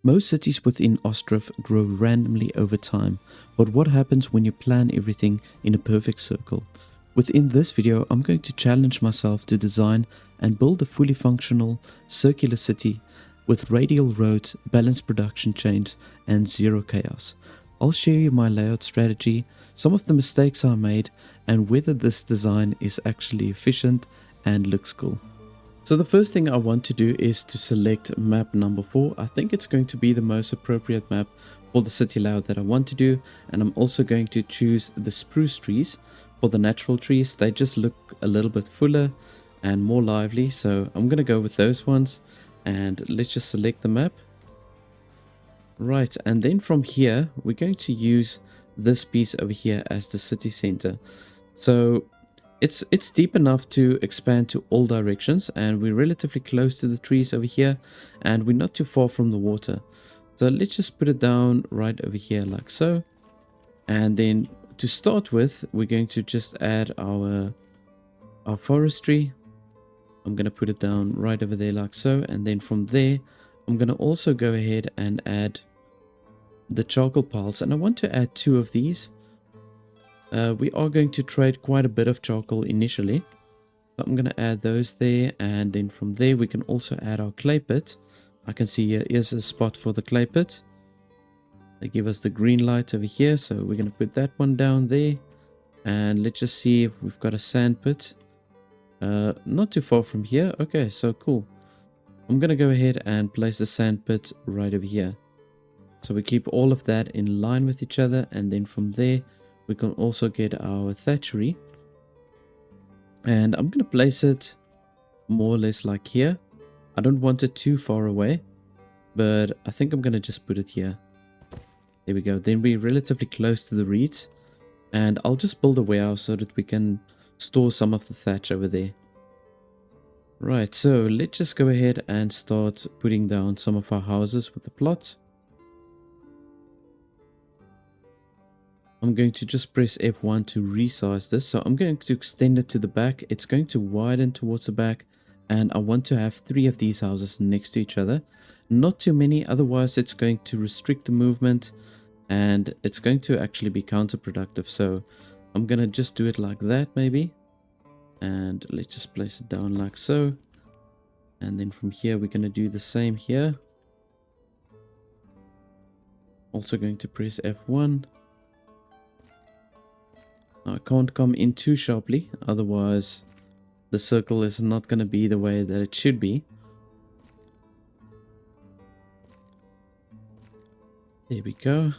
Most cities within Ostriv grow randomly over time, but what happens when you plan everything in a perfect circle? Within this video, I'm going to challenge myself to design and build a fully functional circular city with radial roads, balanced production chains, and zero chaos. I'll share you my layout strategy, some of the mistakes I made, and whether this design is actually efficient and looks cool. So the first thing I want to do is to select map number 4. I think it's going to be the most appropriate map for the city layout that I want to do. And I'm also going to choose the spruce trees for the natural trees. They just look a little bit fuller and more lively. So I'm going to go with those ones. And let's just select the map. Right, and then from here, we're going to use this piece over here as the city center. So it's deep enough to expand to all directions, and we're relatively close to the trees over here, and we're not too far from the water. So let's just put it down right over here like so. And then to start with, we're going to just add our forestry. I'm going to put it down right over there like so, and then from there I'm going to also go ahead and add the charcoal piles, and I want to add 2 of these. We are going to trade quite a bit of charcoal initially, so I'm going to add those there, and then from there we can also add our clay pit. I can see here is a spot for the clay pit. They give us the green light over here, so we're going to put that one down there. And let's just see if we've got a sand pit. Not too far from here. Okay, so cool. I'm going to go ahead and place the sand pit right over here. So we keep all of that in line with each other, and then from there we can also get our thatchery. And I'm going to place it more or less like here. I don't want it too far away, but I think I'm going to just put it here. There we go. Then we're relatively close to the reeds, and I'll just build a warehouse so that we can store some of the thatch over there. Right, so let's just go ahead and start putting down some of our houses with the plots. I'm going to just press F1 to resize this. So I'm going to extend it to the back. It's going to widen towards the back, and I want to have 3 of these houses next to each other. Not too many, otherwise it's going to restrict the movement and it's going to actually be counterproductive. So I'm going to just do it like that maybe. And let's just place it down like so. And then from here we're going to do the same here. Also going to press F1. Now I can't come in too sharply, otherwise the circle is not going to be the way that it should be. There we go.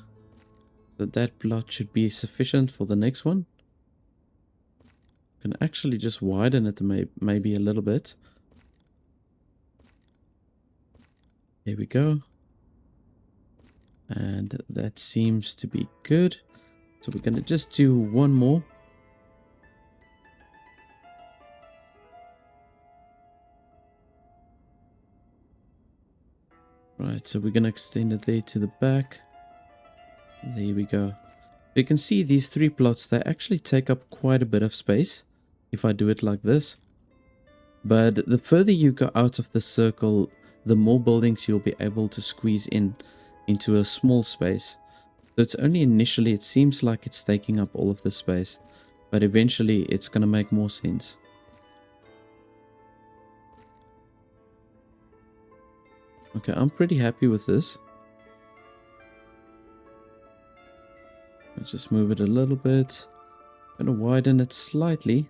So that plot should be sufficient for the next one. Can actually just widen it maybe a little bit. There we go. And that seems to be good. So we're going to just do one more. Right, so we're going to extend it there to the back. There we go. You can see these 3 plots, they actually take up quite a bit of space if I do it like this. But the further you go out of the circle, the more buildings you'll be able to squeeze into a small space. So it's only initially, it seems like it's taking up all of the space, but eventually it's going to make more sense. Okay, I'm pretty happy with this. Let's just move it a little bit. I'm going to widen it slightly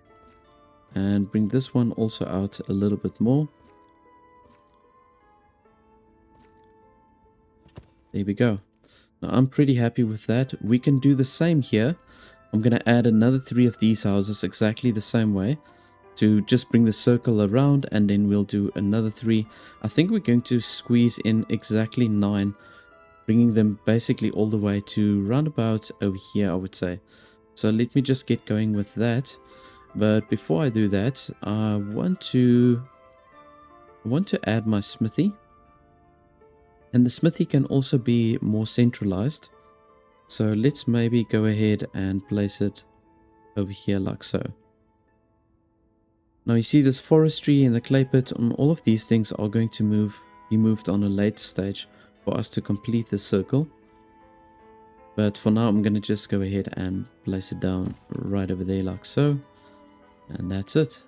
and bring this one also out a little bit more. There we go. Now I'm pretty happy with that. We can do the same here. I'm going to add another 3 of these houses exactly the same way to just bring the circle around, and then we'll do another 3. I think we're going to squeeze in exactly 9, bringing them basically all the way to roundabout over here, I would say. So let me just get going with that. But before I do that, I want to add my smithy. And the smithy can also be more centralized. So let's maybe go ahead and place it over here like so. Now you see this forestry and the clay pit, and all of these things are going to be moved on a later stage. for us to complete the circle. But for now, I'm going to just go ahead and place it down right over there like so. And that's it.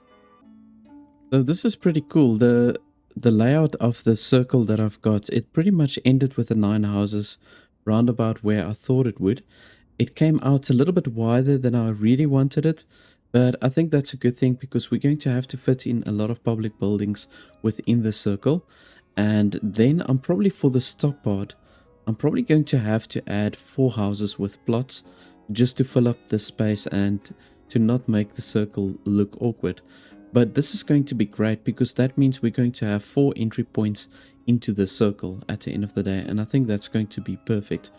So this is pretty cool. The layout of the circle that I've got, it pretty much ended with the 9 houses roundabout where I thought it would. It came out a little bit wider than I really wanted it, but I think that's a good thing because we're going to have to fit in a lot of public buildings within the circle. And then I'm probably, for the stock part, I'm probably going to have to add 4 houses with plots just to fill up the space and to not make the circle look awkward. But this is going to be great because that means we're going to have 4 entry points into the circle at the end of the day, and I think that's going to be perfect.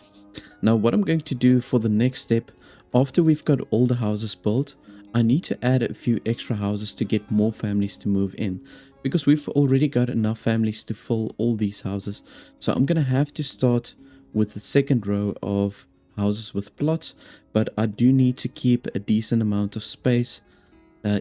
Now what I'm going to do for the next step, after we've got all the houses built, I need to add a few extra houses to get more families to move in, because we've already got enough families to fill all these houses. So I'm going to have to start with the second row of houses with plots, but I do need to keep a decent amount of space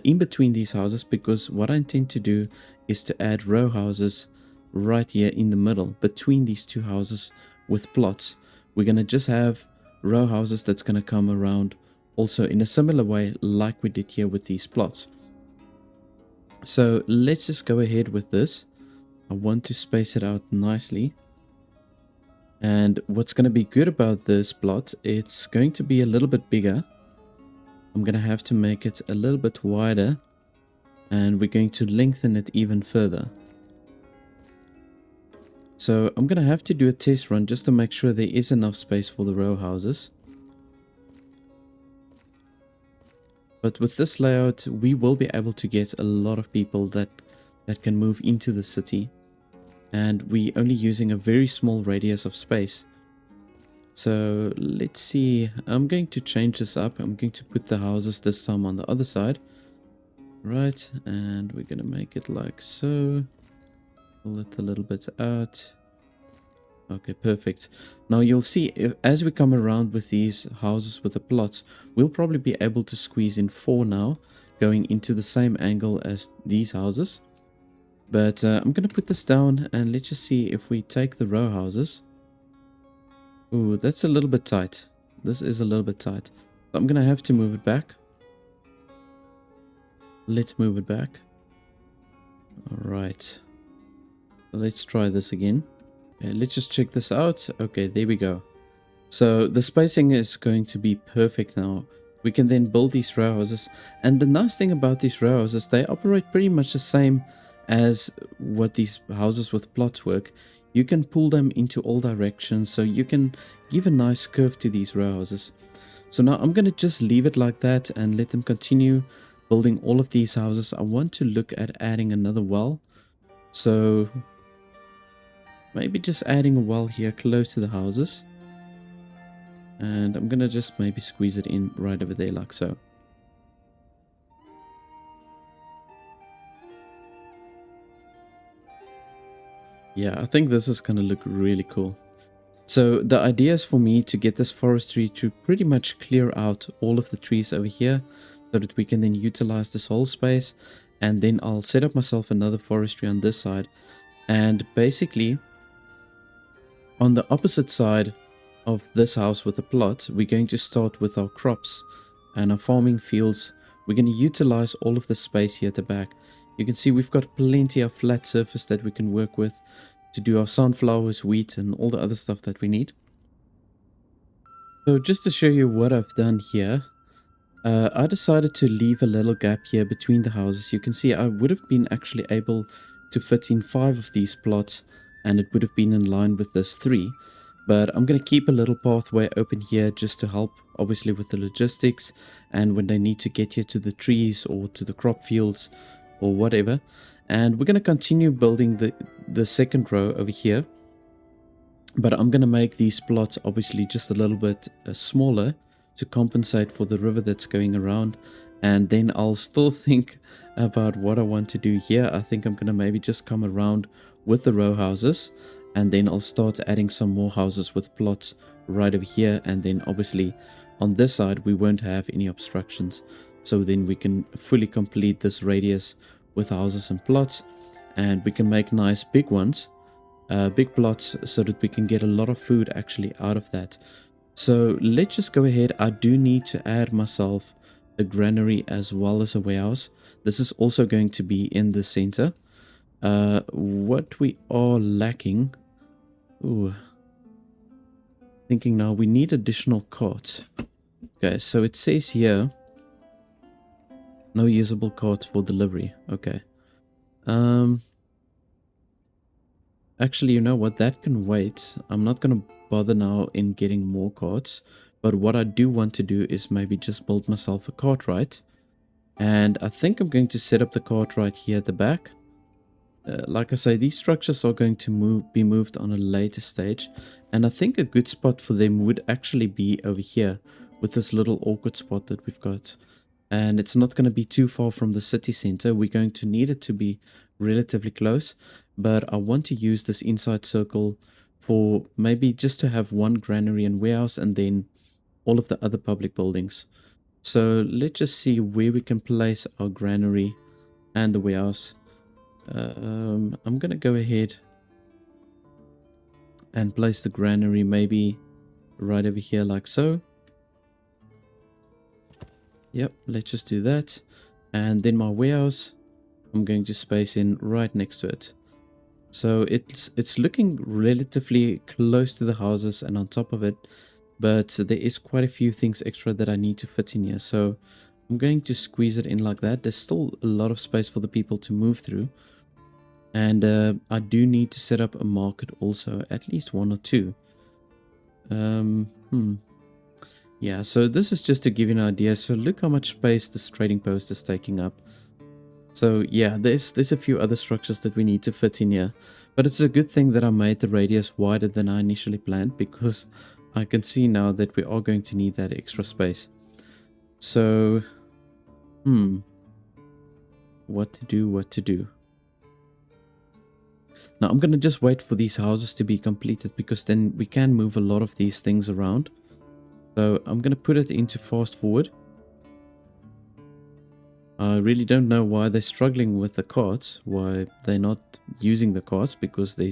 in between these houses, because what I intend to do is to add row houses right here in the middle between these 2 houses with plots. We're going to just have row houses that's going to come around also in a similar way like we did here with these plots. So let's just go ahead with this. I want to space it out nicely. And what's going to be good about this plot, it's going to be a little bit bigger. I'm going to have to make it a little bit wider, and we're going to lengthen it even further. So I'm going to have to do a test run just to make sure there is enough space for the row houses. But with this layout, we will be able to get a lot of people that can move into the city. And we're only using a very small radius of space. So let's see, I'm going to change this up. I'm going to put the houses this time on the other side. Right, and we're going to make it like so. Pull it a little bit out. Okay, perfect. Now you'll see, as we come around with these houses with the plots, we'll probably be able to squeeze in 4 now, going into the same angle as these houses. But I'm going to put this down, and let's just see if we take the row houses. Ooh, that's a little bit tight. This is a little bit tight. I'm going to have to move it back. Let's move it back. Alright. Let's try this again. Okay, let's just check this out. Okay, there we go. So the spacing is going to be perfect now. We can then build these row houses. And the nice thing about these row houses, they operate pretty much the same as what these houses with plots work. You can pull them into all directions, so you can give a nice curve to these row houses. So now I'm going to just leave it like that and let them continue building all of these houses. I want to look at adding another well. So maybe just adding a well here close to the houses. And I'm going to just maybe squeeze it in right over there like so. Yeah, I think this is going to look really cool. So the idea is for me to get this forestry to pretty much clear out all of the trees over here, so that we can then utilize this whole space. And then I'll set up myself another forestry on this side. And basically, on the opposite side of this house with the plot, we're going to start with our crops and our farming fields. We're going to utilize all of the space here at the back. You can see we've got plenty of flat surface that we can work with to do our sunflowers, wheat, and all the other stuff that we need. So just to show you what I've done here, I decided to leave a little gap here between the houses. You can see I would have been actually able to fit in 5 of these plots, and it would have been in line with this 3. But I'm going to keep a little pathway open here just to help, obviously, with the logistics and when they need to get here to the trees or to the crop fields or whatever. And we're going to continue building the second row over here. But I'm going to make these plots obviously just a little bit smaller to compensate for the river that's going around. And then I'll still think about what I want to do here. I think I'm going to maybe just come around with the row houses. And then I'll start adding some more houses with plots right over here. And then obviously on this side we won't have any obstructions. So then we can fully complete this radius with houses and plots, and we can make nice big ones big plots so that we can get a lot of food actually out of that. So let's just go ahead. I do need to add myself a granary as well as a warehouse. This is also going to be in the center. What we are lacking, ooh, thinking now, we need additional carts. Okay, so it says here, no usable carts for delivery. Okay. Actually, you know what? That can wait. I'm not going to bother now in getting more carts. But what I do want to do is maybe just build myself a cart right. And I think I'm going to set up the cart right here at the back. Like I say, these structures are going to be moved on a later stage. And I think a good spot for them would actually be over here with this little awkward spot that we've got. And it's not going to be too far from the city center. We're going to need it to be relatively close. But I want to use this inside circle for maybe just to have one granary and warehouse and then all of the other public buildings. So let's just see where we can place our granary and the warehouse. I'm going to go ahead and place the granary maybe right over here like so. Yep, let's just do that. And then my warehouse, I'm going to space in right next to it. So it's looking relatively close to the houses and on top of it, but there is quite a few things extra that I need to fit in here. So I'm going to squeeze it in like that. There's still a lot of space for the people to move through. And I do need to set up a market also, at least one or two. Yeah, so this is just to give you an idea. So look how much space this trading post is taking up. So yeah, there's a few other structures that we need to fit in here. But it's a good thing that I made the radius wider than I initially planned, because I can see now that we are going to need that extra space. So, what to do? Now I'm going to just wait for these houses to be completed, because then we can move a lot of these things around. So I'm going to put it into fast forward. I really don't know why they're struggling with the carts, why they're not using the carts, because there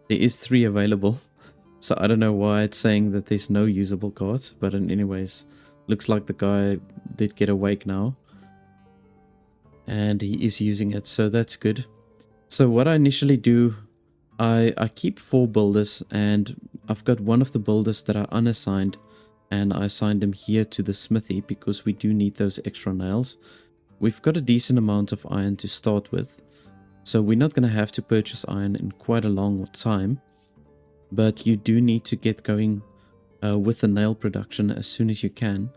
is 3 available. So I don't know why it's saying that there's no usable carts, but anyways, looks like the guy did get awake now. And he is using it, so that's good. So what I initially do, I keep 4 builders, and I've got one of the builders that are unassigned, and I assigned him here to the smithy because we do need those extra nails. We've got a decent amount of iron to start with, so we're not going to have to purchase iron in quite a long time. But you do need to get going with the nail production as soon as you can,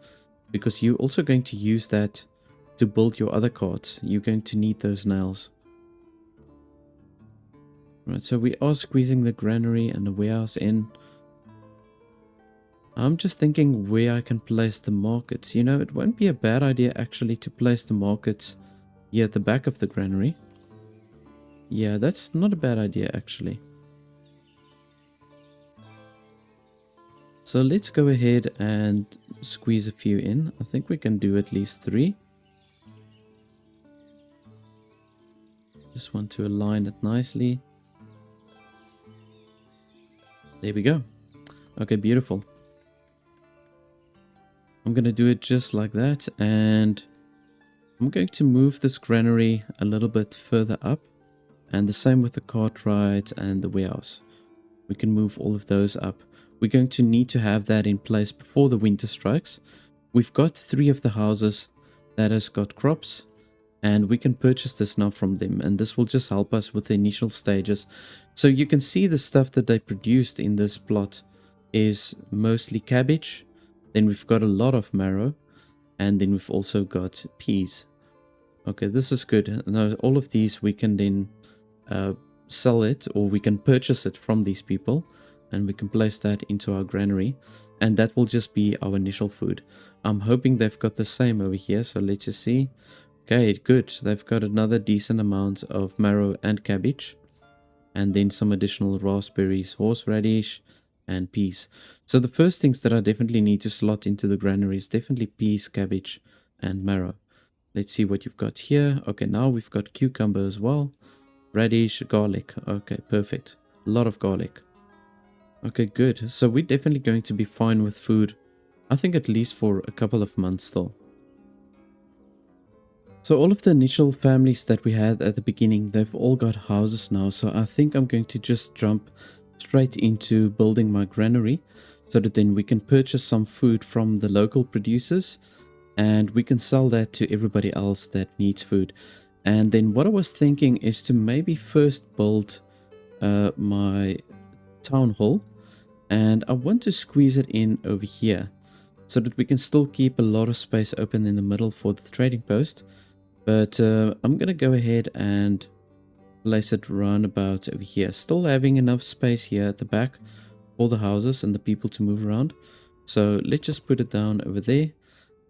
because you're also going to use that to build your other carts. You're going to need those nails. Right, so we are squeezing the granary and the warehouse in. I'm just thinking where I can place the markets. You know, it won't be a bad idea actually to place the markets here at the back of the granary. Yeah, that's not a bad idea actually. So let's go ahead and squeeze a few in. I think we can do at least 3. Just want to align it nicely. There we go. Okay, beautiful. I'm going to do it just like that, and I'm going to move this granary a little bit further up, and the same with the cartwright and the warehouse. We can move all of those up. We're going to need to have that in place before the winter strikes. We've got 3 of the houses that has got crops, and we can purchase this now from them, and this will just help us with the initial stages. So you can see the stuff that they produced in this plot is mostly cabbage. Then we've got a lot of marrow, and then we've also got peas. Okay, this is good. Now all of these we can then sell it, or we can purchase it from these people, and we can place that into our granary, and that will just be our initial food. I'm hoping they've got the same over here, so let's just see. Okay, good. They've got another decent amount of marrow and cabbage, and then some additional raspberries, horseradish, and peas. So the first things that I definitely need to slot into the granary is definitely peas, cabbage, and marrow. Let's see what you've got here. Okay, now we've got cucumber as well, radish, garlic. Okay, perfect. A lot of garlic. Okay, good. So we're definitely going to be fine with food. I think at least for a couple of months still. So all of the initial families that we had at the beginning, they've all got houses now. So I think I'm going to just jump straight into building my granary so that then we can purchase some food from the local producers and we can sell that to everybody else that needs food. And then what I was thinking is to maybe first build my town hall, and I want to squeeze it in over here so that we can still keep a lot of space open in the middle for the trading post. But I'm gonna go ahead and place it round about over here, still having enough space here at the back for the houses and the people to move around. So let's just put it down over there,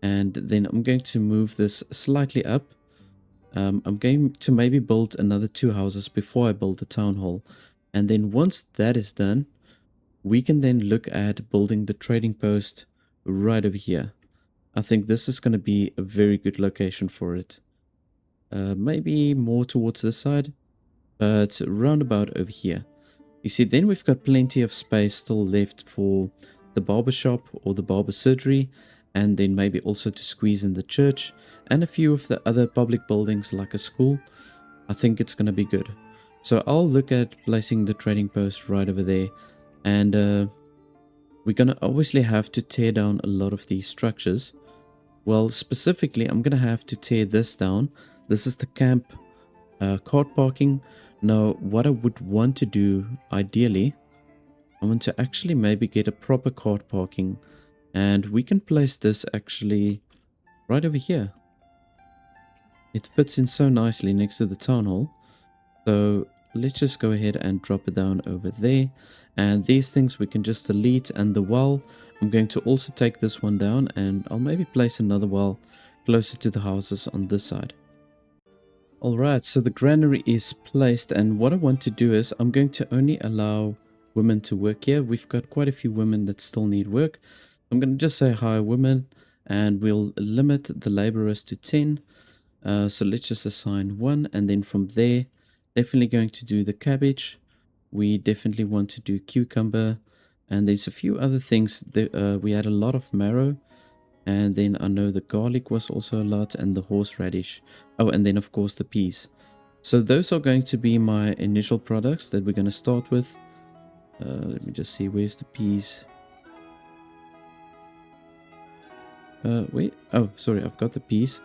and then I'm going to move this slightly up. I'm going to maybe build another 2 houses before I build the town hall, and then once that is done, we can then look at building the trading post right over here. I think this is going to be a very good location for it. Maybe more towards this side, but roundabout over here. You see, then we've got plenty of space still left for the barber shop or the barber surgery, and then maybe also to squeeze in the church and a few of the other public buildings like a school. I think it's going to be good. So I'll look at placing the trading post right over there, and we're going to obviously have to tear down a lot of these structures. Well, specifically, I'm going to have to tear this down. This is the camp cart parking. Now, what I would want to do, ideally, I want to actually maybe get a proper cart parking. And we can place this actually right over here. It fits in so nicely next to the town hall. So let's just go ahead and drop it down over there. And these things we can just delete. And the well, I'm going to also take this one down. And I'll maybe place another well closer to the houses on this side. Alright, so the granary is placed, and what I want to do is I'm going to only allow women to work here. We've got quite a few women that still need work. I'm going to just say hire women, and we'll limit the laborers to 10. So let's just assign 1, and then from there, definitely going to do the cabbage. We definitely want to do cucumber, and there's a few other things. We had a lot of marrow. And then I know the garlic was also a lot, and the horseradish. Oh, and then of course the peas. So those are going to be my initial products that we're going to start with. Let me just see, where's the peas? Wait, oh, sorry, I've got the peas.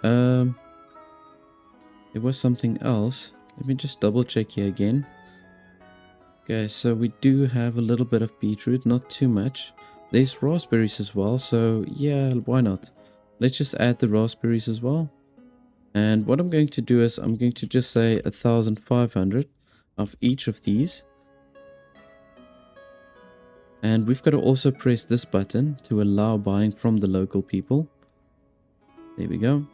There was something else. Let me just double check here again. Okay, so we do have a little bit of beetroot, not too much. There's raspberries as well, so yeah, why not? Let's just add the raspberries as well. And what I'm going to do is I'm going to just say 1,500 of each of these. And we've got to also press this button to allow buying from the local people. There we go.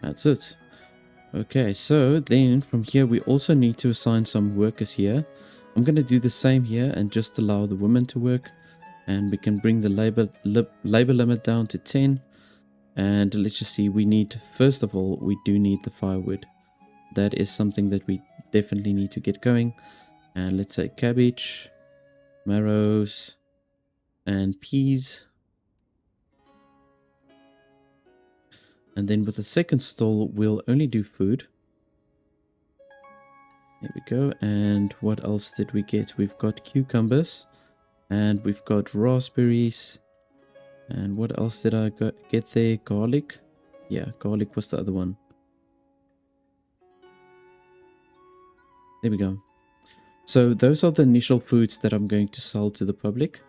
That's it. Okay, so then from here we also need to assign some workers here. I'm going to do the same here and just allow the women to work. And we can bring the labor limit down to 10. And let's just see, we need, first of all, we do need the firewood. That is something that we definitely need to get going. And let's say cabbage, marrows, and peas. And then with the second stall, we'll only do food. There we go. And what else did we get? We've got cucumbers. And we've got raspberries. And what else did I get there? Garlic. Yeah, garlic was the other one. There we go. So those are the initial foods that I'm going to sell to the public.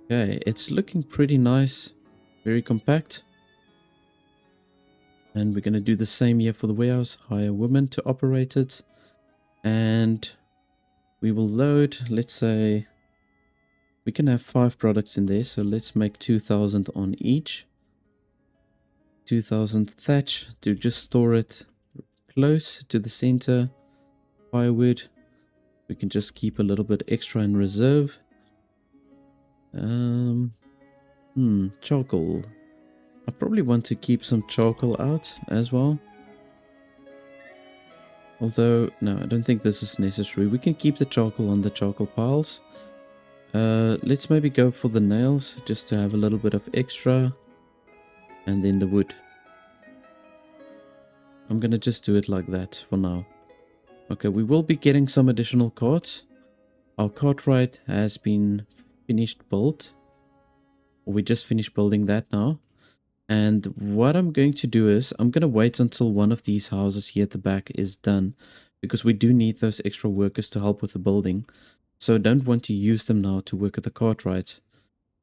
Okay, it's looking pretty nice. Very compact. And we're going to do the same here for the warehouse. Hire women to operate it. And we will load, let's say, we can have 5 products in there. So let's make 2,000 on each. 2,000 thatch to just store it close to the center. Firewood. We can just keep a little bit extra in reserve. Charcoal. I probably want to keep some charcoal out as well. Although, no, I don't think this is necessary. We can keep the charcoal on the charcoal piles. Let's maybe go for the nails, just to have a little bit of extra. And then the wood. I'm gonna just do it like that for now. Okay, we will be getting some additional carts. Our cartwright has been finished built. We just finished building that now. And what I'm going to do is, I'm going to wait until one of these houses here at the back is done. Because we do need those extra workers to help with the building. So I don't want to use them now to work at the cartwright.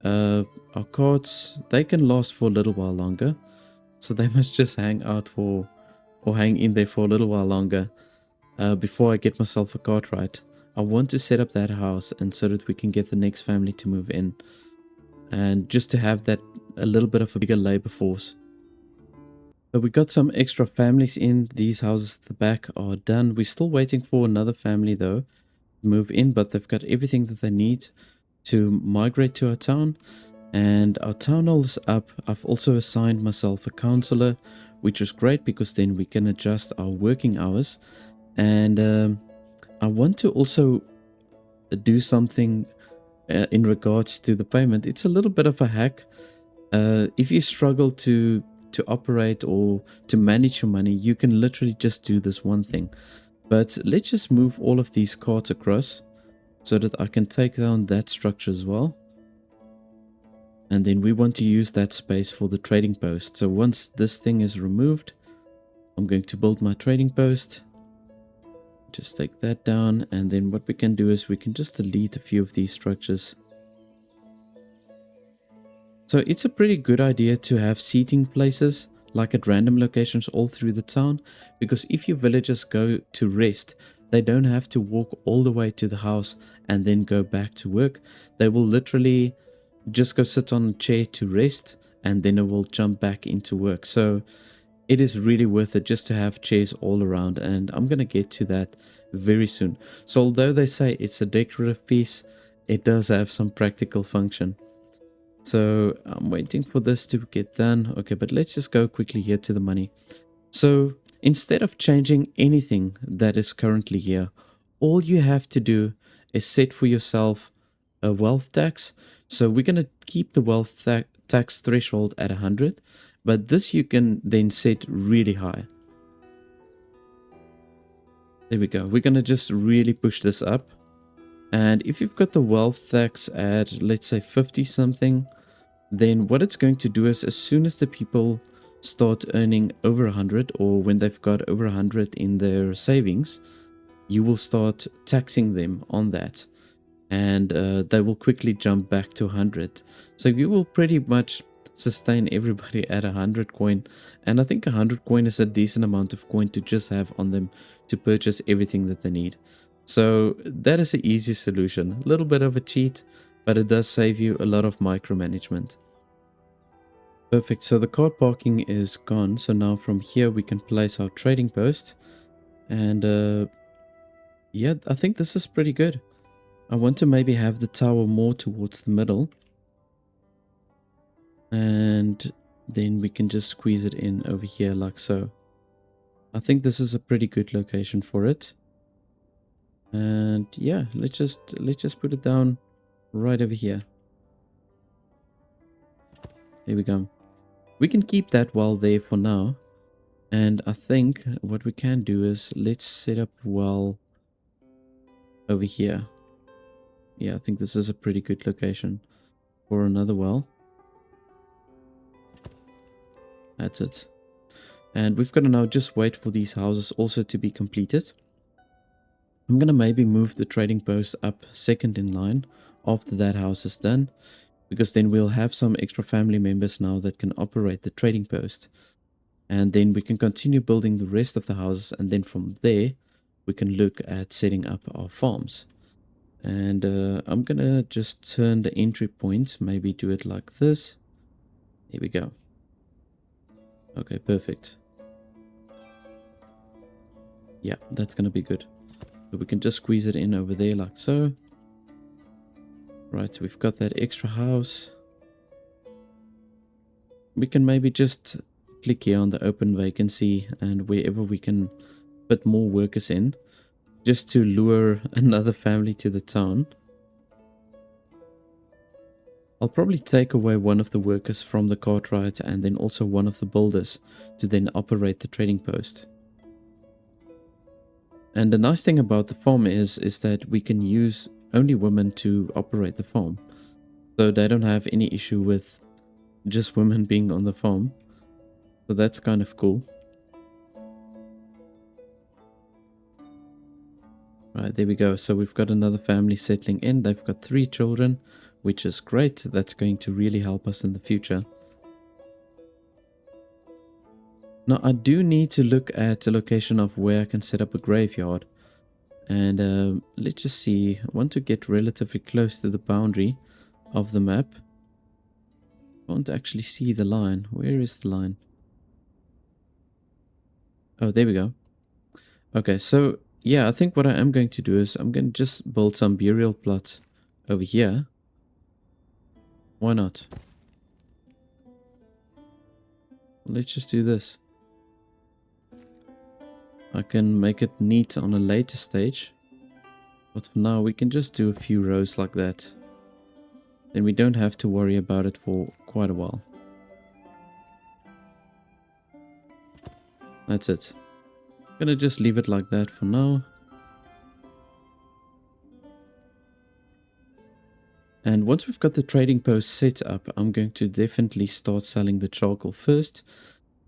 Our carts, they can last for a little while longer. So they must just hang out for, or hang in there for a little while longer. Before I get myself a cartwright. I want to set up that house and so that we can get the next family to move in. And just to have that a little bit of a bigger labor force. So we got some extra families in. These houses at the back are done. We're still waiting for another family though to move in, but they've got everything that they need to migrate to our town. And our town hall is up. I've also assigned myself a counselor, which is great because then we can adjust our working hours. And I want to also do something in regards to the payment. It's a little bit of a hack. If you struggle to operate or to manage your money, you can literally just do this one thing. But let's just move all of these carts across so that I can take down that structure as well. And then we want to use that space for the trading post. So once this thing is removed, I'm going to build my trading post. Just take that down, and then what we can do is we can just delete a few of these structures. So it's a pretty good idea to have seating places like at random locations all through the town, because if your villagers go to rest, they don't have to walk all the way to the house and then go back to work. They will literally just go sit on a chair to rest, and then it will jump back into work. So it is really worth it just to have chairs all around, and I'm going to get to that very soon. So although they say it's a decorative piece, it does have some practical function. So I'm waiting for this to get done. Okay, but let's just go quickly here to the money. So instead of changing anything that is currently here, all you have to do is set for yourself a wealth tax. So we're going to keep the wealth tax threshold at 100. But this you can then set really high. There we go. We're going to just really push this up. And if you've got the wealth tax at, let's say 50 something, then what it's going to do is as soon as the people start earning over 100, or when they've got over 100 in their savings, you will start taxing them on that. And they will quickly jump back to 100. So you will pretty much sustain everybody at 100 coin, and I think 100 coin is a decent amount of coin to just have on them to purchase everything that they need. So that is the easy solution. A little bit of a cheat, but it does save you a lot of micromanagement. Perfect. So the car parking is gone. So now from here we can place our trading post, and yeah, I think this is pretty good. I want to maybe have the tower more towards the middle. And then we can just squeeze it in over here like so. I think this is a pretty good location for it. And yeah, let's just put it down right over here. There we go. We can keep that wall there for now. And I think what we can do is let's set up a wall over here. Yeah, I think this is a pretty good location for another well. That's it. And we've got to now just wait for these houses also to be completed. I'm going to maybe move the trading post up second in line after that house is done, because then we'll have some extra family members now that can operate the trading post. And then we can continue building the rest of the houses, and then from there we can look at setting up our farms. And I'm going to just turn the entry point, maybe do it like this. There we go. Okay, perfect. Yeah, that's going to be good. So we can just squeeze it in over there like so. Right, so we've got that extra house. we can maybe just click here on the open vacancy and wherever we can put more workers in, just to lure another family to the town. I'll probably take away one of the workers from the cartwright and then also one of the builders to then operate the trading post. And the nice thing about the farm is that we can use only women to operate the farm. So they don't have any issue with just women being on the farm. So that's kind of cool. Right, there we go. So we've got another family settling in. They've got 3 children, which is great. That's going to really help us in the future. Now, I do need to look at the location of where I can set up a graveyard. And let's just see. I want to get relatively close to the boundary of the map. I want to actually see the line. Where is the line? Oh, there we go. Okay, so yeah, I think what I am going to do is I'm going to just build some burial plots over here. Why not? Let's just do this. I can make it neat on a later stage. But for now, we can just do a few rows like that. Then we don't have to worry about it for quite a while. That's it. I'm gonna just leave it like that for now. And once we've got the trading post set up, I'm going to definitely start selling the charcoal first.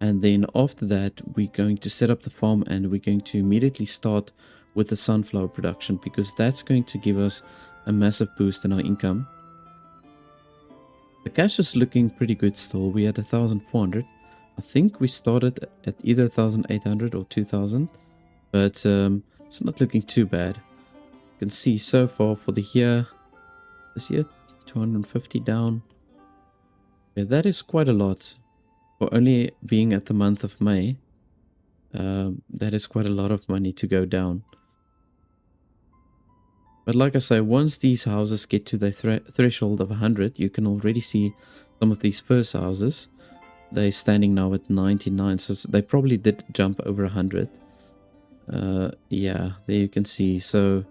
And then after that, we're going to set up the farm and we're going to immediately start with the sunflower production, because that's going to give us a massive boost in our income. The cash is looking pretty good still. We had 1,400. I think we started at either 1,800 or 2,000, but it's not looking too bad. You can see so far for the year, this year, 250 down. Yeah, that is quite a lot. For only being at the month of May, that is quite a lot of money to go down. But like I say, once these houses get to the threshold of 100, you can already see some of these first houses. They're standing now at 99, so they probably did jump over 100. Yeah, there you can see. So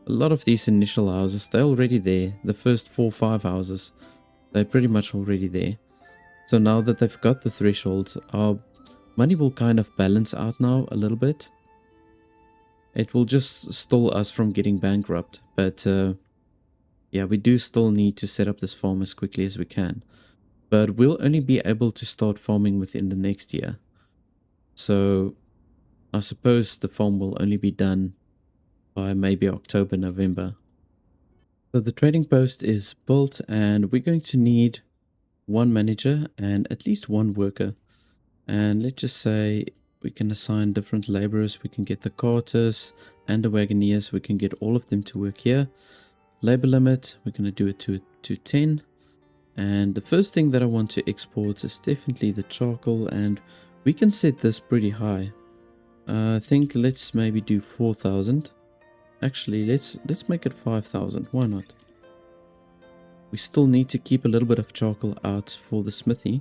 a lot of these initial houses, they're already there. The first 4 or 5 houses, they're pretty much already there. So now that they've got the threshold, our money will kind of balance out now a little bit. It will just stall us from getting bankrupt. But yeah, we do still need to set up this farm as quickly as we can. But we'll only be able to start farming within the next year. So I suppose the farm will only be done by maybe October, November. So the trading post is built and we're going to need 1 manager and at least 1 worker. And let's just say we can assign different laborers. We can get the carters and the wagoneers. We can get all of them to work here. Labor limit, we're going to do it to 10. And the first thing that I want to export is definitely the charcoal, and we can set this pretty high. I think let's maybe do 4,000. Actually, let's make it 5,000. Why not? We still need to keep a little bit of charcoal out for the smithy.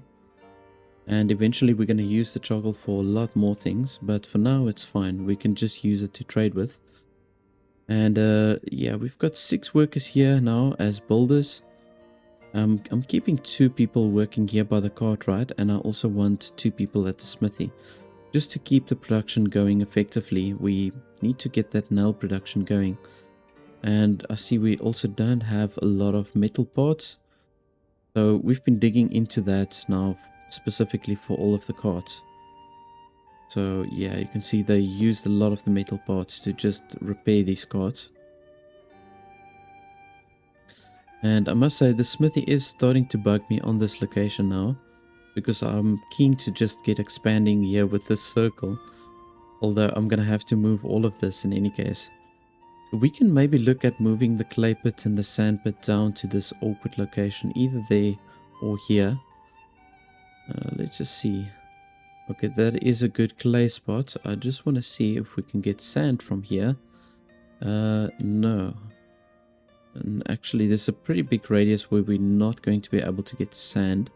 And eventually we're going to use the charcoal for a lot more things. But for now it's fine. We can just use it to trade with. And yeah, we've got 6 workers here now as builders. I'm keeping 2 people working here by the cartwright. And I also want 2 people at the smithy. Just to keep the production going effectively, we need to get that nail production going. And I see we also don't have a lot of metal parts. So we've been digging into that now specifically for all of the carts. So yeah, you can see they used a lot of the metal parts to just repair these carts. And I must say the smithy is starting to bug me on this location now, because I'm keen to just get expanding here with this circle. Although I'm gonna have to move all of this in any case. We can maybe look at moving the clay pit and the sand pit down to this awkward location, either there or here. Let's just see. Okay, that is a good clay spot. I just want to see if we can get sand from here. No. And actually, there's a pretty big radius where we're not going to be able to get sand.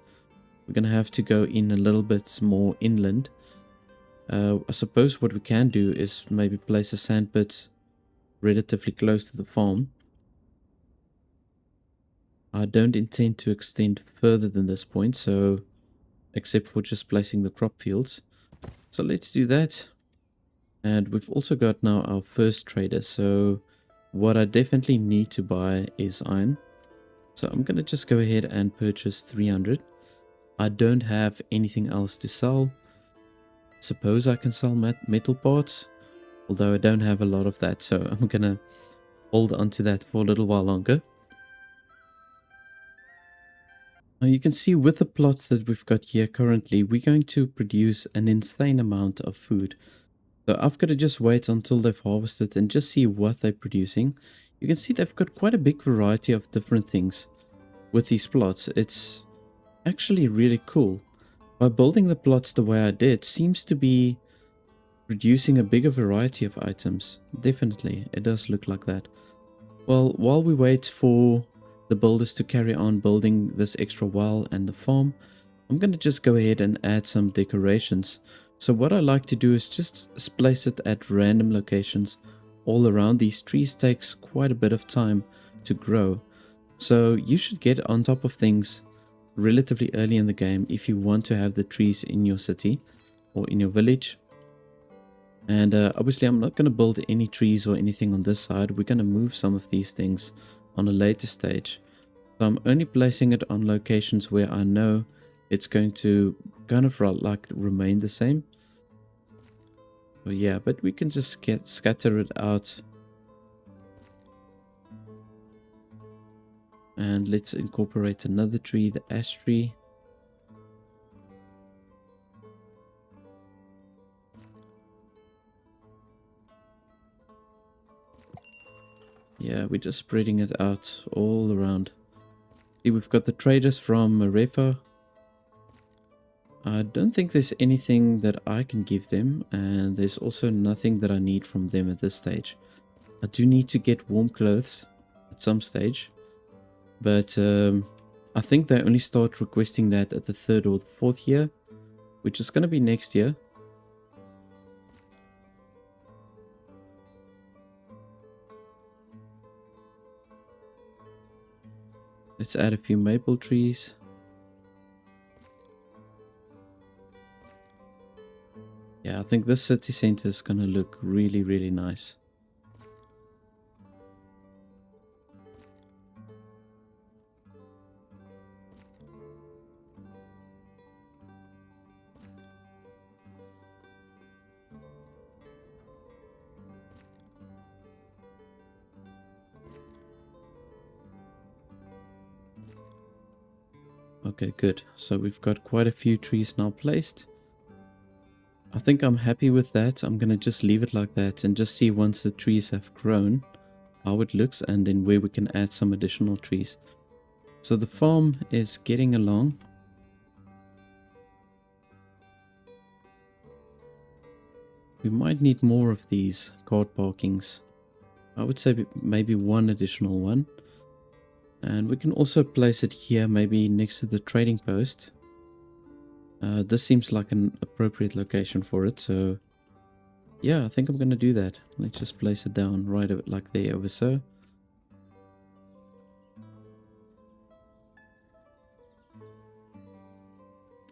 we're going to have to go in a little bit more inland. I suppose what we can do is maybe place a sand pit relatively close to the farm. I don't intend to extend further than this point, so except for just placing the crop fields. So let's do that. And we've also got now our first trader. So what I definitely need to buy is iron. So I'm going to just go ahead and purchase 300. I don't have anything else to sell. Suppose I can sell metal parts, although I don't have a lot of that, so I'm going to hold on to that for a little while longer. Now you can see with the plots that we've got here currently, we're going to produce an insane amount of food. So I've got to just wait until they've harvested and just see what they're producing. You can see they've got quite a big variety of different things with these plots. It's actually really cool. By building the plots the way I did, seems to be producing a bigger variety of items. Definitely, it does look like that. Well, while we wait for the builders to carry on building this extra well and the farm, I'm going to just go ahead and add some decorations. So what I like to do is just place it at random locations all around. These trees takes quite a bit of time to grow. So you should get on top of things relatively early in the game if you want to have the trees in your city or in your village. And obviously I'm not going to build any trees or anything on this side. We're going to move some of these things on a later stage. So I'm only placing it on locations where I know it's going to kind of like remain the same. So yeah, but we can just scatter it out. And let's incorporate another tree, the ash tree. Yeah, we're just spreading it out all around. See, we've got the traders from Marefa. I don't think there's anything that I can give them, and there's also nothing that I need from them at this stage. I do need to get warm clothes at some stage, but I think they only start requesting that at the 3rd or the 4th year, which is going to be next year. Let's add a few maple trees. Yeah, I think this city center is going to look really, really nice. Okay, good. So we've got quite a few trees now placed. I think I'm happy with that. I'm going to just leave it like that and just see once the trees have grown how it looks, and then where we can add some additional trees. So the farm is getting along. We might need more of these cart parkings. I would say maybe one additional one. And we can also place it here, maybe next to the trading post. This seems like an appropriate location for it, so yeah, I think I'm going to do that. Let's just place it down right like there over so.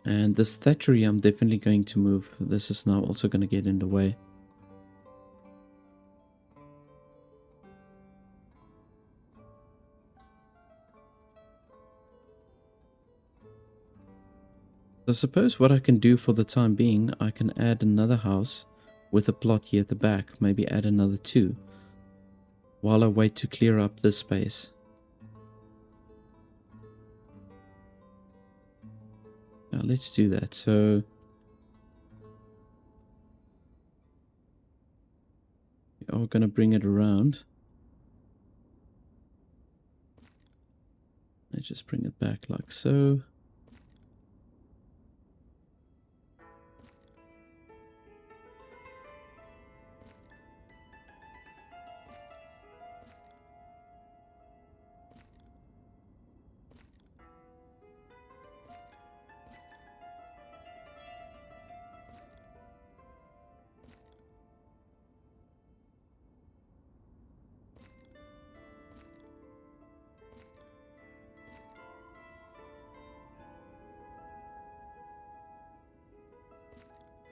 And this thatchery I'm definitely going to move. This is now also going to get in the way. I suppose what I can do for the time being, I can add another house with a plot here at the back. Maybe add another 2 while I wait to clear up this space. Now let's do that. So we are going to bring it around. Let's just bring it back like so.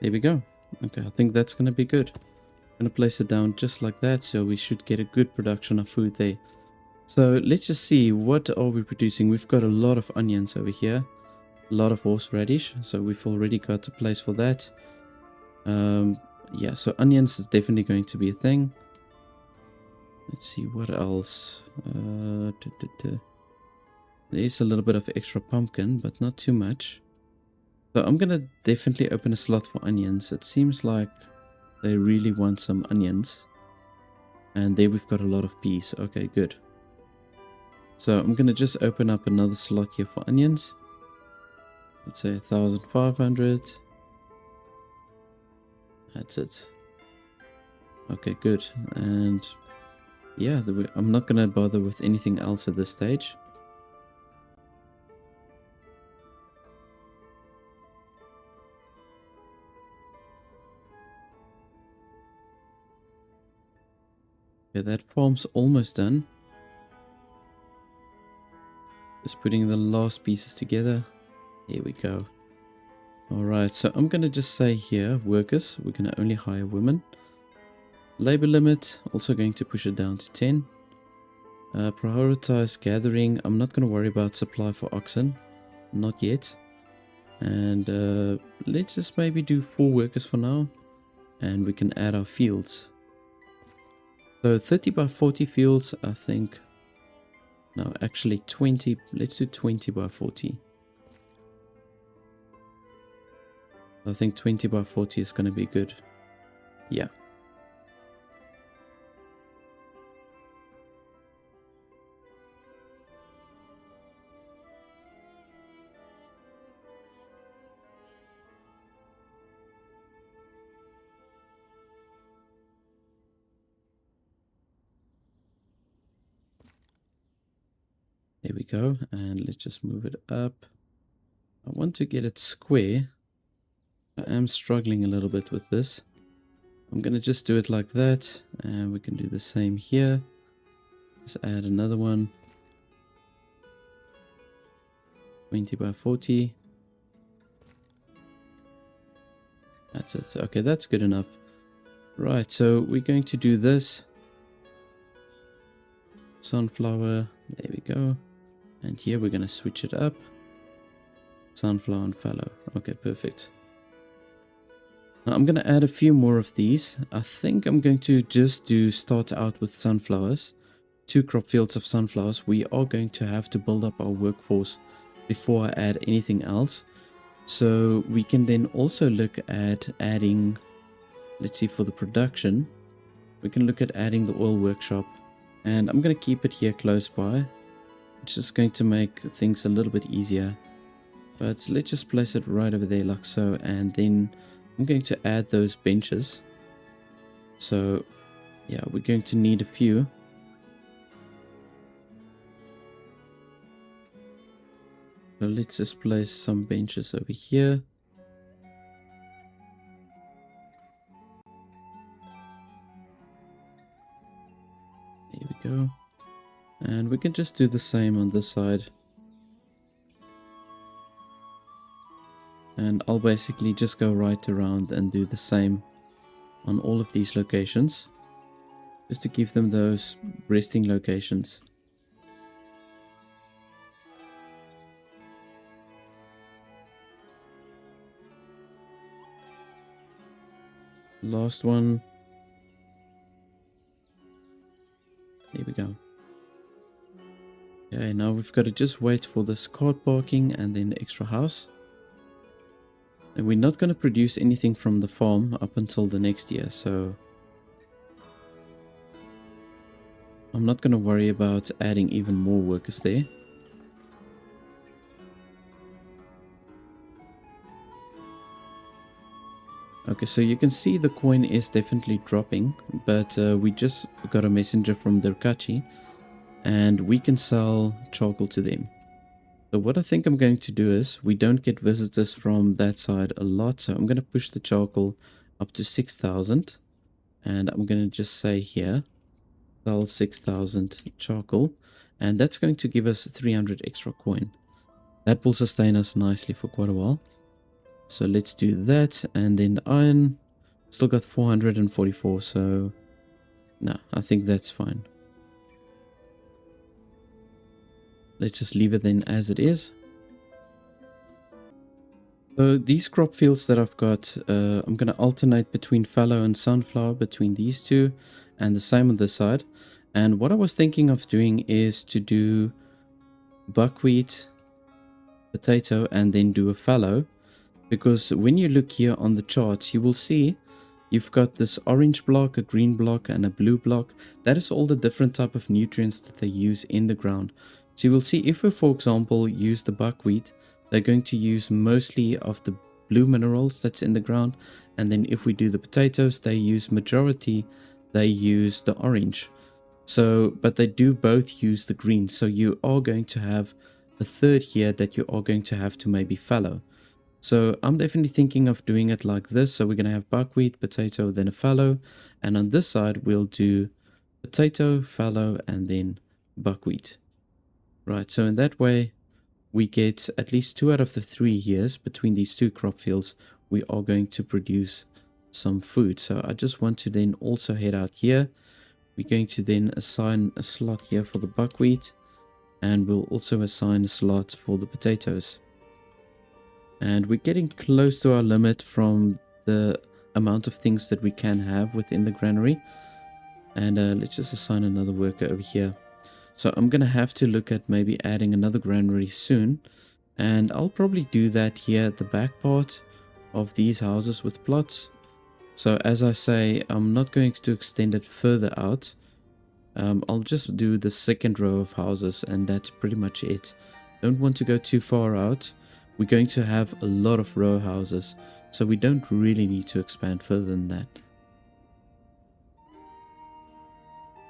There we go. Okay, I think that's going to be good. I'm going to place it down just like that, so we should get a good production of food there. So let's just see, what are we producing? We've got a lot of onions over here, a lot of horseradish, so we've already got a place for that. Yeah, so onions is definitely going to be a thing. Let's see what else. There is a little bit of extra pumpkin, but not too much. So I'm gonna definitely open a slot for onions. It seems like they really want some onions. And there we've got a lot of peas. Okay, good. So I'm gonna just open up another slot here for onions. Let's say 1,500. That's it. Okay, good. And yeah, I'm not gonna bother with anything else at this stage. Okay, that farm's almost done. Just putting the last pieces together. Here we go. Alright, so I'm going to just say here, workers, we're going to only hire women. Labor limit, also going to push it down to 10. Prioritize gathering. I'm not going to worry about supply for oxen. Not yet. And let's just maybe do 4 workers for now. And we can add our fields. So 30 by 40 fields, I think. No, actually 20. Let's do 20 by 40. I think 20 by 40 is going to be good. Yeah. There we go. And let's just move it up. I want to get it square. I am struggling a little bit with this. I'm going to just do it like that. And we can do the same here. Let's add another one. 20 by 40. That's it. Okay, that's good enough. Right, so we're going to do this. Sunflower. There we go. And here we're going to switch it up. Sunflower and fallow. Okay, perfect. Now I'm going to add a few more of these. I think I'm going to just start out with sunflowers. 2 crop fields of sunflowers. We are going to have to build up our workforce before I add anything else. So we can then also look at adding, let's see, for the production, we can look at adding the oil workshop. And I'm going to keep it here close by. It's just going to make things a little bit easier. But let's just place it right over there like so. And then I'm going to add those benches. So yeah, we're going to need a few. So let's just place some benches over here. There we go. And we can just do the same on this side. And I'll basically just go right around and do the same on all of these locations. Just to give them those resting locations. Last one. There we go. Okay, now we've got to just wait for this cart parking and then the extra house. And we're not going to produce anything from the farm up until the next year, so I'm not going to worry about adding even more workers there. Okay, so you can see the coin is definitely dropping, but we just got a messenger from Derkachi, and we can sell charcoal to them. So what I think I'm going to do is, we don't get visitors from that side a lot, so I'm going to push the charcoal up to 6,000. And I'm going to just say here, sell 6,000 charcoal. And that's going to give us 300 extra coin. That will sustain us nicely for quite a while. So let's do that. And then the iron, still got 444. So no, I think that's fine. Let's just leave it then as it is. So these crop fields that I've got, I'm going to alternate between fallow and sunflower between these two, and the same on this side. And what I was thinking of doing is to do buckwheat, potato, and then do a fallow. Because when you look here on the charts, you will see you've got this orange block, a green block, and a blue block. That is all the different type of nutrients that they use in the ground. So you will see if we, for example, use the buckwheat, they're going to use mostly of the blue minerals that's in the ground. And then if we do the potatoes, they use they use the orange. So, but they do both use the green. So you are going to have a third here that you are going to have to maybe fallow. So I'm definitely thinking of doing it like this. So we're going to have buckwheat, potato, then a fallow. And on this side, we'll do potato, fallow, and then buckwheat. Right, so in that way, we get at least 2 out of the 3 years between these two crop fields, we are going to produce some food. So I just want to then also head out here. We're going to then assign a slot here for the buckwheat. And we'll also assign a slot for the potatoes. And we're getting close to our limit from the amount of things that we can have within the granary. And let's just assign another worker over here. So I'm going to have to look at maybe adding another granary soon. And I'll probably do that here at the back part of these houses with plots. So as I say, I'm not going to extend it further out. I'll just do the second row of houses and that's pretty much it. Don't want to go too far out. We're going to have a lot of row houses, so we don't really need to expand further than that.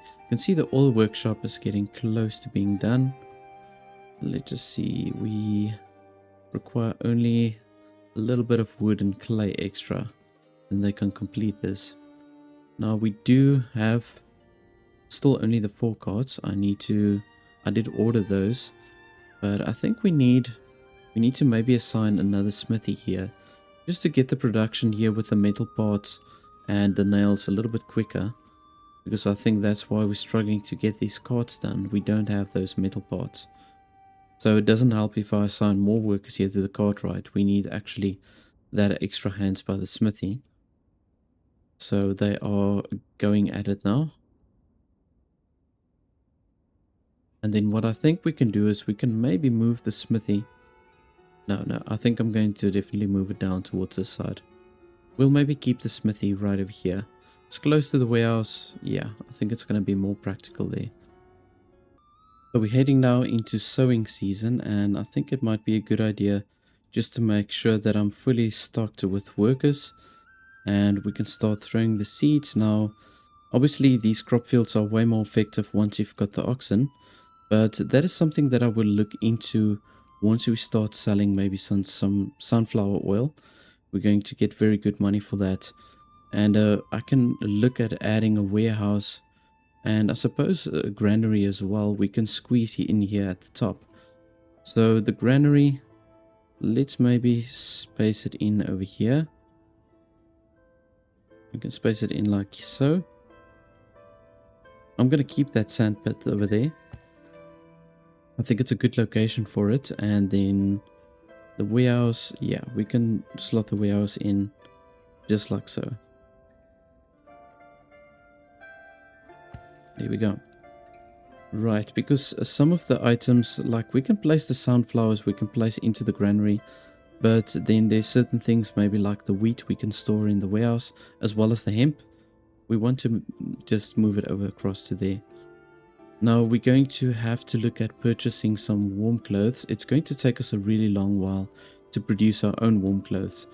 You can see the oil workshop is getting close to being done. Let's just see, we require only a little bit of wood and clay extra, and they can complete this. Now we do have still only the 4 carts. I did order those, but I think we need to maybe assign another smithy here, just to get the production here with the metal parts and the nails a little bit quicker, because I think that's why we're struggling to get these carts done. We don't have those metal parts. So it doesn't help if I assign more workers here to the cartwright. We need actually that extra hands by the smithy. So they are going at it now. And then what I think we can do is we can maybe move the smithy. No, I think I'm going to definitely move it down towards this side. We'll maybe keep the smithy right over here. It's close to the warehouse. Yeah, I think it's going to be more practical there. So we're heading now into sowing season, and I think it might be a good idea just to make sure that I'm fully stocked with workers. And we can start throwing the seeds now. Obviously, these crop fields are way more effective once you've got the oxen. But that is something that I will look into once we start selling maybe some sunflower oil. We're going to get very good money for that. And I can look at adding a warehouse and I suppose a granary as well. We can squeeze in here at the top. So the granary, let's maybe space it in over here. We can space it in like so. I'm going to keep that sand pit over there. I think it's a good location for it. And then the warehouse, yeah, we can slot the warehouse in just like so. There we go. Right, because some of the items, like we can place the sunflowers, we can place into the granary. But then there's certain things, maybe like the wheat, we can store in the warehouse, as well as the hemp. We want to just move it over across to there. Now we're going to have to look at purchasing some warm clothes. It's going to take us a really long while to produce our own warm clothes.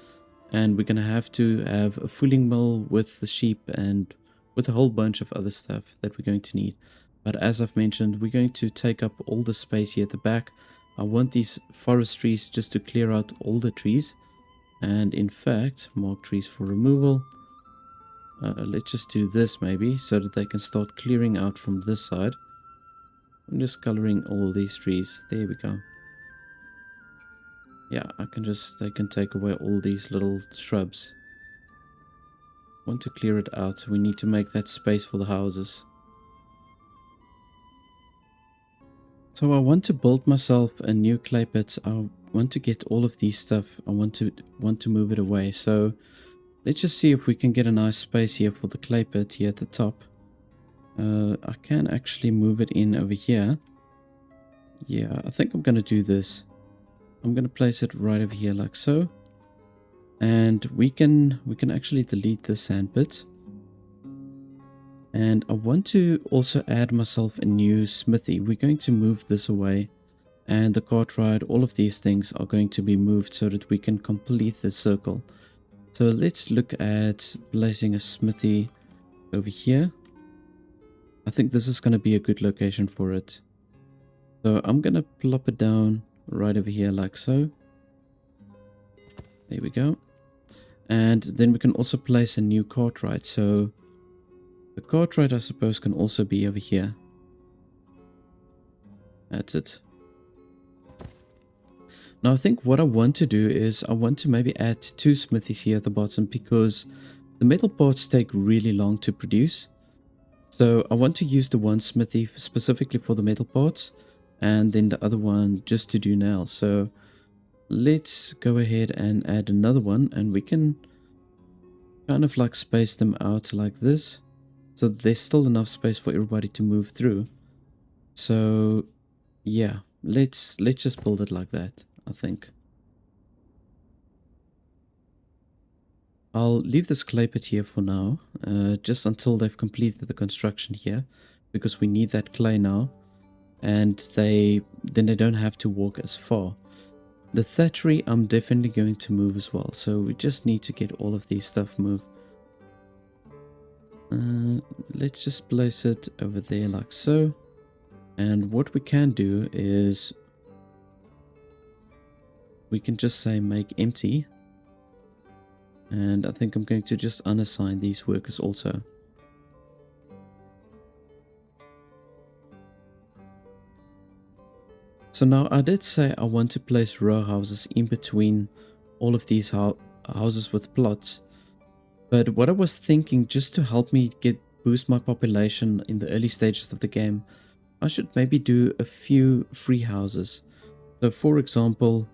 And we're going to have a fulling mill with the sheep and with a whole bunch of other stuff that we're going to need. But as I've mentioned, we're going to take up all the space here at the back. I want these forest trees just to clear out all the trees. And in fact, mark trees for removal. Let's just do this maybe so that they can start clearing out from this side. I'm just coloring all these trees. There we go. Yeah, they can take away all these little shrubs. Want to clear it out. We need to make that space for the houses. So I want to build myself a new clay pit. I want to get all of these stuff. I want to move it away. So let's just see if we can get a nice space here for the clay pit here at the top. I can actually move it in over here. Yeah, I think I'm going to do this. I'm going to place it right over here like so. And we can actually delete this sandpit. And I want to also add myself a new smithy. We're going to move this away. And the cartwright, all of these things are going to be moved so that we can complete the circle. So let's look at placing a smithy over here. I think this is going to be a good location for it. So I'm going to plop it down right over here like so. There we go. And then we can also place a new cartwright. So the cartwright, I suppose, can also be over here. That's it. Now I think what I want to do is I want to maybe add 2 smithies here at the bottom because the metal parts take really long to produce. So I want to use the one smithy specifically for the metal parts and then the other one just to do nails. So let's go ahead and add another one, and we can kind of like space them out like this. So there's still enough space for everybody to move through. So yeah, let's just build it like that, I think. I'll leave this clay pit here for now, just until they've completed the construction here, because we need that clay now, and then they don't have to walk as far. The thatchery I'm definitely going to move as well, so we just need to get all of these stuff moved. Let's just place it over there like so. And what we can do is we can just say make empty. And I think I'm going to just unassign these workers also. So now I did say I want to place row houses in between all of these houses with plots. But what I was thinking, just to help me boost my population in the early stages of the game, I should maybe do a few free houses. So for example,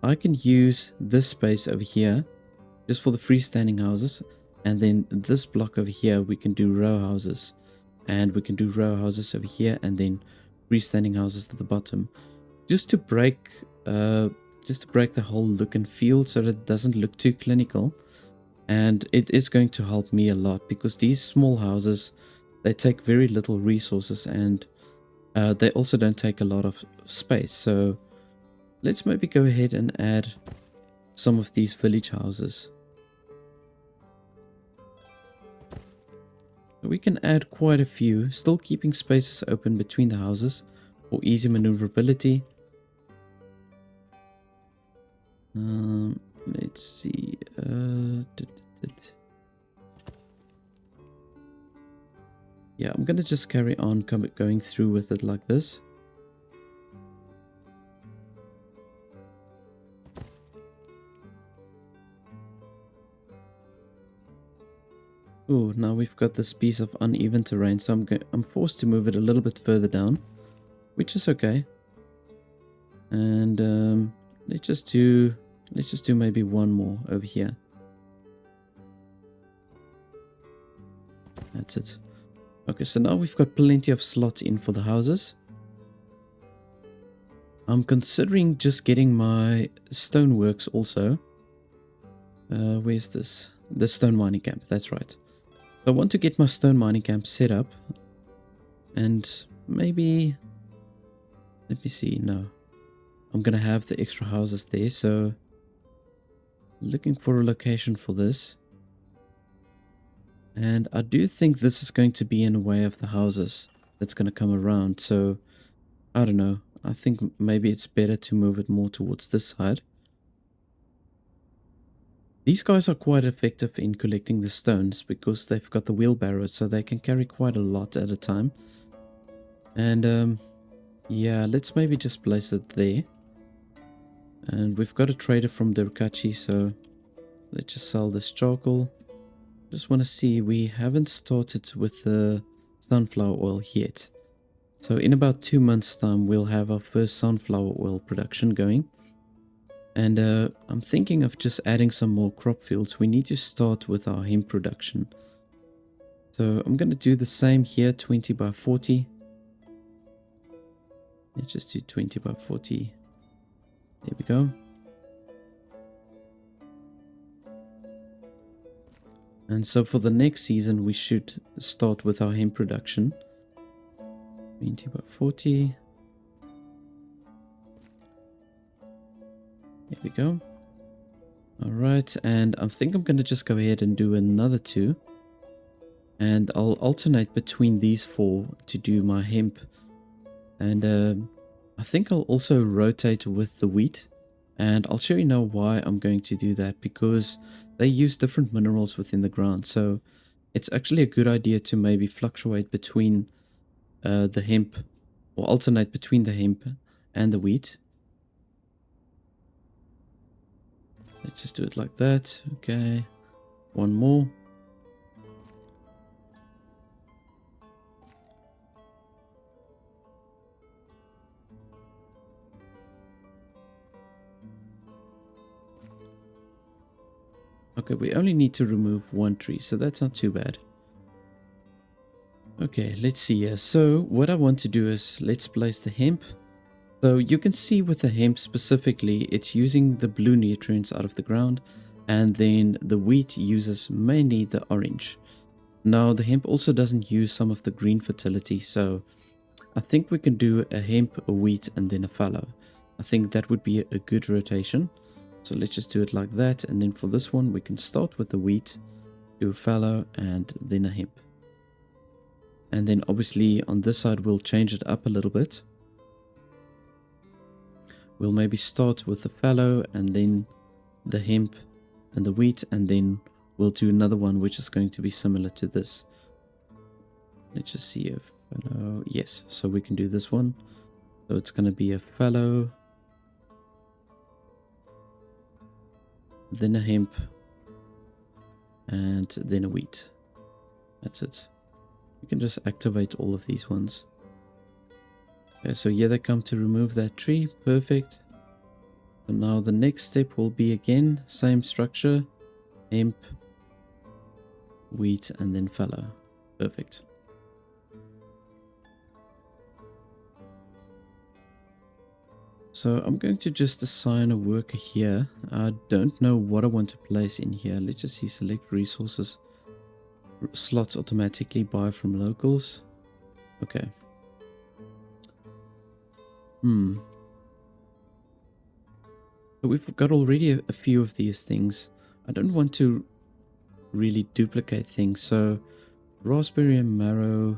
I can use this space over here just for the freestanding houses, and then this block over here we can do row houses, and we can do row houses over here, and then freestanding houses at the bottom, just to break the whole look and feel so that it doesn't look too clinical. And it is going to help me a lot because these small houses, they take very little resources, and they also don't take a lot of space. So let's maybe go ahead and add some of these village houses. We can add quite a few, still keeping spaces open between the houses for easy maneuverability. Let's see. Yeah, I'm gonna just carry on going through with it like this. Oh, now we've got this piece of uneven terrain, so I'm forced to move it a little bit further down, which is okay. And let's just do maybe one more over here. That's it. Okay, so now we've got plenty of slots in for the houses. I'm considering just getting my stoneworks also. Where's this? The stone mining camp, that's right. So I want to get my stone mining camp set up. And maybe... let me see, no. I'm gonna have the extra houses there, so... looking for a location for this. And I do think this is going to be in the way of the houses that's going to come around. So, I don't know. I think maybe it's better to move it more towards this side. These guys are quite effective in collecting the stones because they've got the wheelbarrows, so they can carry quite a lot at a time. And, yeah, let's maybe just place it there. And we've got a trader from Derkachi, so let's just sell this charcoal. Just want to see, we haven't started with the sunflower oil yet. So in about 2 months time, we'll have our first sunflower oil production going. And I'm thinking of just adding some more crop fields. We need to start with our hemp production. So I'm going to do the same here, 20 by 40. Let's just do 20 by 40. There we go. And so for the next season, we should start with our hemp production. 20 by 40. There we go. Alright, and I think I'm going to just go ahead and do another 2. And I'll alternate between these 4 to do my hemp. And I think I'll also rotate with the wheat. And I'll show you now why I'm going to do that, because they use different minerals within the ground. So it's actually a good idea to maybe fluctuate between the hemp, or alternate between the hemp and the wheat. Let's just do it like that. Okay, one more. Okay, we only need to remove 1 tree, so that's not too bad. Okay, let's see here. So what I want to do is, let's place the hemp. So you can see with the hemp specifically, it's using the blue nutrients out of the ground, and then the wheat uses mainly the orange. Now the hemp also doesn't use some of the green fertility, so I think we can do a hemp, a wheat, and then a fallow. I think that would be a good rotation. So let's just do it like that, and then for this one we can start with the wheat, do a fallow, and then a hemp. And then obviously on this side we'll change it up a little bit. We'll maybe start with the fallow and then the hemp and the wheat, and then we'll do another one which is going to be similar to this. Let's just see if fallow, yes, so we can do this one. So it's going to be a fallow, then a hemp, and then a wheat. That's it. We can just activate all of these ones. Okay, so here they come to remove that tree. Perfect. So now the next step will be again, same structure. Hemp, wheat, and then fallow. Perfect. So I'm going to just assign a worker here. I don't know what I want to place in here. Let's just see, select resources. Slots automatically buy from locals. Okay. So we've got already a few of these things. I don't want to really duplicate things. So raspberry and marrow,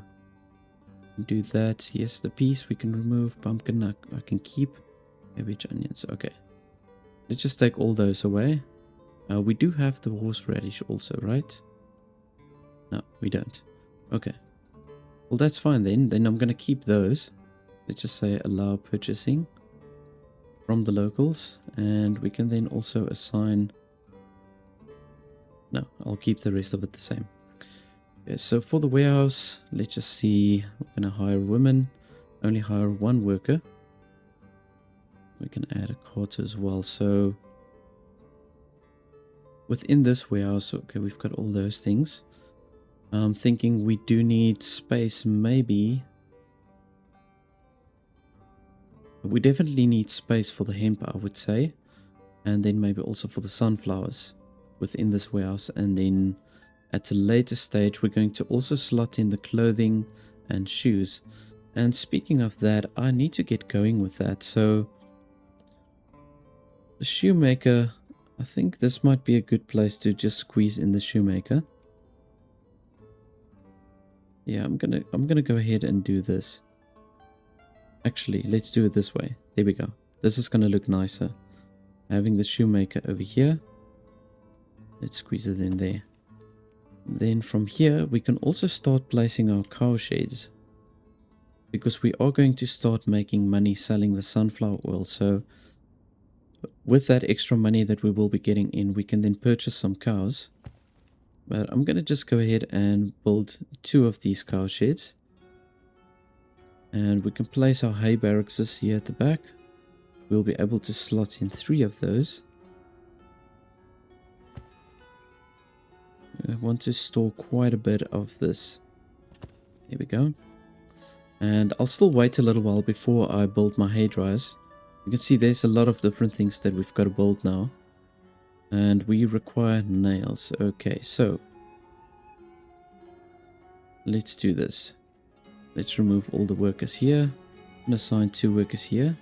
do that. Yes, the peas we can remove. Pumpkin I can keep. Cabbage, onions. Okay. Let's just take all those away. We do have the horseradish also, right? No, we don't. Okay. Well, that's fine then. Then I'm going to keep those. Let's just say allow purchasing from the locals. And we can then also assign... No, I'll keep the rest of it the same. Okay, so for the warehouse, let's just see. We're going to hire women. Only hire 1 worker. We can add a cart as well. So within this warehouse, okay, we've got all those things. I'm thinking we do need space, maybe. We definitely need space for the hemp, I would say. And then maybe also for the sunflowers within this warehouse. And then at a later stage, we're going to also slot in the clothing and shoes. And speaking of that, I need to get going with that. So the shoemaker, I think this might be a good place to just squeeze in the shoemaker. Yeah, I'm gonna go ahead and do this. Actually, let's do it this way. There we go. This is gonna look nicer. Having the shoemaker over here. Let's squeeze it in there. Then from here, we can also start placing our cow sheds. Because we are going to start making money selling the sunflower oil. So with that extra money that we will be getting in, we can then purchase some cows. But I'm going to just go ahead and build 2 of these cow sheds. And we can place our hay barracks here at the back. We'll be able to slot in 3 of those. I want to store quite a bit of this. There we go. And I'll still wait a little while before I build my hay dryers. You can see there's a lot of different things that we've got to build now. And we require nails. Okay, so let's do this. Let's remove all the workers here and assign 2 workers here,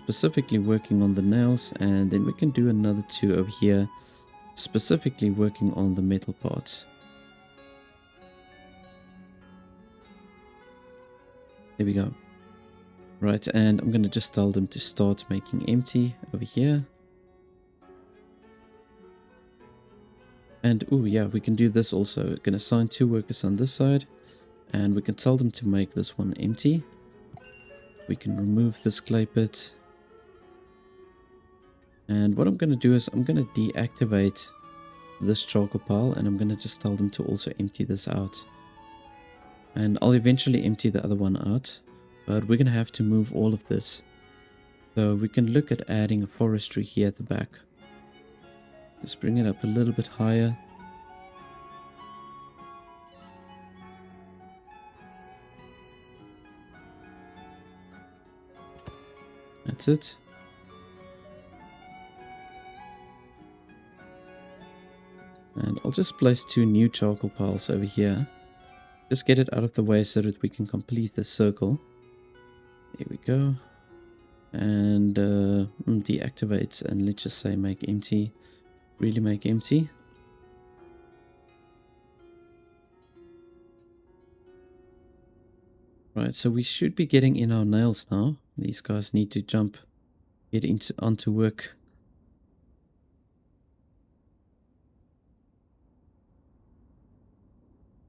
specifically working on the nails, and then we can do another 2 over here, specifically working on the metal parts. There we go. Right, and I'm going to just tell them to start making empty over here. And, oh yeah, we can do this also. We can assign 2 workers on this side. And we can tell them to make this one empty. We can remove this clay pit. And what I'm going to do is I'm going to deactivate this charcoal pile. And I'm going to just tell them to also empty this out. And I'll eventually empty the other one out. But we're going to have to move all of this. So we can look at adding a forestry here at the back. Just bring it up a little bit higher. That's it. And I'll just place 2 new charcoal piles over here. Just get it out of the way so that we can complete the circle. There we go. And deactivate, and let's just say make empty. Really make empty. Right, so we should be getting in our nails now. These guys need to get onto work.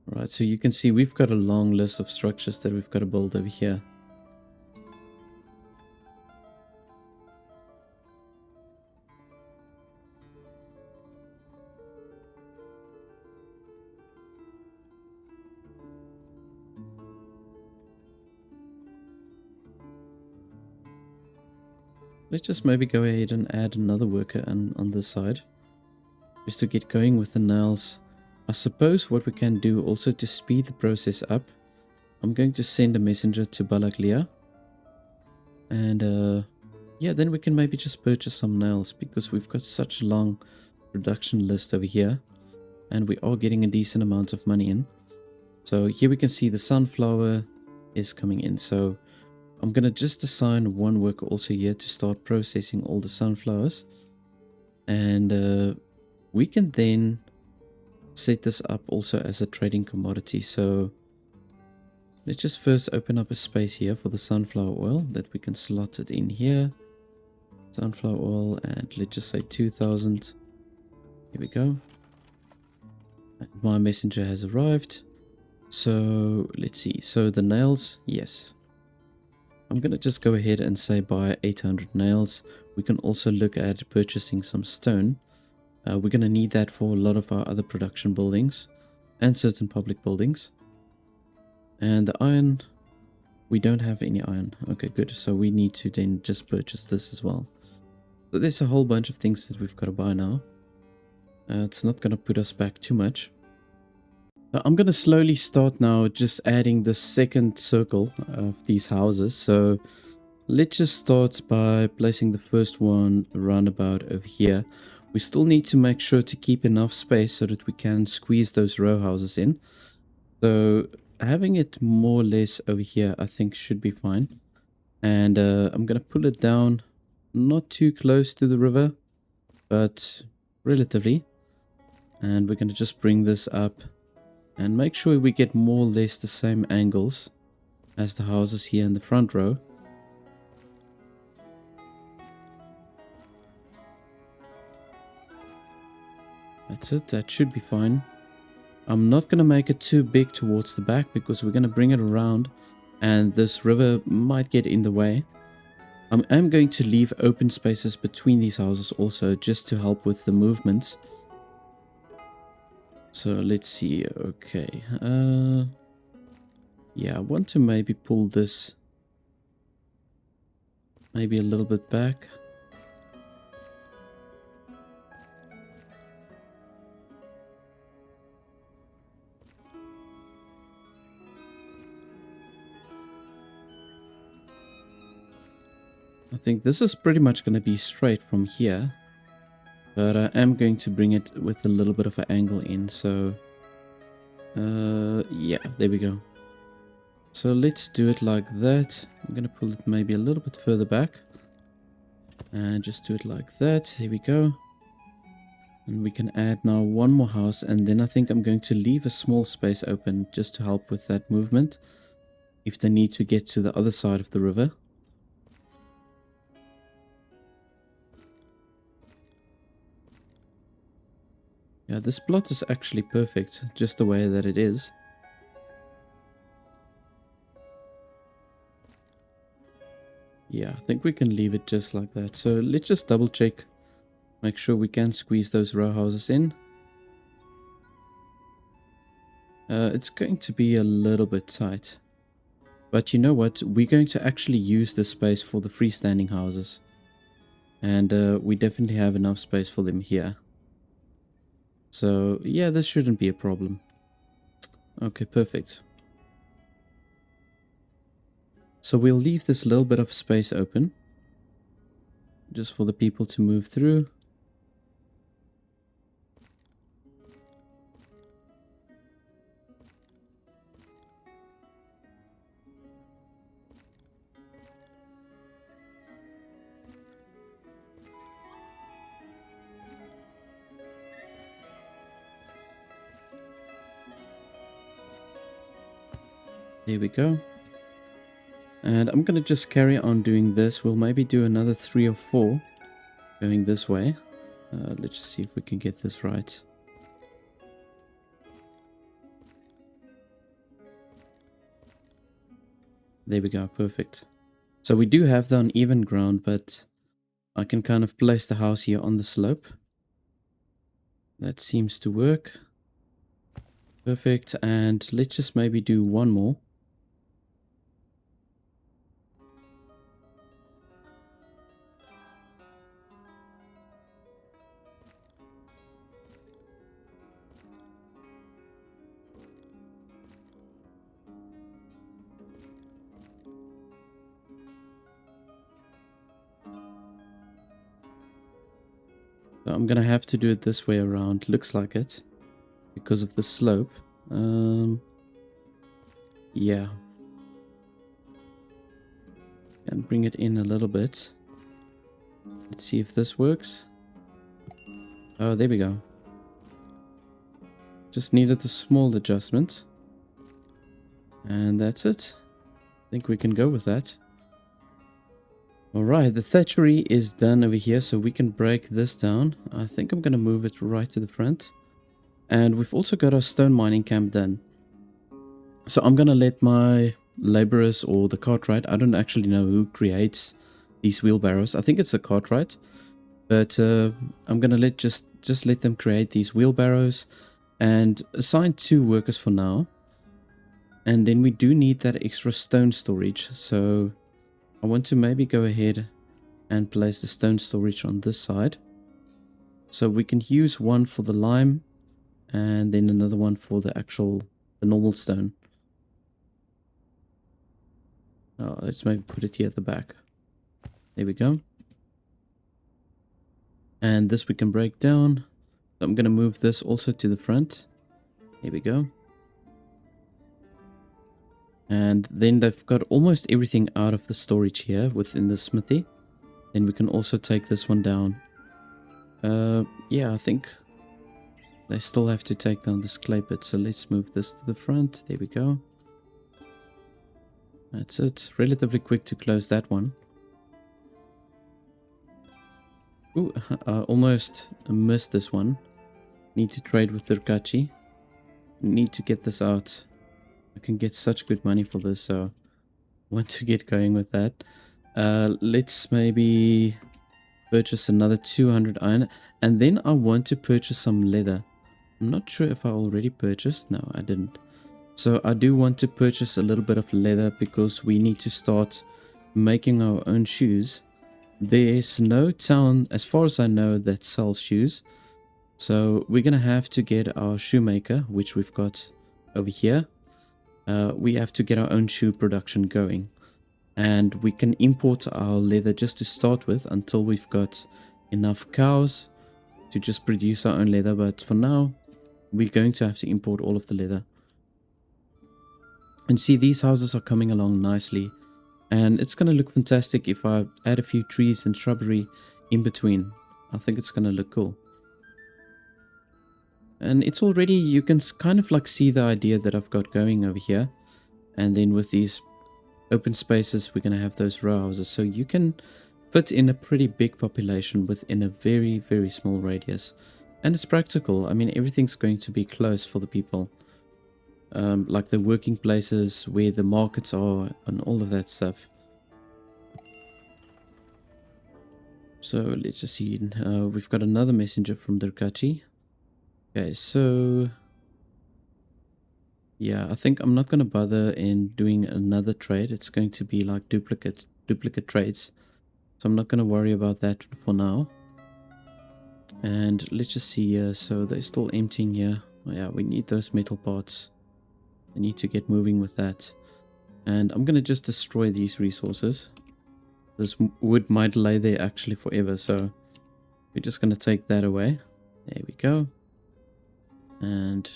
Right, so you can see we've got a long list of structures that we've got to build over here. Let's just maybe go ahead and add another worker on this side, just to get going with the nails. I suppose what we can do also to speed the process up, I'm going to send a messenger to Balaglia. And yeah, then we can maybe just purchase some nails, because we've got such a long production list over here. And we are getting a decent amount of money in. So here we can see the sunflower is coming in. So I'm going to just assign 1 worker also here to start processing all the sunflowers. And we can then set this up also as a trading commodity. So let's just first open up a space here for the sunflower oil that we can slot it in here. Sunflower oil, and let's just say 2000. Here we go. And my messenger has arrived. So let's see. So the nails, yes. I'm going to just go ahead and say buy 800 nails. We can also look at purchasing some stone. We're going to need that for a lot of our other production buildings and certain public buildings. And the iron, we don't have any iron. Okay, good. So we need to then just purchase this as well. So there's a whole bunch of things that we've got to buy now. It's not going to put us back too much. I'm going to slowly start now just adding the second circle of these houses. So let's just start by placing the first one around about over here. We still need to make sure to keep enough space so that we can squeeze those row houses in. So having it more or less over here, I think should be fine. And I'm going to pull it down, not too close to the river, but relatively. And we're going to just bring this up. And make sure we get more or less the same angles as the houses here in the front row. That's it, that should be fine. I'm not going to make it too big towards the back because we're going to bring it around and this river might get in the way. I'm going to leave open spaces between these houses also, just to help with the movements. So let's see. Okay. Yeah, I want to maybe pull this maybe a little bit back. I think this is pretty much going to be straight from here, but I am going to bring it with a little bit of an angle in, so yeah, there we go. So let's do it like that. I'm going to pull it maybe a little bit further back and just do it like that. There we go. And we can add now one more house, and then I think I'm going to leave a small space open just to help with that movement if they need to get to the other side of the river. Yeah, this plot is actually perfect, just the way that it is. Yeah, I think we can leave it just like that. So let's just double check, make sure we can squeeze those row houses in. It's going to be a little bit tight. But you know what? We're going to actually use this space for the freestanding houses. And we definitely have enough space for them here. So yeah, this shouldn't be a problem. Okay, perfect. So we'll leave this little bit of space open, just for the people to move through. There we go. And I'm going to just carry on doing this. We'll maybe do another 3 or 4 going this way. Let's just see if we can get this right. There we go, perfect. So we do have the uneven ground, but I can kind of place the house here on the slope. That seems to work. Perfect, and let's just maybe do one more. So I'm gonna have to do it this way around, looks like it, because of the slope. Yeah. And bring it in a little bit. Let's see if this works. Oh, there we go. Just needed a small adjustment. And that's it. I think we can go with that. Alright, the thatchery is done over here, so we can break this down. I think I'm going to move it right to the front. And we've also got our stone mining camp done. So I'm going to let my laborers or the cartwright, I don't actually know who creates these wheelbarrows. I think it's the cartwright. But I'm going to just let them create these wheelbarrows and assign 2 workers for now. And then we do need that extra stone storage, so I want to maybe go ahead and place the stone storage on this side. So we can use one for the lime and then another one for the normal stone. Oh, let's maybe put it here at the back. There we go. And this we can break down. So I'm going to move this also to the front. Here we go. And then they've got almost everything out of the storage here within the smithy. Then we can also take this one down. Yeah, I think they still have to take down this clay pit. So let's move this to the front. There we go. That's it. Relatively quick to close that one. Ooh, I almost missed this one. Need to trade with Turkachi. Need to get this out. I can get such good money for this, so I want to get going with that. Let's maybe purchase another 200 iron, and then I want to purchase some leather. I'm not sure if I already purchased. No, I didn't. So I do want to purchase a little bit of leather because we need to start making our own shoes. There's no town, as far as I know, that sells shoes. So we're going to have to get our shoemaker, which we've got over here. We have to get our own shoe production going. And we can import our leather just to start with until we've got enough cows to just produce our own leather. But for now, we're going to have to import all of the leather. And see, these houses are coming along nicely. And it's going to look fantastic if I add a few trees and shrubbery in between. I think it's going to look cool. And it's already, you can kind of like see the idea that I've got going over here. And then with these open spaces, we're going to have those row houses. So you can fit in a pretty big population within a very, very small radius. And it's practical. I mean, everything's going to be close for the people. Like the working places, where the markets are, and all of that stuff. So let's just see. We've got another messenger from Durkachi. Okay, so yeah, I think I'm not going to bother in doing another trade. It's going to be like duplicate trades. So I'm not going to worry about that for now. And let's just see here. So they're still emptying here. Oh, yeah, we need those metal parts. I need to get moving with that. And I'm going to just destroy these resources. This wood might lay there actually forever. So we're just going to take that away. There we go. And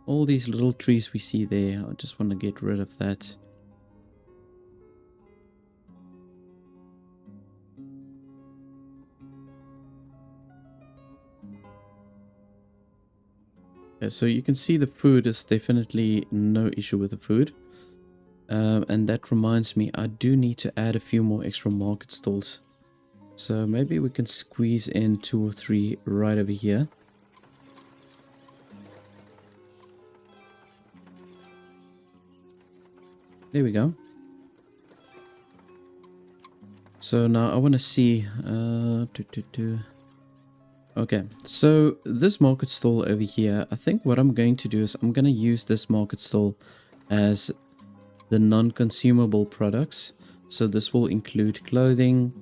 all these little trees we see there, I just want to get rid of that. Yeah, so you can see the food is definitely no issue with the food. And that reminds me, I do need to add a few more extra market stalls. So maybe we can squeeze in 2 or 3 right over here. There we go. So now I want to see... Okay, so this market stall over here, I think what I'm going to do is I'm going to use this market stall as the non-consumable products. So this will include clothing.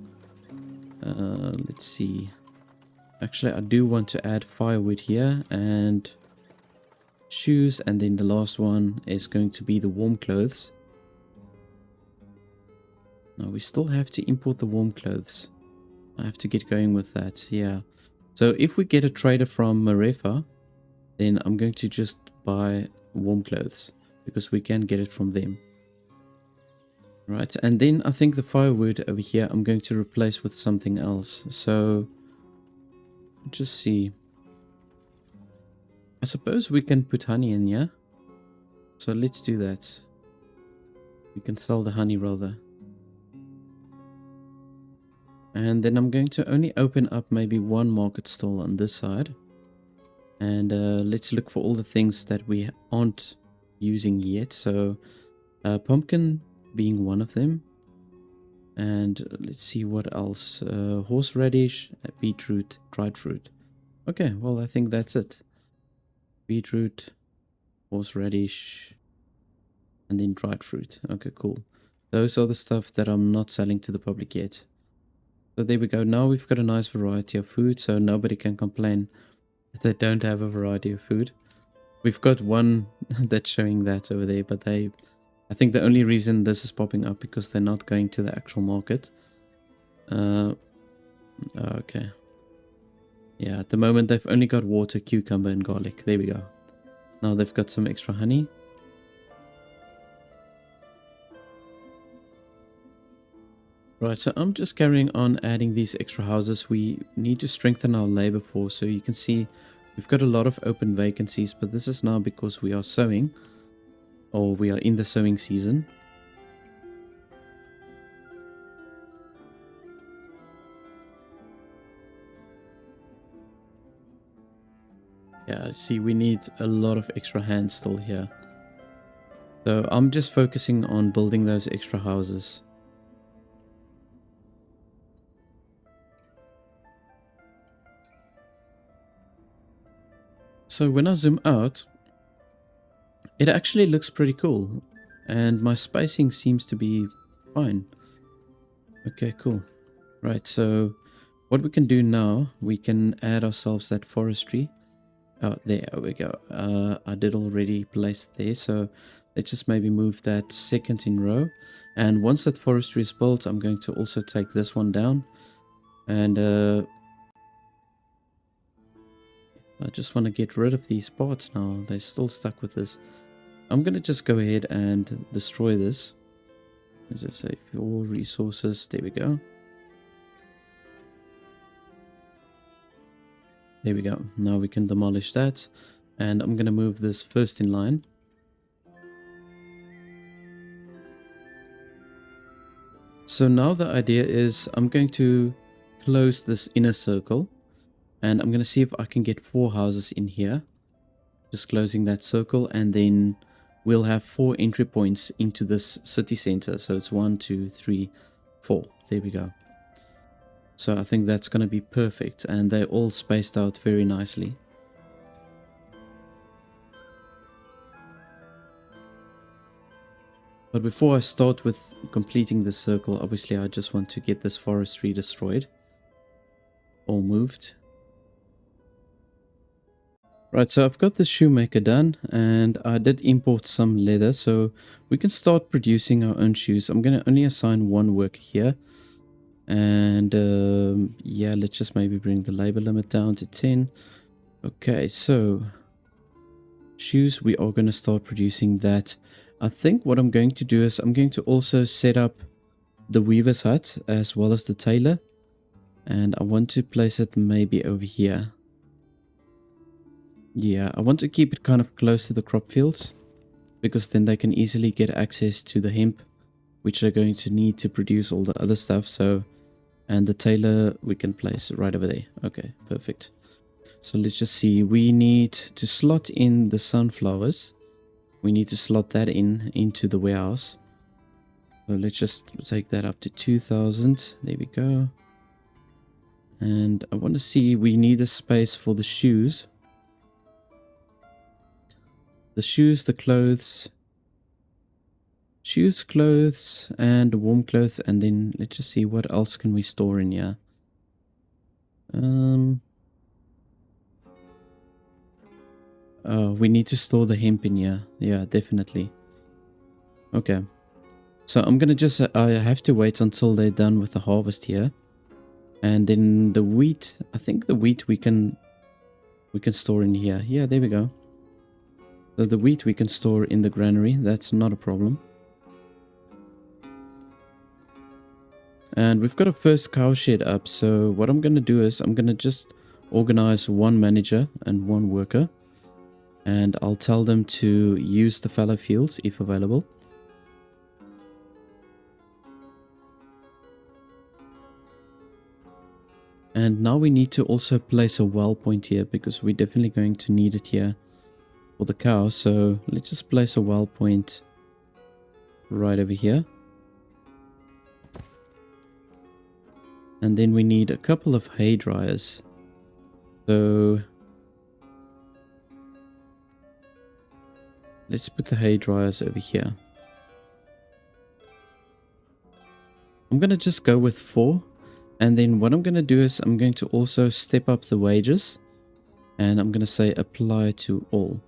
Let's see. Actually, I do want to add firewood here and shoes. And then the last one is going to be the warm clothes. Now we still have to import the warm clothes. I have to get going with that, yeah. So if we get a trader from Marefa, then I'm going to just buy warm clothes because we can get it from them. Right, and then I think the firewood over here I'm going to replace with something else. So, just see. I suppose we can put honey in, yeah? So let's do that. We can sell the honey rather. And then I'm going to only open up maybe one market stall on this side. And let's look for all the things that we aren't using yet. So pumpkin being one of them. And let's see what else. Horseradish, beetroot, dried fruit. Okay, well I think that's it. Beetroot, horseradish, and then dried fruit. Okay, cool. Those are the stuff that I'm not selling to the public yet. So there we go. Now we've got a nice variety of food, so nobody can complain that they don't have a variety of food. We've got one that's showing that over there, but I think the only reason this is popping up because they're not going to the actual market. Okay. Yeah, at the moment they've only got water, cucumber, and garlic. There we go. Now they've got some extra honey. Right, so I'm just carrying on adding these extra houses. We need to strengthen our labor force. So you can see we've got a lot of open vacancies, but this is now because we are sowing, or we are in the sowing season. Yeah, see, we need a lot of extra hands still here. So I'm just focusing on building those extra houses. So when I zoom out, it actually looks pretty cool. And my spacing seems to be fine. Okay, cool. Right, so what we can do now, we can add ourselves that forestry. Oh, there we go. I did already place it there, so let's just maybe move that second in row. And once that forestry is built, I'm going to also take this one down. And I just want to get rid of these parts now. They're still stuck with this. I'm going to just go ahead and destroy this. Let's just say 4 resources. There we go. There we go. Now we can demolish that. And I'm going to move this first in line. So now the idea is I'm going to close this inner circle. And I'm going to see if I can get 4 houses in here. Just closing that circle. And then we'll have 4 entry points into this city center. So it's 1, 2, 3, 4. There we go. So I think that's going to be perfect, and they're all spaced out very nicely. But before I start with completing this circle, obviously I just want to get this forestry destroyed or moved. Right, so I've got the shoemaker done, and I did import some leather, so we can start producing our own shoes. I'm going to only assign 1 worker here. And yeah, let's just maybe bring the labor limit down to 10. Okay, so shoes, we are going to start producing that. I think what I'm going to do is I'm going to also set up the weaver's hut as well as the tailor. And I want to place it maybe over here. Yeah, I want to keep it kind of close to the crop fields, because then they can easily get access to the hemp, which they're going to need to produce all the other stuff. So, and the tailor we can place right over there. Okay, perfect. So let's just see. We need to slot in the sunflowers. We need to slot that into the warehouse. So let's just take that up to 2,000. There we go. And I want to see, we need a space for the shoes. The shoes, the clothes. Shoes, clothes, and warm clothes, and then let's just see what else can we store in here. Oh, we need to store the hemp in here. Yeah, definitely. Okay. So I'm gonna just, I have to wait until they're done with the harvest here. And then the wheat, I think the wheat we can store in here. Yeah, there we go. So the wheat we can store in the granary. That's not a problem. And we've got a first cow shed up, so what I'm going to do is I'm going to just organize 1 manager and 1 worker. And I'll tell them to use the fallow fields if available. And now we need to also place a well point here, because we're definitely going to need it here for the cow. So let's just place a well point right over here. And then we need a couple of hay dryers. So let's put the hay dryers over here. I'm going to just go with 4. And then what I'm going to do is I'm going to also step up the wages. And I'm going to say apply to all.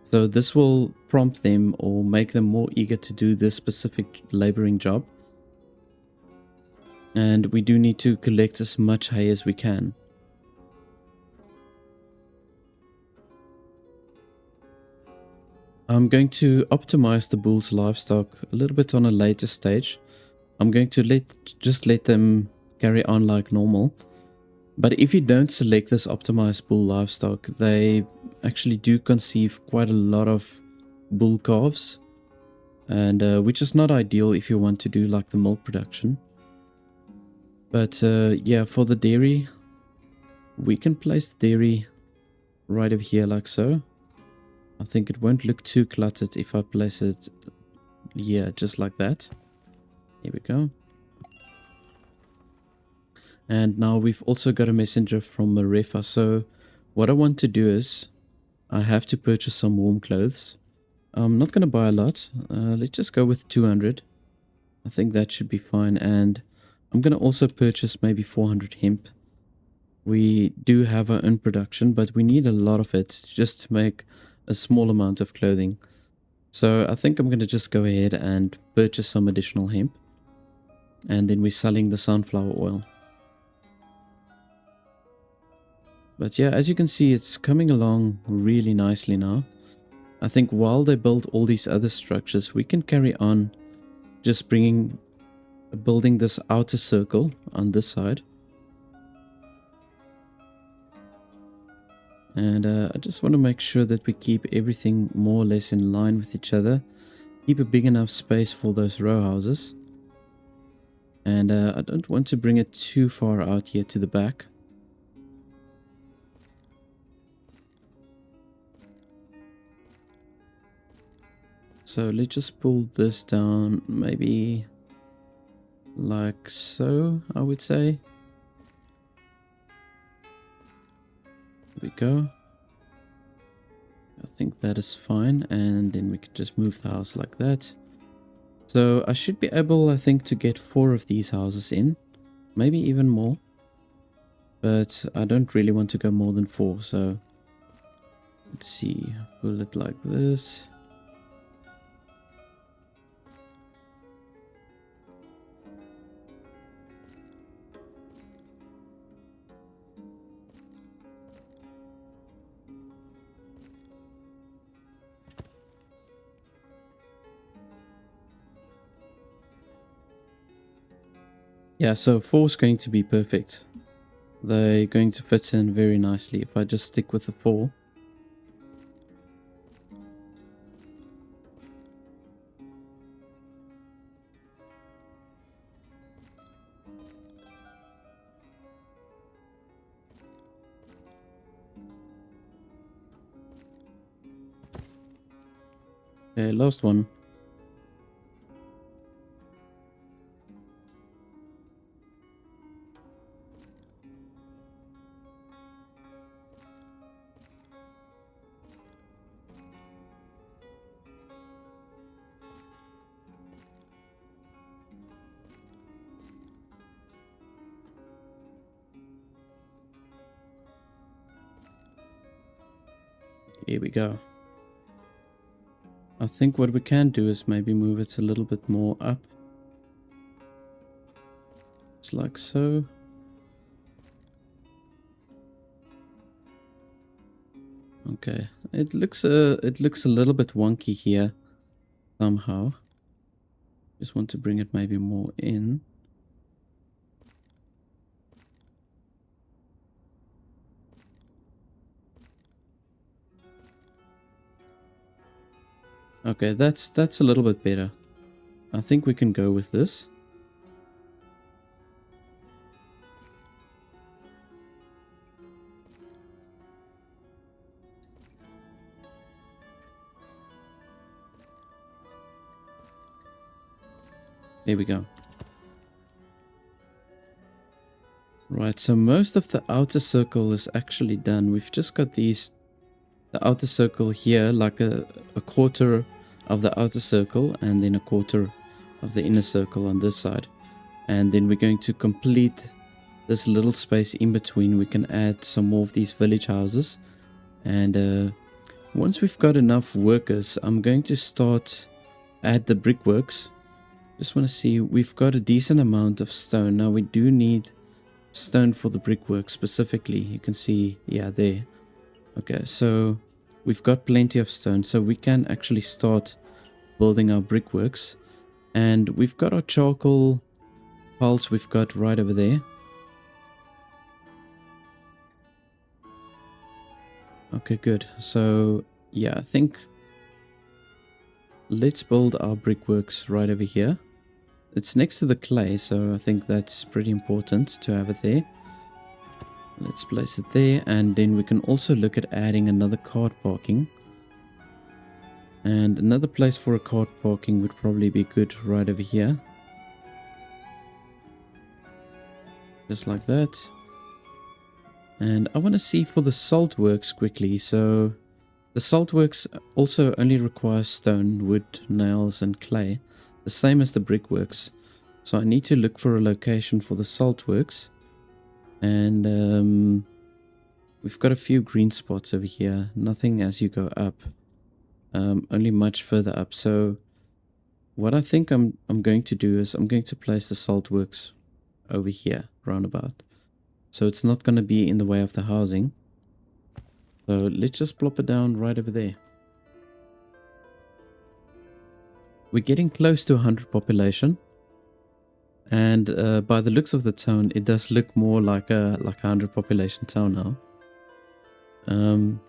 So this will prompt them or make them more eager to do this specific laboring job. And we do need to collect as much hay as we can. I'm going to optimize the bull's livestock a little bit on a later stage. I'm going to just let them carry on like normal. But if you don't select this optimized bull livestock, they actually do conceive quite a lot of bull calves. And which is not ideal if you want to do like the milk production. But yeah, for the dairy, we can place the dairy right over here like so. I think it won't look too cluttered if I place it, yeah, just like that. Here we go. And now we've also got a messenger from Marefa. So what I want to do is I have to purchase some warm clothes. I'm not going to buy a lot. Let's just go with 200. I think that should be fine. And I'm going to also purchase maybe 400 hemp. We do have our own production, but we need a lot of it just to make a small amount of clothing. So I think I'm going to just go ahead and purchase some additional hemp. And then we're selling the sunflower oil. But yeah, as you can see, it's coming along really nicely now. I think while they build all these other structures, we can carry on just building this outer circle on this side. And I just want to make sure that we keep everything more or less in line with each other. Keep a big enough space for those row houses. And I don't want to bring it too far out here to the back. So let's just pull this down maybe like so, I would say. There we go. I think that is fine, and then we could just move the house like that. So I should be able, I think, to get 4 of these houses in, maybe even more. But I don't really want to go more than 4, so let's see, pull it like this. Yeah, so 4 is going to be perfect. They're going to fit in very nicely if I just stick with the 4. Okay, last one. Here we go. I think what we can do is maybe move it a little bit more up. Just like so. Okay, it looks a little bit wonky here somehow. Just want to bring it maybe more in. Okay, that's a little bit better. I think we can go with this. There we go. Right, so most of the outer circle is actually done. We've just got the outer circle here, like a quarter of the outer circle, and then a quarter of the inner circle on this side. And then we're going to complete this little space in between. We can add some more of these village houses. And once we've got enough workers, I'm going to start add the brickworks. Just want to see, we've got a decent amount of stone. Now we do need stone for the brickwork specifically. You can see, yeah, there. Okay, so we've got plenty of stone, so we can actually start building our brickworks. And we've got our charcoal piles we've got right over there. Okay, good. So yeah, I think let's build our brickworks right over here. It's next to the clay, so I think that's pretty important to have it there. Let's place it there, and then we can also look at adding another cart parking. And another place for a cart parking would probably be good right over here. Just like that. And I want to see for the salt works quickly, so The saltworks also only requires stone, wood, nails and clay, the same as the brickworks. So I need to look for a location for the saltworks. And we've got a few green spots over here. Nothing as you go up. Only much further up. So what I think I'm going to do is I'm going to place the saltworks over here, roundabout. So it's not going to be in the way of the housing. So let's just plop it down right over there. We're getting close to 100 population. And by the looks of the town, it does look more like a 100 population town now.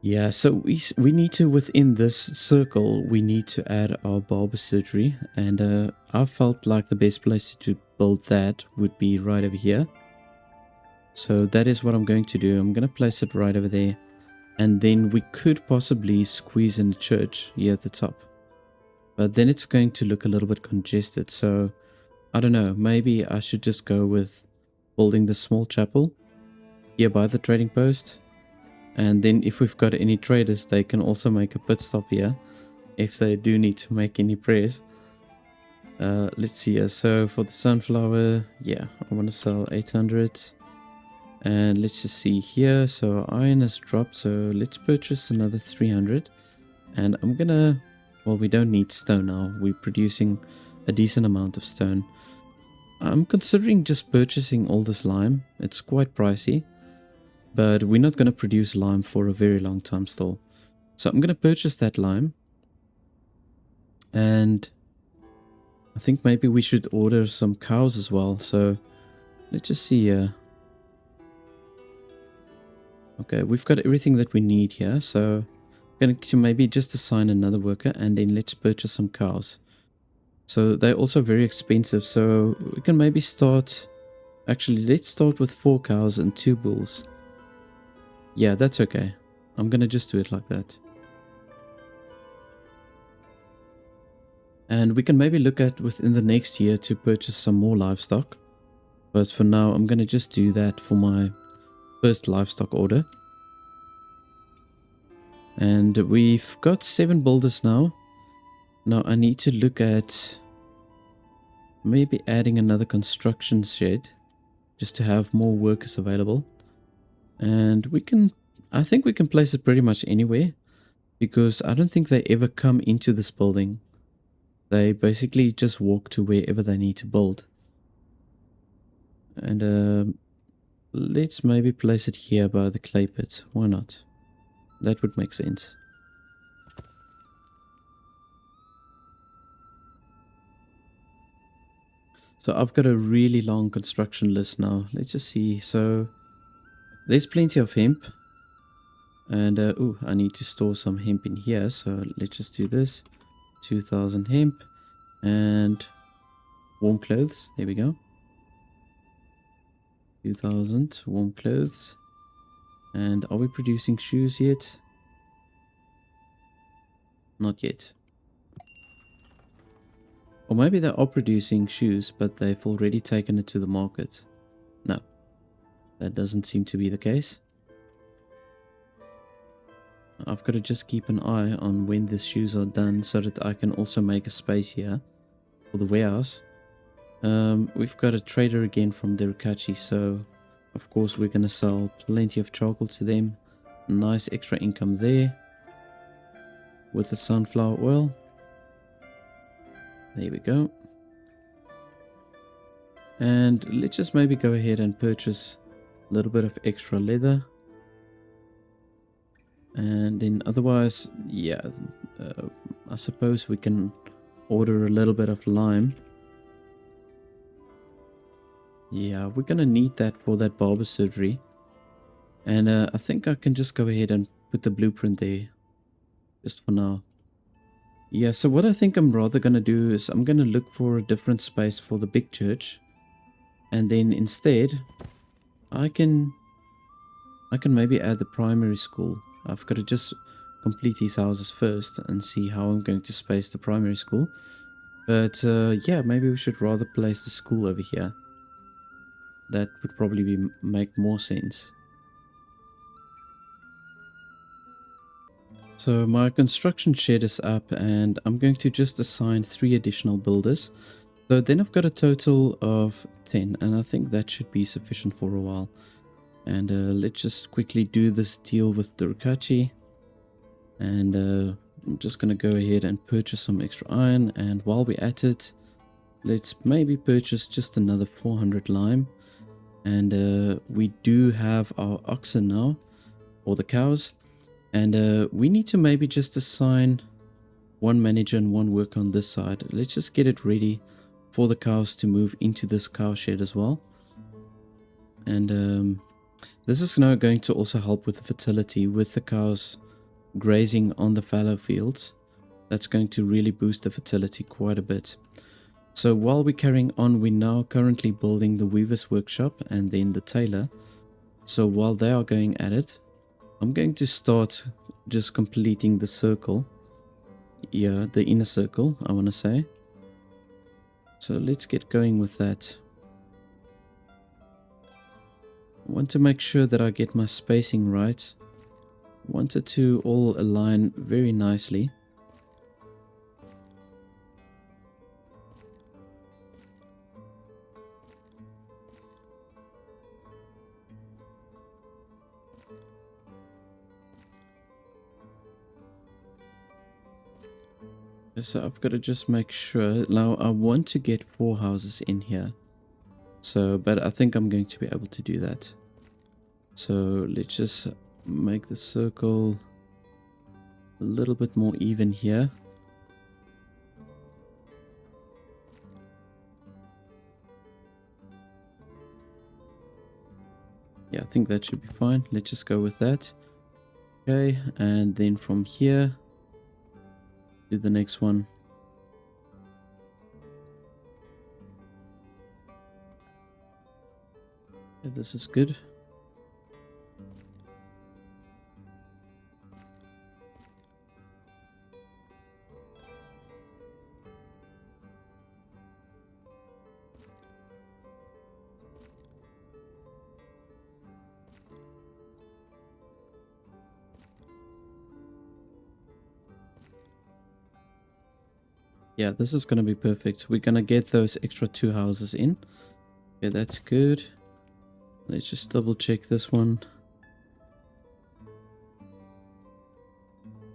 Yeah, so we need to, within this circle, we need to add our barber surgery. And I felt like the best place to build that would be right over here. So that is what I'm going to do. I'm going to place it right over there. And then we could possibly squeeze in the church here at the top. But then it's going to look a little bit congested. So I don't know. Maybe I should just go with building the small chapel here by the trading post. And then if we've got any traders, they can also make a pit stop here if they do need to make any prayers. Let's see here. So for the sunflower, yeah, I want to sell 800. And let's just see here. So iron has dropped. So let's purchase another 300. And I'm going to... Well, we don't need stone now. We're producing a decent amount of stone. I'm considering just purchasing all this lime. It's quite pricey. But we're not going to produce lime for a very long time still. So I'm going to purchase that lime. And I think maybe we should order some cows as well. So let's just see here. Okay, we've got everything that we need here. So I'm going to maybe just assign another worker. And then let's purchase some cows. So they're also very expensive. So we can maybe start... Actually, let's start with 4 cows and 2 bulls. Yeah, that's okay. I'm gonna just do it like that. And we can maybe look at within the next year to purchase some more livestock. But for now, I'm gonna just do that for my first livestock order. And we've got 7 builders now. Now I need to look at maybe adding another construction shed just to have more workers available. And we can, I think we can place it pretty much anywhere because I don't think they ever come into this building. They basically just walk to wherever they need to build. And let's maybe place it here by the clay pit. Why not? That would make sense. So I've got a really long construction list now. Let's just see. So there's plenty of hemp. And oh, I need to store some hemp in here. So let's just do this. 2000 hemp. And warm clothes. There we go. 2000 warm clothes. And are we producing shoes yet? Not yet. Or maybe they are producing shoes, but they've already taken it to the market. No, that doesn't seem to be the case. I've got to just keep an eye on when the shoes are done so that I can also make a space here for the warehouse. We've got a trader again from Derikachi, so of course we're going to sell plenty of charcoal to them. Nice extra income there with the sunflower oil. There we go. And let's just maybe go ahead and purchase a little bit of extra leather. And then otherwise, yeah, I suppose we can order a little bit of lime. Yeah, we're gonna need that for that barber surgery. And I think I can just go ahead and put the blueprint there, just for now. Yeah, so what I think I'm rather gonna do is I'm gonna look for a different space for the big church. And then instead, I can maybe add the primary school. I've got to just complete these houses first and see how I'm going to space the primary school. But yeah, maybe we should rather place the school over here. That would probably make more sense. So my construction shed is up and I'm going to just assign 3 additional builders. So then I've got a total of 10 and I think that should be sufficient for a while. And let's just quickly do this deal with Durkachi. And I'm just going to go ahead and purchase some extra iron. And while we're at it, let's maybe purchase just another 400 lime. And we do have our oxen now, or the cows. And we need to maybe just assign 1 manager and 1 worker on this side. Let's just get it ready for the cows to move into this cow shed as well. And this is now going to also help with the fertility with the cows grazing on the fallow fields. That's going to really boost the fertility quite a bit. So while we're carrying on, we're now currently building the weaver's workshop and then the tailor. So while they are going at it, I'm going to start just completing the circle. Yeah, the inner circle, I want to say. So let's get going with that. I want to make sure that I get my spacing right. I want it to all align very nicely. So I've got to just make sure. Now I want to get 4 houses in here. So, but I think I'm going to be able to do that. So let's just make the circle a little bit more even here. Yeah, I think that should be fine. Let's just go with that. Okay, and then from here, do the next one. Yeah, this is good. Yeah, this is going to be perfect. We're going to get those extra 2 houses in. Okay, that's good. Let's just double check this one.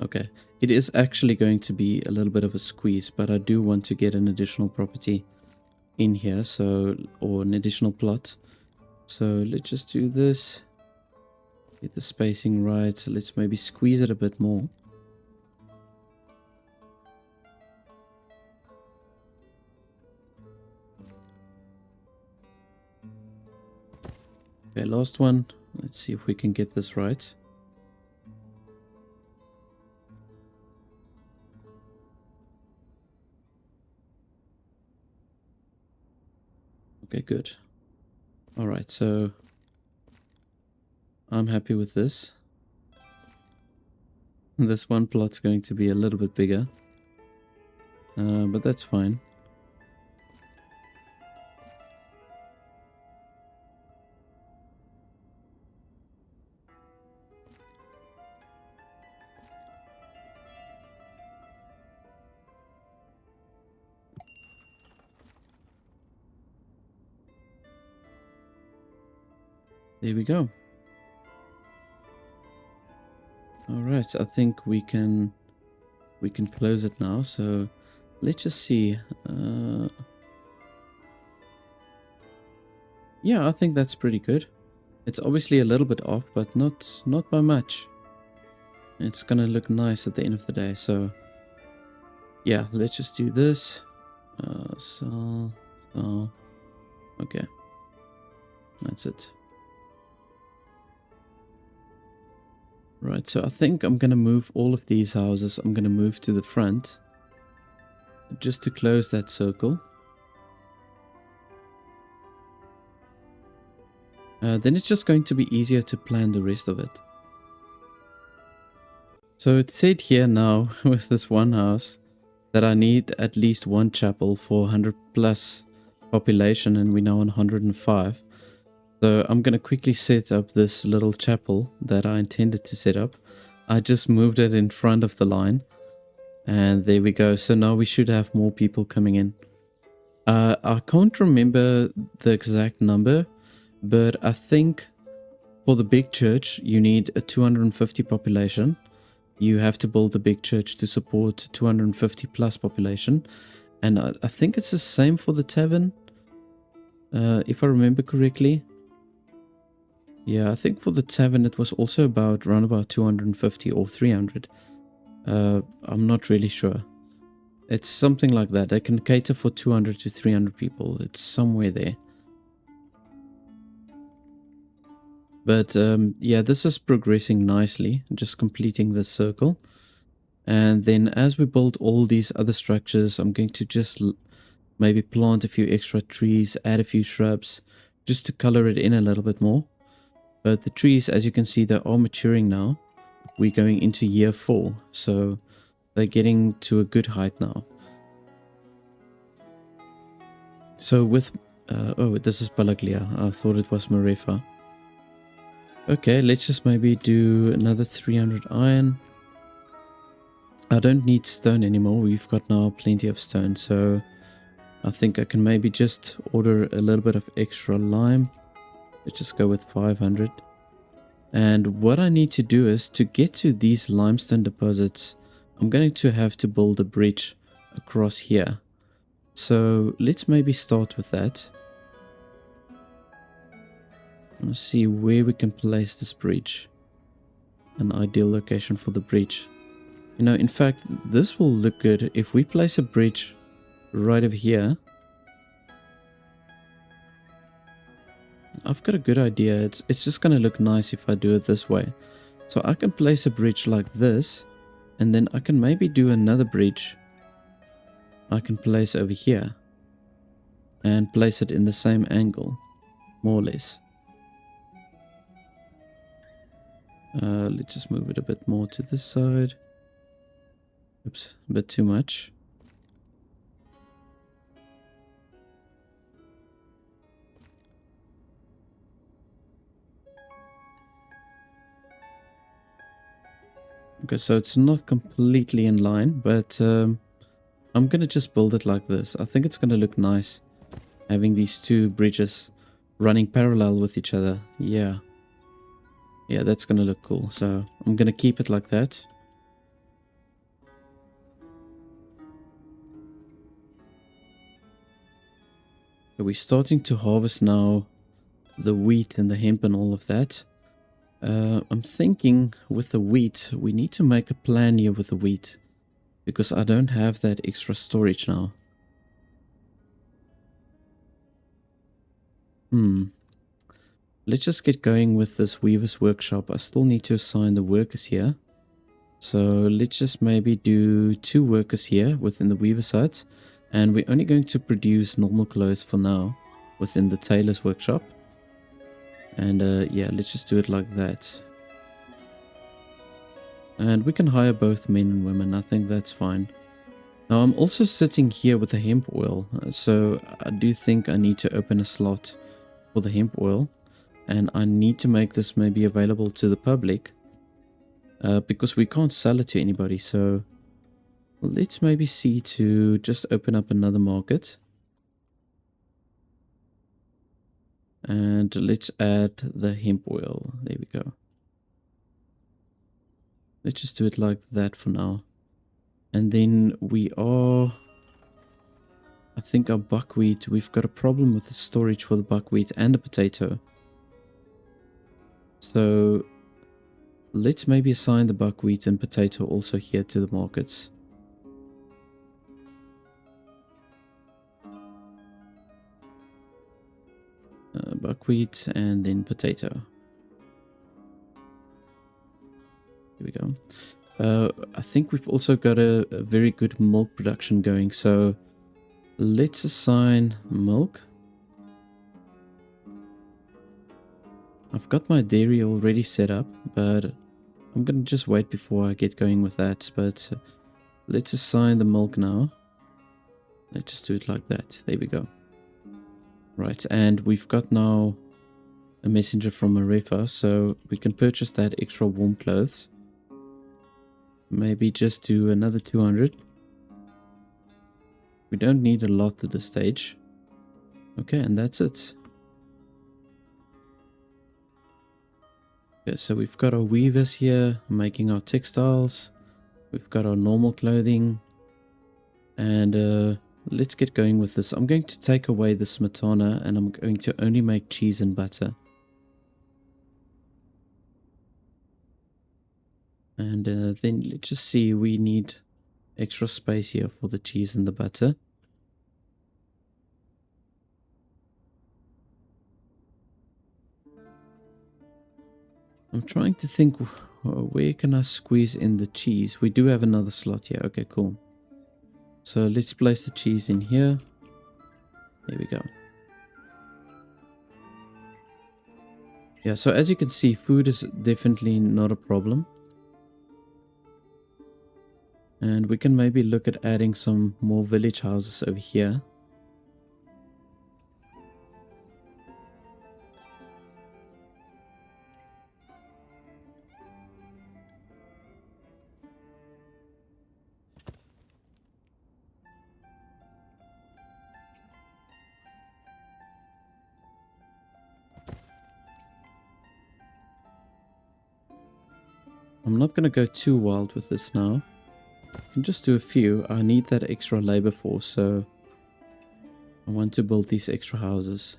Okay, it is actually going to be a little bit of a squeeze, but I do want to get an additional property in here, so, or an additional plot. So let's just do this. Get the spacing right. So let's maybe squeeze it a bit more. Okay, last one. Let's see if we can get this right. Okay, good. All right, so I'm happy with this. This one plot's going to be a little bit bigger, but that's fine. There we go. All right, I think we can close it now. So let's just see. Yeah, I think that's pretty good. It's obviously a little bit off, but not by much. It's gonna look nice at the end of the day. So yeah, let's just do this. So okay, that's it. Right, so I think I'm going to move all of these houses. I'm going to move to the front just to close that circle. Then it's just going to be easier to plan the rest of it. So it said here now with this one house that I need at least 1 chapel for 100 plus population, and we're now on 105. So I'm going to quickly set up this little chapel that I intended to set up. I just moved it in front of the line. And there we go. So now we should have more people coming in. I can't remember the exact number, but I think for the big church, you need a 250 population. You have to build a big church to support 250 plus population. And I think it's the same for the tavern, if I remember correctly. Yeah, I think for the tavern it was also around about 250 or 300. I'm not really sure. It's something like that. They can cater for 200 to 300 people. It's somewhere there. But yeah, this is progressing nicely. Just completing this circle. And then as we build all these other structures, I'm going to just maybe plant a few extra trees, add a few shrubs, just to color it in a little bit more. But the trees, as you can see, they are maturing now. We're going into year 4. So they're getting to a good height now. So with... oh, this is Balaglia. I thought it was Marefa. Okay, let's just maybe do another 300 iron. I don't need stone anymore. We've got now plenty of stone. So I think I can maybe just order a little bit of extra lime. Let's just go with 500. And what I need to do is to get to these limestone deposits, I'm going to have to build a bridge across here. So let's maybe start with that. Let's see where we can place this bridge. An ideal location for the bridge. You know, in fact, this will look good if we place a bridge right over here. I've got a good idea. It's just going to look nice if I do it this way. So I can place a bridge like this, and then I can maybe do another bridge I can place over here and place it in the same angle, more or less. Let's just move it a bit more to this side. Oops, a bit too much. Okay, so it's not completely in line, but I'm going to just build it like this. I think it's going to look nice having these two bridges running parallel with each other. Yeah. Yeah, that's going to look cool. So I'm going to keep it like that. We're starting to harvest now the wheat and the hemp and all of that. I'm thinking with the wheat, we need to make a plan here with the wheat, because I don't have that extra storage now. Let's just get going with this weaver's workshop. I still need to assign the workers here. So let's just maybe do 2 workers here within the weaver's hut. And we're only going to produce normal clothes for now within the tailor's workshop. And yeah, let's just do it like that. And we can hire both men and women. I think that's fine. Now I'm also sitting here with the hemp oil. So I do think I need to open a slot for the hemp oil. And I need to make this maybe available to the public. Because we can't sell it to anybody. So let's maybe see to just open up another market. And let's add the hemp oil. There we go. Let's just do it like that for now. And then we are... I think our buckwheat, we've got a problem with the storage for the buckwheat and the potato. So let's maybe assign the buckwheat and potato also here to the markets. Buckwheat and then potato. Here we go. I think we've also got a very good milk production going, so let's assign milk. I've got my dairy already set up, but I'm gonna just wait before I get going with that. But let's assign the milk now. Let's just do it like that. There we go. Right, and we've got now a messenger from Marefa, so we can purchase that extra warm clothes. maybe just do another 200. We don't need a lot at this stage. Okay, and that's it. Okay, so we've got our weavers here making our textiles. We've got our normal clothing. And let's get going with this. I'm going to take away the smetana and I'm going to only make cheese and butter. And then let's just see, we need extra space here for the cheese and the butter. I'm trying to think, where can I squeeze in the cheese? We do have another slot here. Okay, cool. So let's place the cheese in here. There we go. Yeah, so as you can see, food is definitely not a problem. And we can maybe look at adding some more village houses over here. I'm not going to go too wild with this now. I can just do a few. I need that extra labor force, so I want to build these extra houses.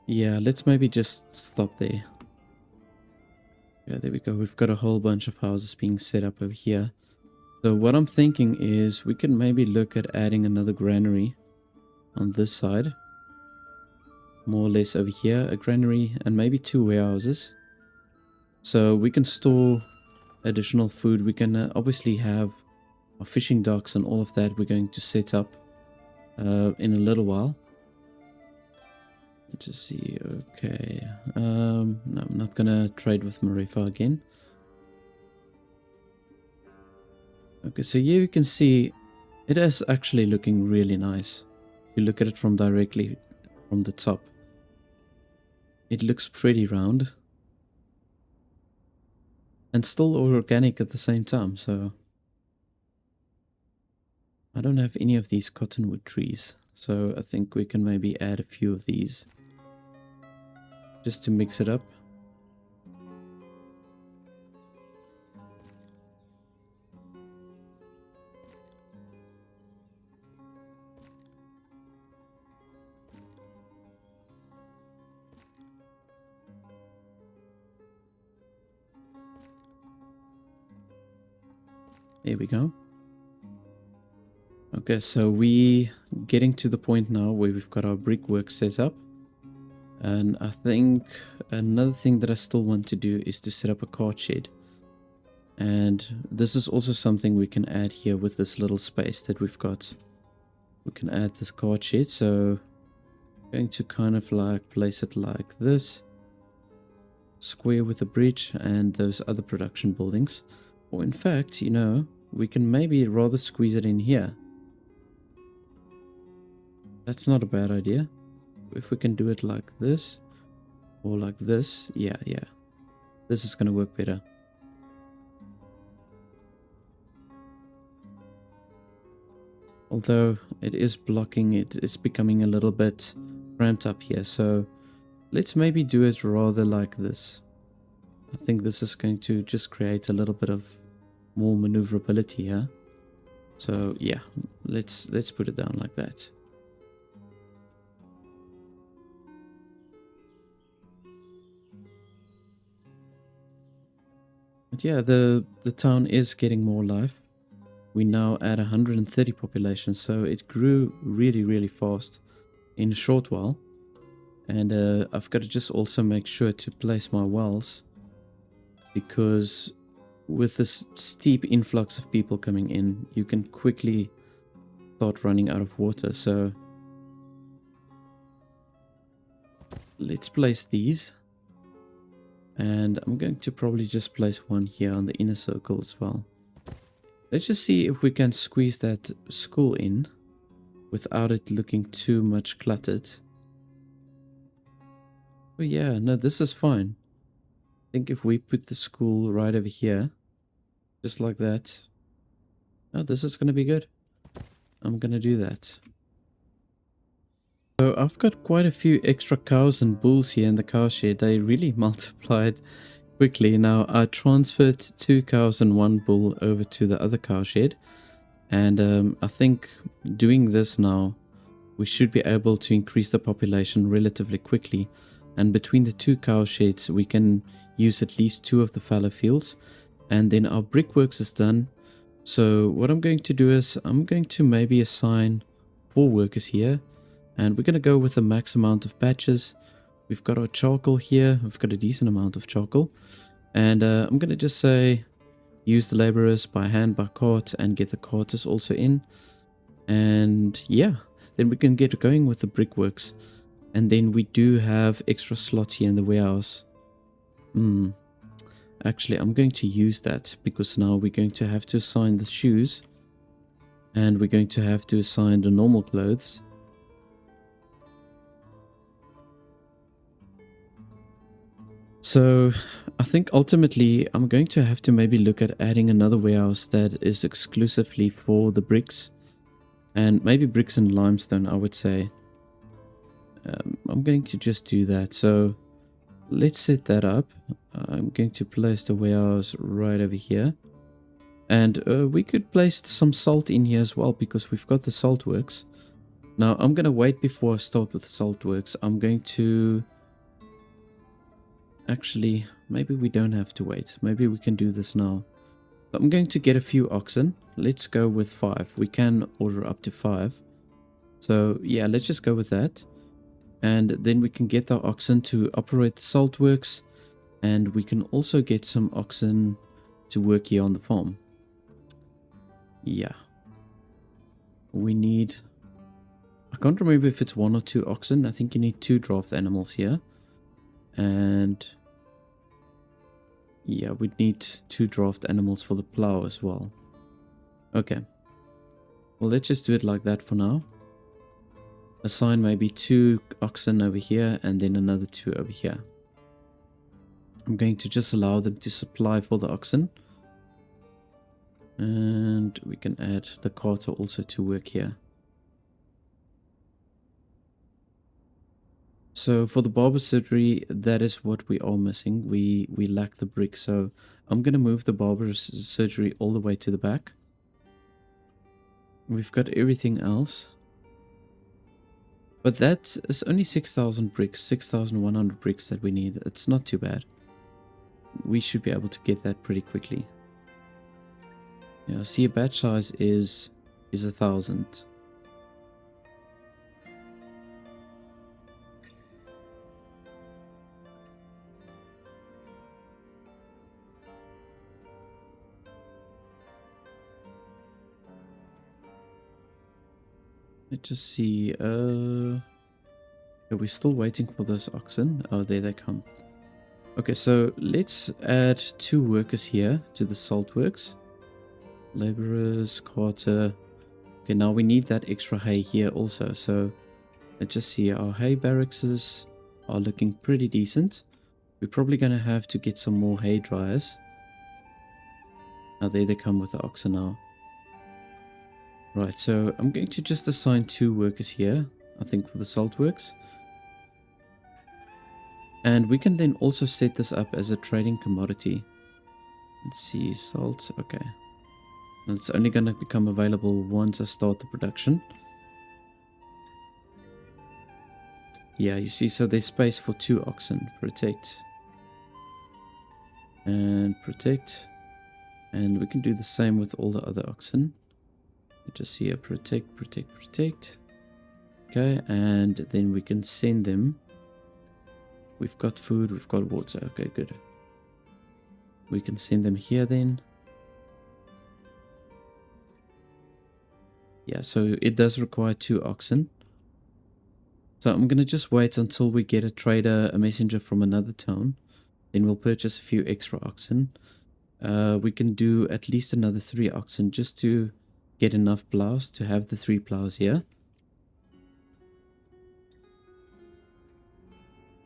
Yeah, let's maybe just stop there. Yeah, there we go. We've got a whole bunch of houses being set up over here. So what I'm thinking is we can maybe look at adding another granary on this side. More or less over here, a granary and maybe 2 warehouses. So we can store additional food. We can obviously have our fishing docks and all of that we're going to set up in a little while. Let's just see. Okay. No, I'm not gonna trade with Marifa again. Okay, so here you can see it is actually looking really nice. If you look at it from directly from the top, it looks pretty round and still organic at the same time. So I don't have any of these cottonwood trees, so I think we can maybe add a few of these just to mix it up. There we go. Okay, so we getting to the point now where we've got our brickwork set up. And I think another thing that I still want to do is to set up a cart shed. And this is also something we can add here with this little space that we've got. We can add this cart shed. So I'm going to kind of like place it like this. Square with a bridge and those other production buildings. Or in fact, you know, we can maybe rather squeeze it in here. That's not a bad idea. If we can do it like this or like this, yeah, this is gonna work better. Although it is blocking it, it's becoming a little bit cramped up here, so let's maybe do it rather like this. I think this is going to just create a little bit of more maneuverability here. So yeah, let's put it down like that. But yeah, the town is getting more life. We now at 130 population, so it grew really fast in a short while. And I've got to just also make sure to place my wells, because with this steep influx of people coming in, you can quickly start running out of water. So let's place these. And I'm going to probably just place one here on the inner circle as well. Let's just see if we can squeeze that school in without it looking too much cluttered. Oh yeah, no, this is fine. I think if we put the school right over here, just like that. Oh, this is going to be good. I'm going to do that. So I've got quite a few extra cows and bulls here in the cow shed. They really multiplied quickly. Now I transferred 2 cows and 1 bull over to the other cow shed. And I think doing this now, we should be able to increase the population relatively quickly. And between the 2 cow sheds, we can use at least 2 of the fallow fields. And then our brickworks is done. So what I'm going to do is I'm going to maybe assign 4 workers here. And we're going to go with the max amount of patches. We've got our charcoal here. We've got a decent amount of charcoal. And I'm going to just say use the laborers by hand, by cart, and get the carters also in. And yeah, then we can get going with the brickworks. And then we do have extra slots here in the warehouse. Actually, I'm going to use that because now we're going to have to assign the shoes. And we're going to have to assign the normal clothes. So I think ultimately I'm going to have to maybe look at adding another warehouse that is exclusively for the bricks. And maybe bricks and limestone, I would say. I'm going to just do that. So let's set that up. I'm going to place the warehouse right over here. And we could place some salt in here as well because we've got the salt works. Now I'm going to wait before I start with the salt works. I'm going to... Actually, maybe we don't have to wait. Maybe we can do this now. I'm going to get a few oxen. Let's go with 5. We can order up to 5. So yeah, let's just go with that. And then we can get our oxen to operate the salt works. And we can also get some oxen to work here on the farm. Yeah. We need... I can't remember if it's 1 or 2 oxen. I think you need 2 draft animals here. And... yeah, we'd need 2 draft animals for the plow as well. Okay. Well, let's just do it like that for now. Assign maybe 2 oxen over here and then another 2 over here. I'm going to just allow them to supply for the oxen. And we can add the carter also to work here. So for the barber surgery, that is what we are missing. We lack the brick. So I'm going to move the barber surgery all the way to the back. We've got everything else. But that is only 6,000 bricks, 6,100 bricks that we need. It's not too bad. We should be able to get that pretty quickly. Yeah, see, a batch size is 1,000. Let's just see. Are we still waiting for those oxen? Oh, there they come. Okay, so let's add 2 workers here to the salt works. Laborers, carter. Okay, now we need that extra hay here also. So let's just see. Our hay barracks are looking pretty decent. We're probably going to have to get some more hay dryers. Now there they come with the oxen now. Right, so I'm going to just assign 2 workers here, I think, for the salt works. And we can then also set this up as a trading commodity. Let's see, salt, okay. And it's only going to become available once I start the production. Yeah, you see, so there's space for 2 oxen. Protect. And protect. And we can do the same with all the other oxen. Just here, protect, protect, protect. Okay, and then we can send them. We've got food, we've got water. Okay, good. We can send them here then. Yeah, so it does require 2 oxen. So I'm going to just wait until we get a trader, a messenger from another town. Then we'll purchase a few extra oxen. we can do at least another 3 oxen just to get enough plows to have the 3 plows here.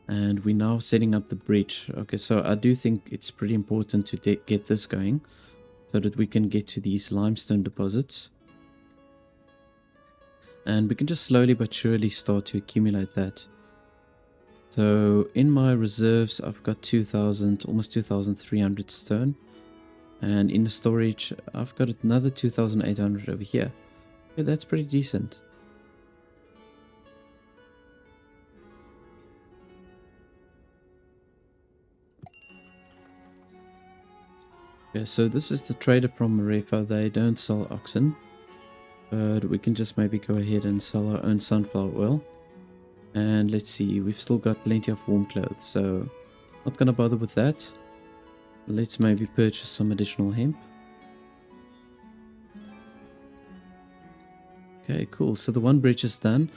And we're now setting up the bridge. Okay, so I do think it's pretty important to get this going so that we can get to these limestone deposits. And we can just slowly but surely start to accumulate that. So in my reserves, I've got 2,000, almost 2,300 stone. And in the storage, I've got another 2,800 over here. Okay, that's pretty decent. Okay, so this is the trader from Marefa. They don't sell oxen, but we can just maybe go ahead and sell our own sunflower oil. And let's see, we've still got plenty of warm clothes, so not gonna bother with that. Let's maybe purchase some additional hemp. Okay, cool. So the one bridge is done.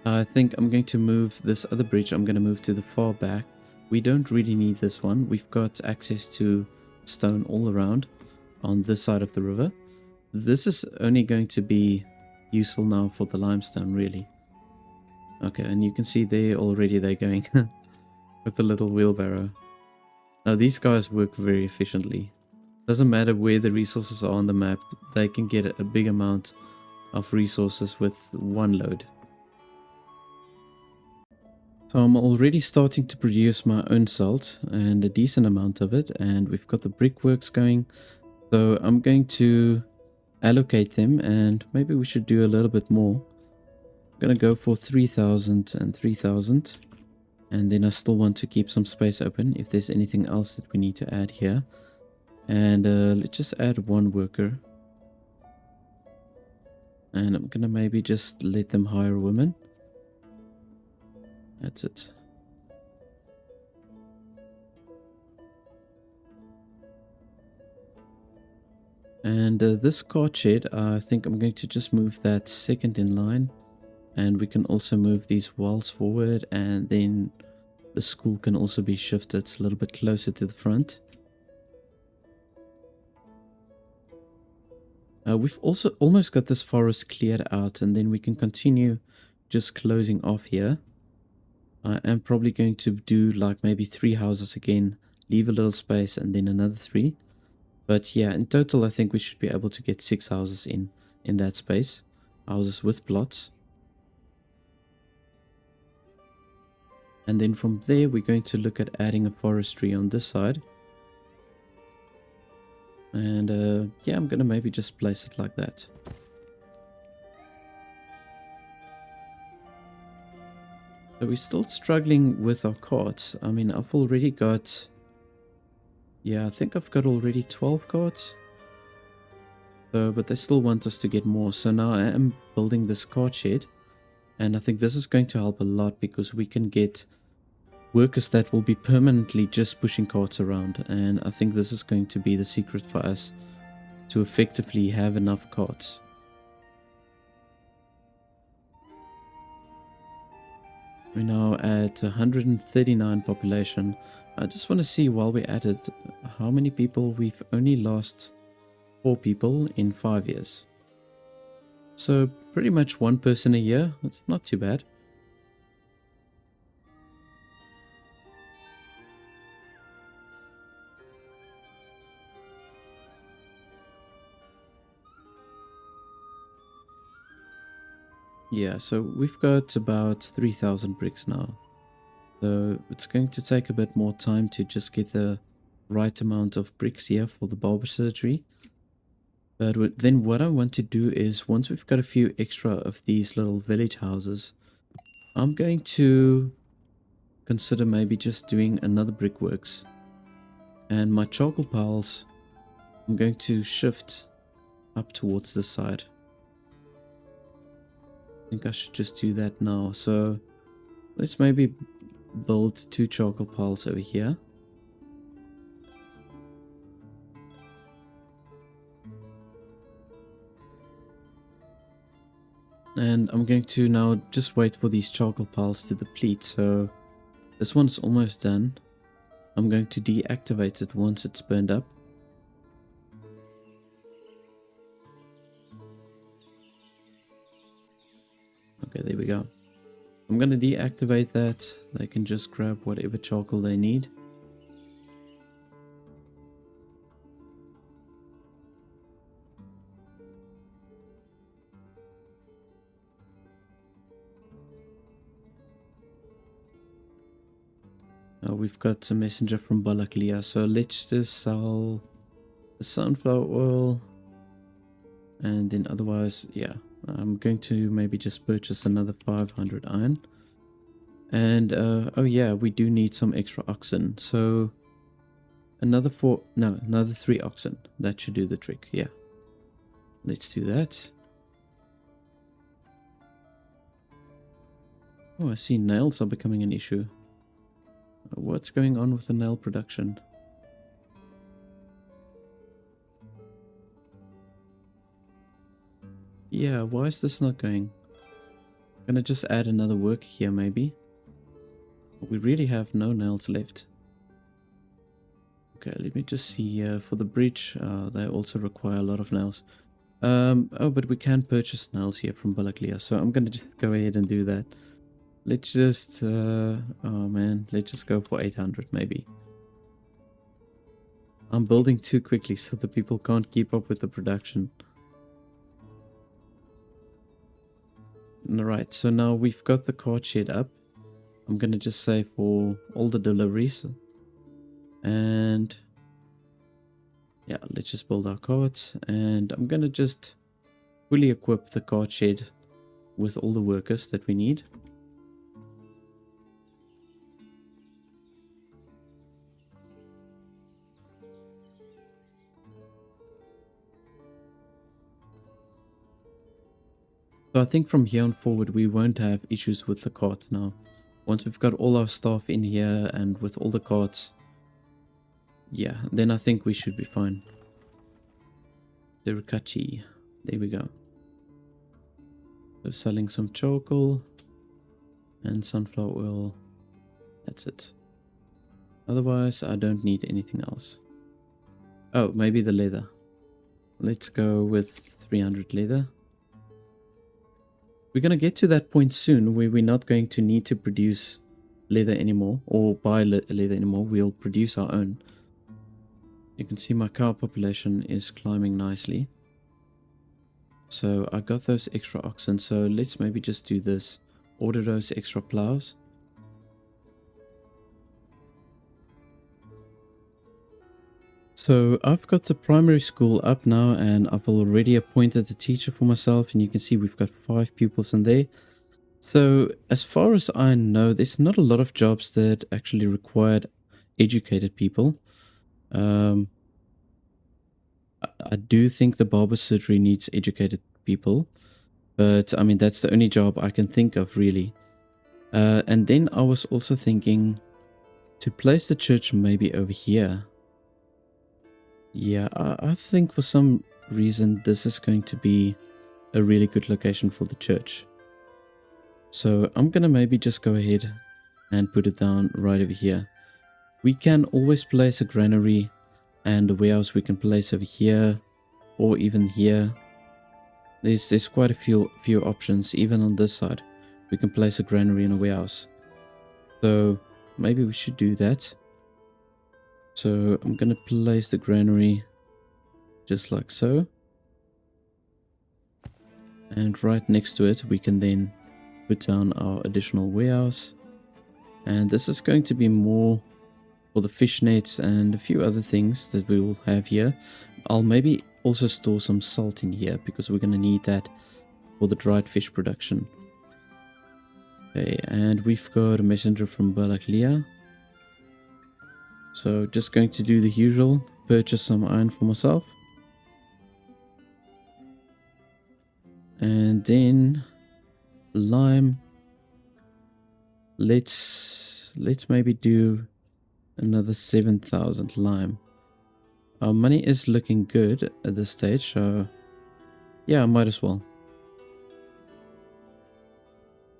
I think I'm going to move this other bridge. I'm going to move to the far back. We don't really need this one. We've got access to stone all around on this side of the river. This is only going to be useful now for the limestone, really. Okay, and you can see there already they're going with the little wheelbarrow. Now these guys work very efficiently. Doesn't matter where the resources are on the map, they can get a big amount of resources with one load. So I'm already starting to produce my own salt, and a decent amount of it, and we've got the brickworks going. So I'm going to allocate them, and maybe we should do a little bit more. I'm gonna go for 3,000 and 3,000, and then I still want to keep some space open if there's anything else that we need to add here. And let's just add one worker. And I'm gonna maybe just let them hire women. That's it. And this cart shed, I think I'm going to just move that second in line. And we can also move these walls forward, and then the school can also be shifted a little bit closer to the front. We've also almost got this forest cleared out, and then we can continue just closing off here. I am probably going to do like maybe 3 houses again, leave a little space, and then another 3. But yeah, in total I think we should be able to get 6 houses in that space. Houses with plots. And then from there we're going to look at adding a forestry on this side. And yeah, I'm gonna maybe just place it like that. So we're still struggling with our carts. I mean, I've already got... Yeah, I think I've got already 12 carts. So, but they still want us to get more. So now I am building this cart shed. And I think this is going to help a lot, because we can get workers that will be permanently just pushing carts around. And I think this is going to be the secret for us to effectively have enough carts. We're now at 139 population. I just want to see, while we're at it, how many people. We've only lost 4 people in 5 years. So pretty much 1 person a year. It's not too bad. Yeah, so we've got about 3,000 bricks now. So it's going to take a bit more time to just get the right amount of bricks here for the barber surgery. But then what I want to do is, once we've got a few extra of these little village houses, I'm going to consider maybe just doing another brickworks. And my charcoal piles, I'm going to shift up towards this side. I think I should just do that now. So let's maybe build 2 charcoal piles over here. And I'm going to now just wait for these charcoal piles to deplete. So this one's almost done. I'm going to deactivate it once it's burned up. Okay, there we go. I'm gonna deactivate that. They can just grab whatever charcoal they need. We've got a messenger from Balaklia, so let's just sell the sunflower oil. And then otherwise, yeah, I'm going to maybe just purchase another 500 iron. And, oh yeah, we do need some extra oxen. So, another 3 oxen. That should do the trick, yeah. Let's do that. Oh, I see nails are becoming an issue. What's going on with the nail production? Yeah, why is this not going? I'm gonna just add another worker here, maybe. We really have no nails left. Okay, let me just see. For the bridge, they also require a lot of nails. Oh, but we can purchase nails here from Balaklia, so I'm gonna just go ahead and do that. Let's just, oh man, let's just go for 800 maybe. I'm building too quickly so the people can't keep up with the production. Alright, so now we've got the cart shed up. I'm gonna just say for all the deliveries. And yeah, let's just build our carts. And I'm gonna just fully equip the cart shed with all the workers that we need. So I think from here on forward we won't have issues with the cart now. Once we've got all our staff in here and with all the carts, yeah, then I think we should be fine. Derikachi, there we go. So selling some charcoal and sunflower oil, that's it. Otherwise I don't need anything else. Oh, maybe the leather. Let's go with 300 leather. We're going to get to that point soon where we're not going to need to produce leather anymore or buy leather anymore. We'll produce our own. You can see my cow population is climbing nicely. So I got those extra oxen. So let's maybe just do this. Order those extra plows. So I've got the primary school up now and I've already appointed a teacher for myself, and you can see we've got 5 pupils in there. So as far as I know, there's not a lot of jobs that actually required educated people. I do think the barber surgery needs educated people, but I mean that's the only job I can think of really. And then I was also thinking to place the church maybe over here. Yeah, I think for some reason this is going to be a really good location for the church. So I'm gonna maybe just go ahead and put it down right over here. We can always place a granary and a warehouse we can place over here or even here. There's quite a few options. Even on this side we can place a granary and a warehouse. So maybe we should do that. So I'm going to place the granary just like so. And right next to it, we can then put down our additional warehouse. And this is going to be more for the fish nets and a few other things that we will have here. I'll maybe also store some salt in here because we're going to need that for the dried fish production. Okay, and we've got a messenger from Balaklia. So just going to do the usual, purchase some iron for myself. And then lime. Let's maybe do another 7,000 lime. Our money is looking good at this stage, so yeah, I might as well.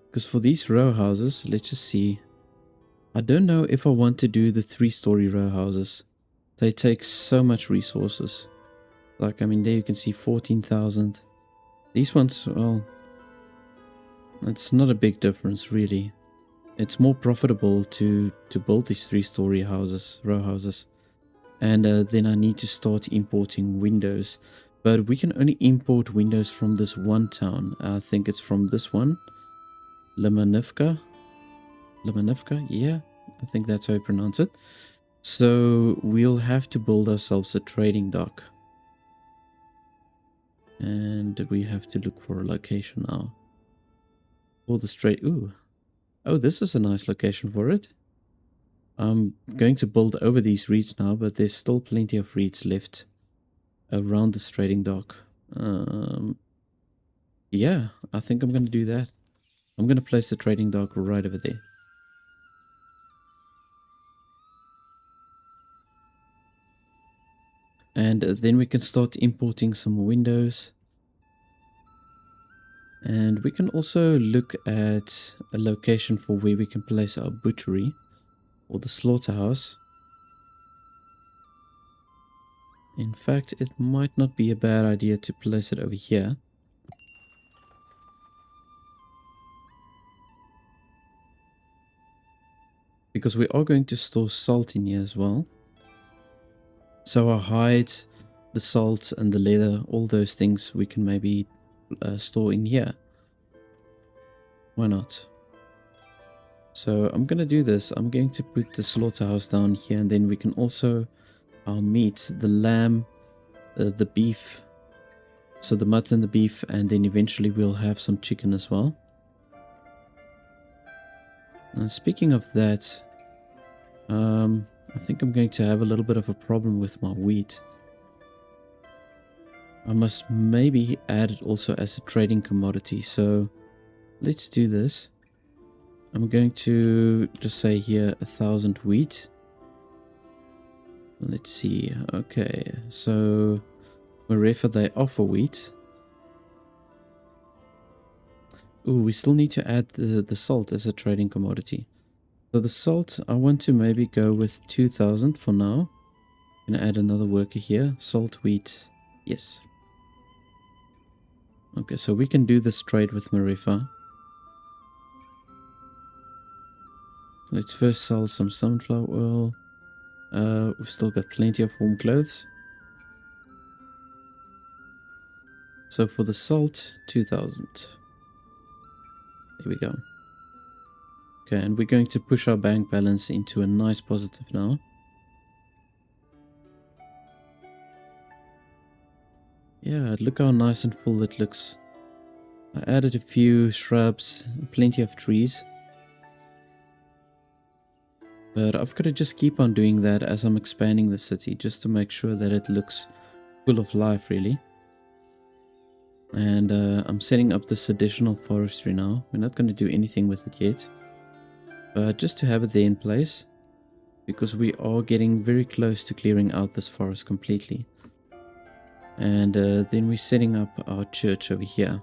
Because for these row houses, let's just see. I don't know if I want to do the 3-story row houses. They take so much resources. Like, I mean, there you can see 14,000. These ones, well, It's not a big difference, really. It's more profitable to build these 3-story houses, row houses. And then I need to start importing windows. But we can only import windows from this one town. I think it's from this one. Limanivka? Limanivka? Yeah, I think that's how you pronounce it. So we'll have to build ourselves a trading dock. And we have to look for a location now. For the straight... Ooh. Oh, this is a nice location for it. I'm going to build over these reeds now, but there's still plenty of reeds left around this trading dock. Yeah, I think I'm going to do that. I'm going to place the trading dock right over there. And then we can start importing some windows. And we can also look at a location for where we can place our butchery or the slaughterhouse. In fact, it might not be a bad idea to place it over here. Because we are going to store salt in here as well. So our hides, the salt and the leather, all those things we can maybe store in here. Why not? So I'm going to do this. I'm going to put the slaughterhouse down here, and then we can also our meat, the lamb, the beef. So the mutton, the beef, and then eventually we'll have some chicken as well. And speaking of that, I think I'm going to have a little bit of a problem with my wheat. I must maybe add it also as a trading commodity. So let's do this. I'm going to just say here 1,000 wheat. Let's see. Okay, so wherever they offer wheat. Ooh, we still need to add the salt as a trading commodity. So the salt, I want to maybe go with 2,000 for now. I'm going to add another worker here. Salt, wheat. Yes. Okay, so we can do this trade with Marifa. Let's first sell some sunflower oil. We've still got plenty of warm clothes. So for the salt, 2,000. There we go. Okay, and we're going to push our bank balance into a nice positive now. Yeah, look how nice and full it looks. I added a few shrubs, plenty of trees. But I've got to just keep on doing that as I'm expanding the city, just to make sure that it looks full of life, really. And I'm setting up this additional forestry now. We're not going to do anything with it yet. But just to have it there in place, because we are getting very close to clearing out this forest completely. And then we're setting up our church over here.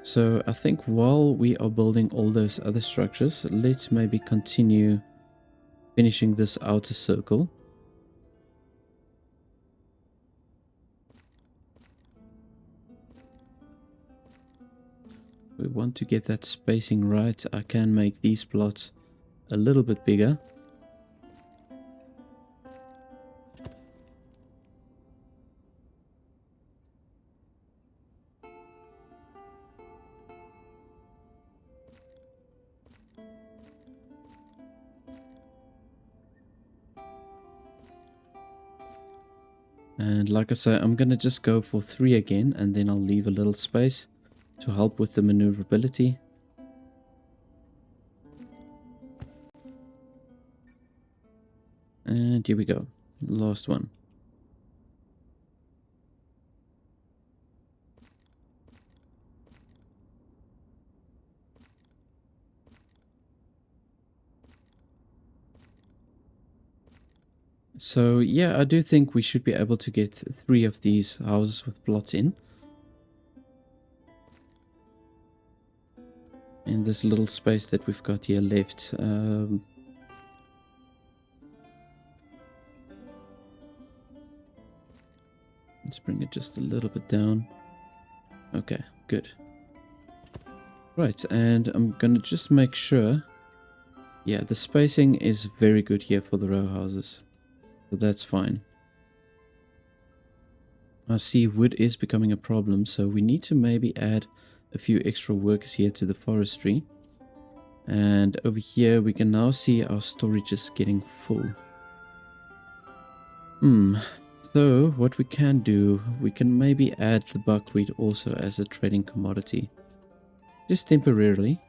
So I think while we are building all those other structures, let's maybe continue finishing this outer circle. We want to get that spacing right. I can make these plots a little bit bigger. And like I say, I'm going to just go for 3 again, and then I'll leave a little space to help with the maneuverability. And here we go. Last one. So yeah, I do think we should be able to get 3 of these houses with plots in this little space that we've got here left. Let's bring it just a little bit down. Okay, good. Right, and I'm gonna just make sure. Yeah, the spacing is very good here for the row houses. So that's fine. I see wood is becoming a problem, so we need to maybe add a few extra workers here to the forestry. And over here we can now see our storage is getting full. So what we can do, we can maybe add the buckwheat also as a trading commodity. Just temporarily.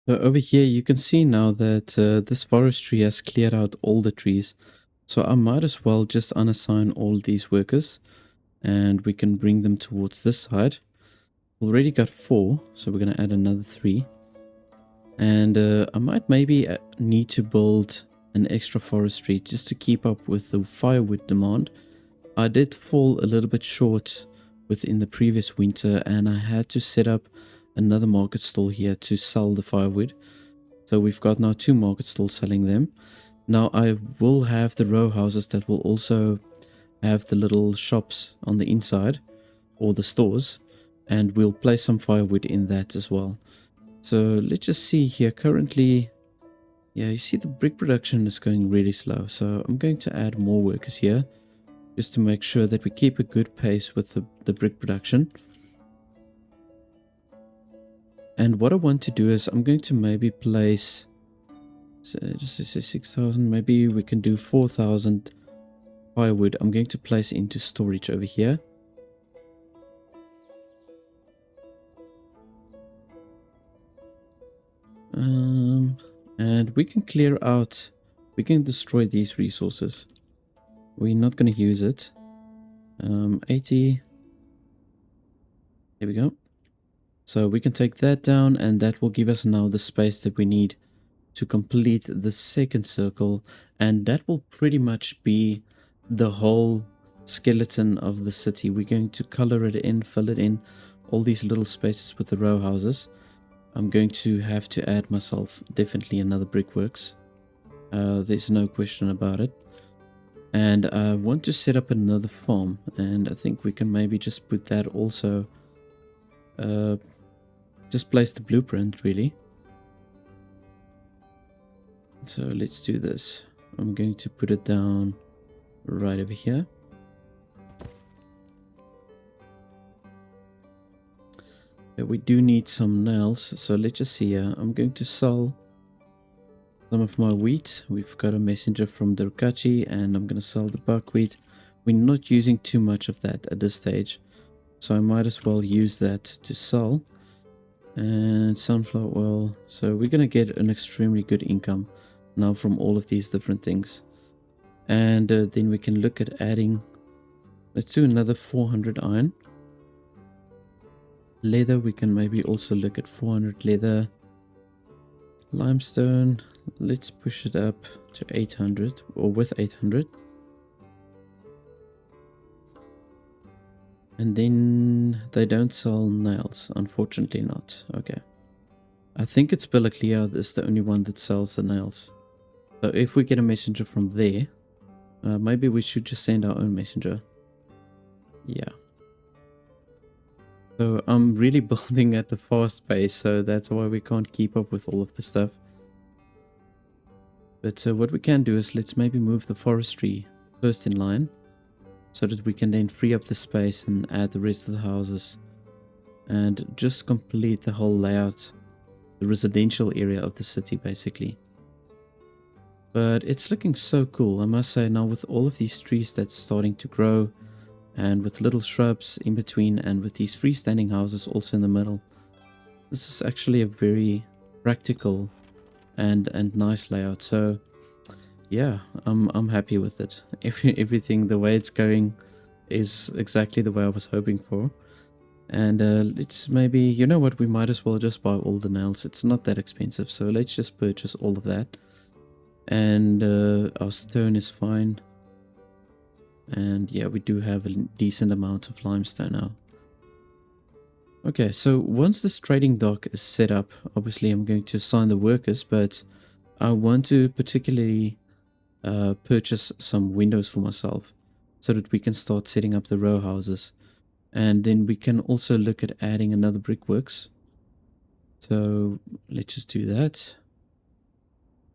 So over here you can see now that this forestry has cleared out all the trees. So I might as well just unassign all these workers and we can bring them towards this side. Already got 4, so we're going to add another 3. And I might maybe need to build an extra forestry just to keep up with the firewood demand. I did fall a little bit short within the previous winter and I had to set up another market stall here to sell the firewood. So we've got now 2 market stalls selling them. Now I will have the row houses that will also have the little shops on the inside, or the stores, and we'll place some firewood in that as well. So let's just see here. Currently, yeah, you see the brick production is going really slow, so I'm going to add more workers here just to make sure that we keep a good pace with the brick production. And what I want to do is I'm going to maybe place, so just say 6,000, maybe we can do 4,000 firewood. I'm going to place into storage over here. And we can clear out, we can destroy these resources. We're not going to use it. 80. Here we go. So we can take that down and that will give us now the space that we need to complete the second circle. And that will pretty much be the whole skeleton of the city. We're going to color it in, fill it in, all these little spaces with the row houses. I'm going to have to add myself definitely another brickworks. There's no question about it. And I want to set up another farm, and I think we can maybe just put that also. Just place the blueprint really. So let's do this. I'm going to put it down right over here. We do need some nails, so let's just see here. I'm going to sell some of my wheat. We've got a messenger from Derkachi, and I'm going to sell the buckwheat. We're not using too much of that at this stage, so I might as well use that to sell. And sunflower oil, so we're going to get an extremely good income now from all of these different things. And then we can look at adding, let's do another 400 iron. Leather, we can maybe also look at 400 leather. Limestone, let's push it up to 800, or with 800. And then they don't sell nails, unfortunately not. Okay. I think it's Bellwright is the only one that sells the nails. So if we get a messenger from there, maybe we should just send our own messenger. Yeah. So I'm really building at a fast pace, so that's why we can't keep up with all of the stuff. But what we can do is let's maybe move the forestry first in line, so that we can then free up the space and add the rest of the houses. And just complete the whole layout, the residential area of the city basically. But it's looking so cool, I must say now, with all of these trees that's starting to grow, and with little shrubs in between, and with these freestanding houses also in the middle. This is actually a very practical and nice layout. So yeah, I'm happy with it. Everything, the way it's going is exactly the way I was hoping for. And let's maybe, you know what, we might as well just buy all the nails. It's not that expensive, so let's just purchase all of that. And our stone is fine. And yeah, we do have a decent amount of limestone now. Okay, so once this trading dock is set up, obviously I'm going to assign the workers, but I want to particularly purchase some windows for myself so that we can start setting up the row houses. And then we can also look at adding another brickworks. So let's just do that.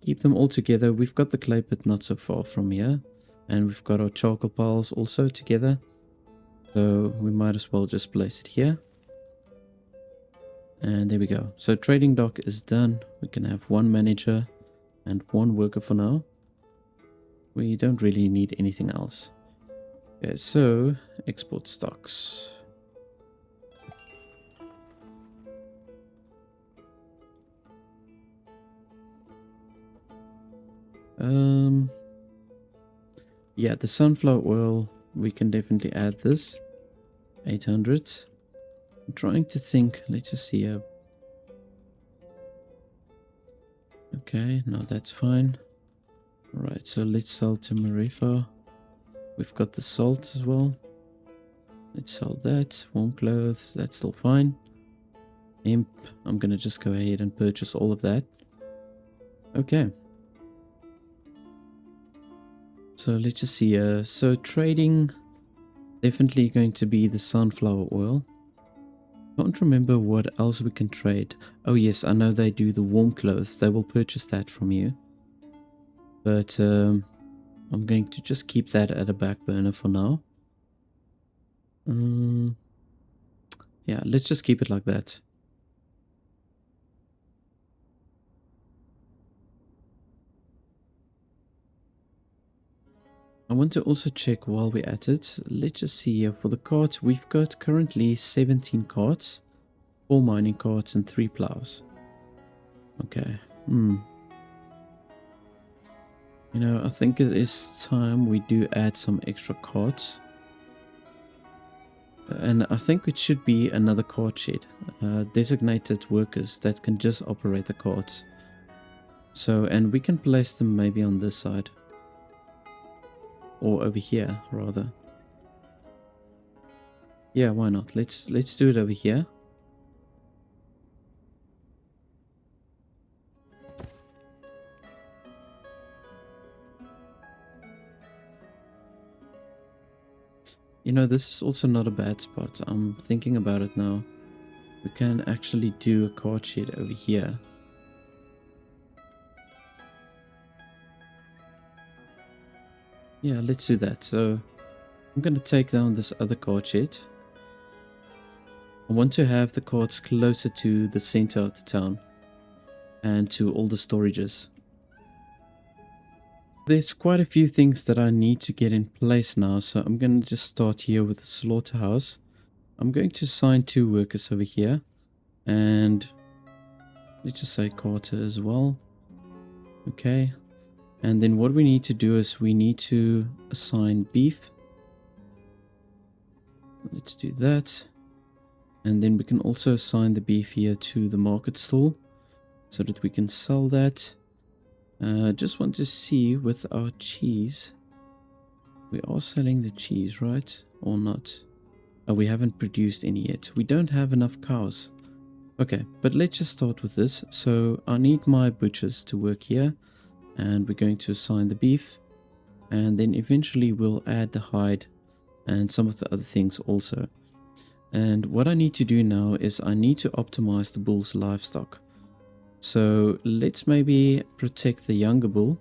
Keep them all together. We've got the clay pit not so far from here. And we've got our charcoal piles also together. So we might as well just place it here. And there we go. So trading dock is done. We can have one manager and one worker for now. We don't really need anything else. Okay, so export stocks. Yeah, the sunflower oil, we can definitely add this. 800. I'm trying to think. Let's just see. Okay, no, that's fine. Alright, so let's sell to Marifa. We've got the salt as well. Let's sell that. Warm clothes, that's still fine. Imp, I'm gonna just go ahead and purchase all of that. Okay. So let's just see. So trading, definitely going to be the sunflower oil. Can't remember what else we can trade. Oh yes, I know they do the warm clothes. They will purchase that from you. But I'm going to just keep that at a back burner for now. Yeah, let's just keep it like that. I want to also check while we're at it. Let's just see here for the carts. We've got currently 17 carts, 4 mining carts and 3 plows. Okay. You know, I think it is time we do add some extra carts. And I think it should be another cart shed. Designated workers that can just operate the carts. So, and we can place them maybe on this side. Or over here, rather. Yeah, why not? Let's do it over here. You know, this is also not a bad spot. I'm thinking about it now. We can actually do a cart shed over here. Yeah, let's do that. So I'm going to take down this other cart shed. I want to have the carts closer to the center of the town and to all the storages. There's quite a few things that I need to get in place now, so I'm going to just start here with the slaughterhouse. I'm going to assign 2 workers over here, and let's just say Carter as well. Okay, and then what we need to do is we need to assign beef. Let's do that. And then we can also assign the beef here to the market stall so that we can sell that. Just want to see with our cheese. We are selling the cheese, right? Or not? Oh, we haven't produced any yet. We don't have enough cows. Okay, but let's just start with this. So I need my butchers to work here. And we're going to assign the beef. And then eventually we'll add the hide and some of the other things also. And what I need to do now is I need to optimize the bull's livestock. So let's maybe protect the younger bull.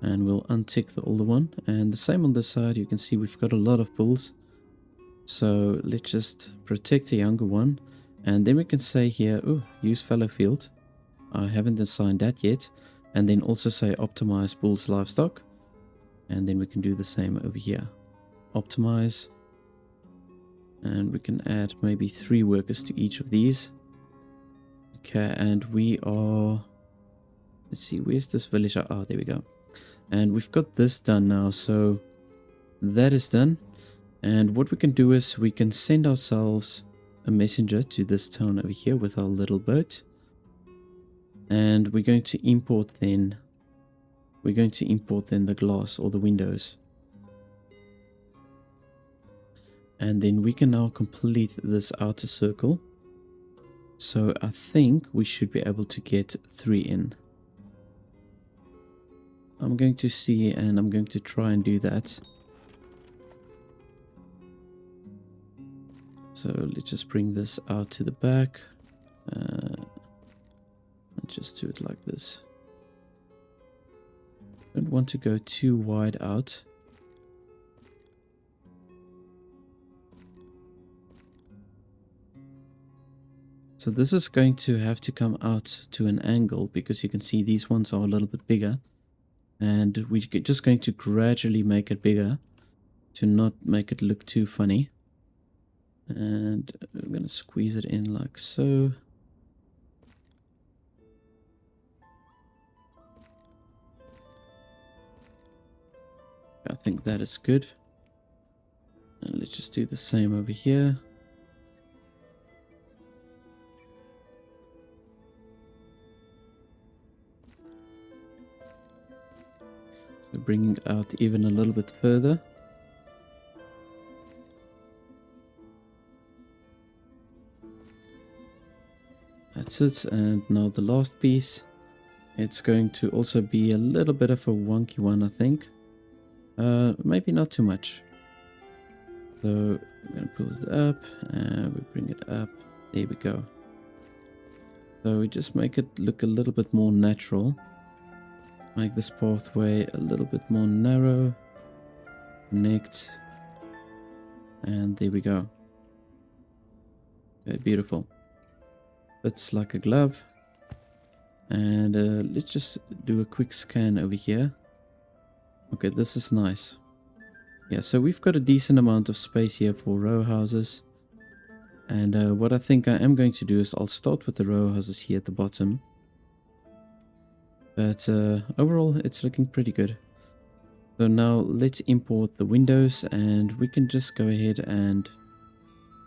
And we'll untick the older one. And the same on this side, you can see we've got a lot of bulls. So let's just protect the younger one. And then we can say here, oh, use fallow field. I haven't assigned that yet. And then also say optimize bull's livestock. And then we can do the same over here. Optimize. And we can add maybe 3 workers to each of these. Okay, and we are... Let's see, where's this villager? Oh, there we go. And we've got this done now, so that is done. And what we can do is we can send ourselves a messenger to this town over here with our little boat. And we're going to import then the glass or the windows. And then we can now complete this outer circle. So I think we should be able to get 3 in. I'm going to see and I'm going to try and do that. So let's just bring this out to the back. And just do it like this. Don't want to go too wide out. So this is going to have to come out to an angle because you can see these ones are a little bit bigger. And we're just going to gradually make it bigger to not make it look too funny. And I'm going to squeeze it in like so. I think that is good. And let's just do the same over here. So bringing it out even a little bit further. That's it. And now the last piece. It's going to also be a little bit of a wonky one, I think. Maybe not too much. So I'm going to pull it up and we bring it up. There we go. So we just make it look a little bit more natural. Make this pathway a little bit more narrow. Connect. And there we go. Okay, beautiful. Fits like a glove. And let's just do a quick scan over here. Okay, this is nice. Yeah, so we've got a decent amount of space here for row houses. And what I think I am going to do is I'll start with the row houses here at the bottom. But overall, it's looking pretty good. So now let's import the windows and we can just go ahead and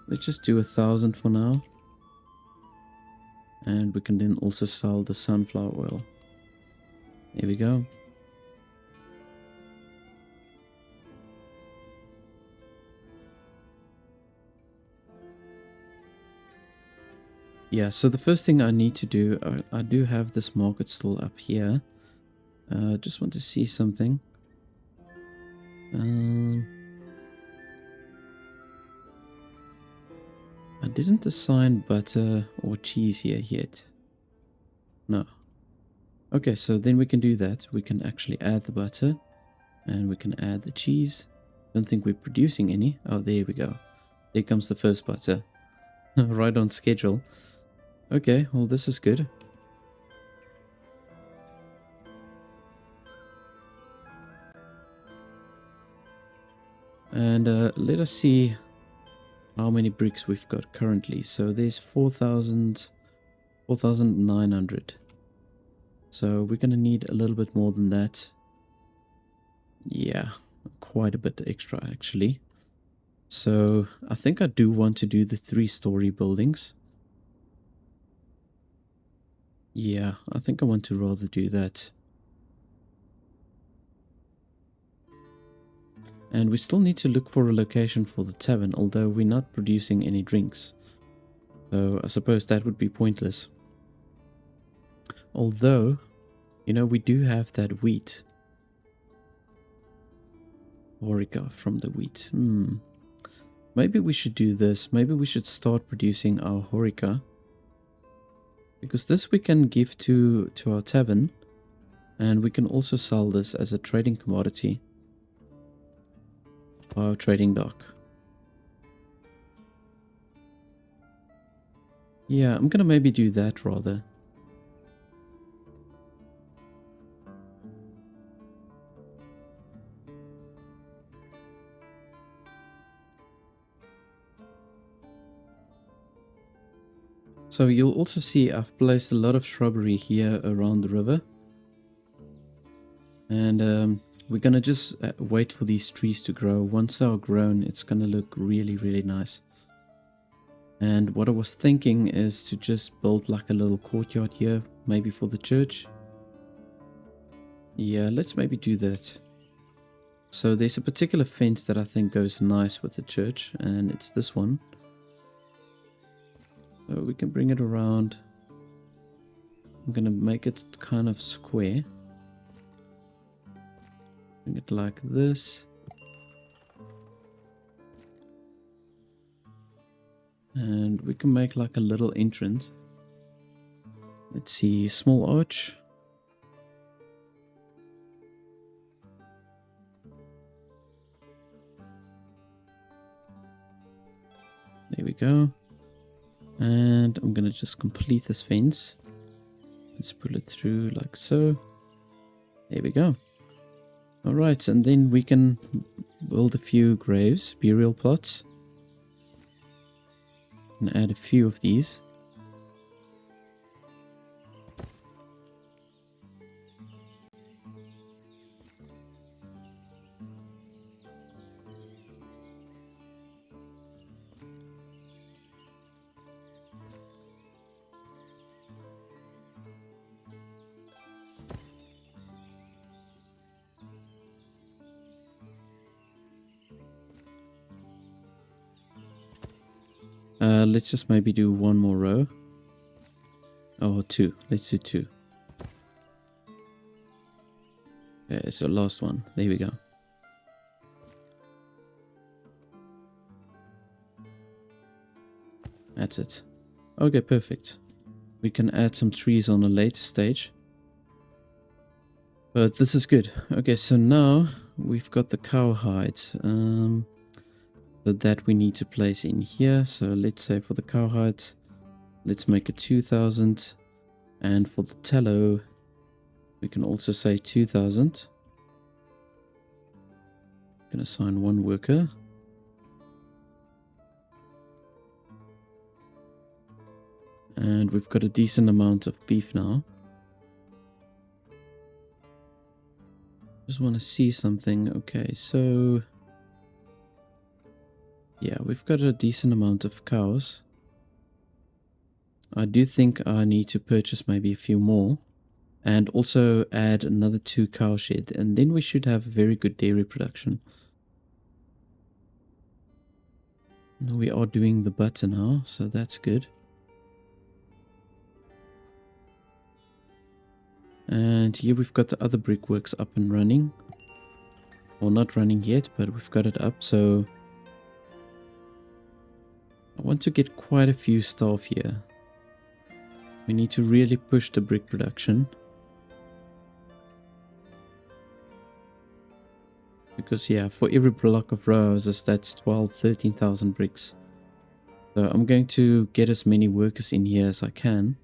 let's just do 1,000 for now. And we can then also sell the sunflower oil. There we go. Yeah, so the first thing I need to do, I do have this market stall up here. Just want to see something. I didn't assign butter or cheese here yet. No. Okay, so then we can do that. We can actually add the butter and we can add the cheese. Don't think we're producing any. Oh, there we go. There comes the first butter. Right on schedule. Okay, well this is good. And let us see how many bricks we've got currently. So there's 4,900. So we're going to need a little bit more than that. Yeah, quite a bit extra actually. So I think I do want to do the 3-story buildings. Yeah, I think I want to rather do that. And we still need to look for a location for the tavern, although we're not producing any drinks. So I suppose that would be pointless. Although, you know, we do have that wheat. Orica from the wheat. Maybe we should do this. Maybe we should start producing our Horica. Because this we can give to our tavern. And we can also sell this as a trading commodity. Our trading dock. Yeah, I'm gonna maybe do that rather. So you'll also see I've placed a lot of shrubbery here around the river. And we're gonna just wait for these trees to grow. Once they are grown, it's gonna look really, really nice. And what I was thinking is to just build like a little courtyard here, maybe for the church. Yeah, let's maybe do that. So there's a particular fence that I think goes nice with the church, and it's this one. So we can bring it around. I'm gonna make it kind of square. Bring it like this. And we can make like a little entrance. Let's see, small arch. There we go. And I'm gonna just complete this fence. Let's pull it through like so. There we go. Alright, and then we can build a few graves, burial plots. And add a few of these. Let's just maybe do one more row. Oh, two. Let's do two. Okay, so last one. There we go. That's it. Okay, perfect. We can add some trees on a later stage. But this is good. Okay, so now we've got the cowhide. So that we need to place in here. So let's say for the cowhide, let's make it 2000. And for the tallow, we can also say 2000. Gonna assign one worker. And we've got a decent amount of beef now. Just want to see something. Okay, so yeah, we've got a decent amount of cows. I do think I need to purchase maybe a few more. And also add another 2 cow shed. And then we should have very good dairy production. We are doing the butter now, so that's good. And here we've got the other brickworks up and running. Well, not running yet, but we've got it up, so I want to get quite a few staff here. We need to really push the brick production. Because yeah, for every block of roses, that's 13,000 bricks. So I'm going to get as many workers in here as I can.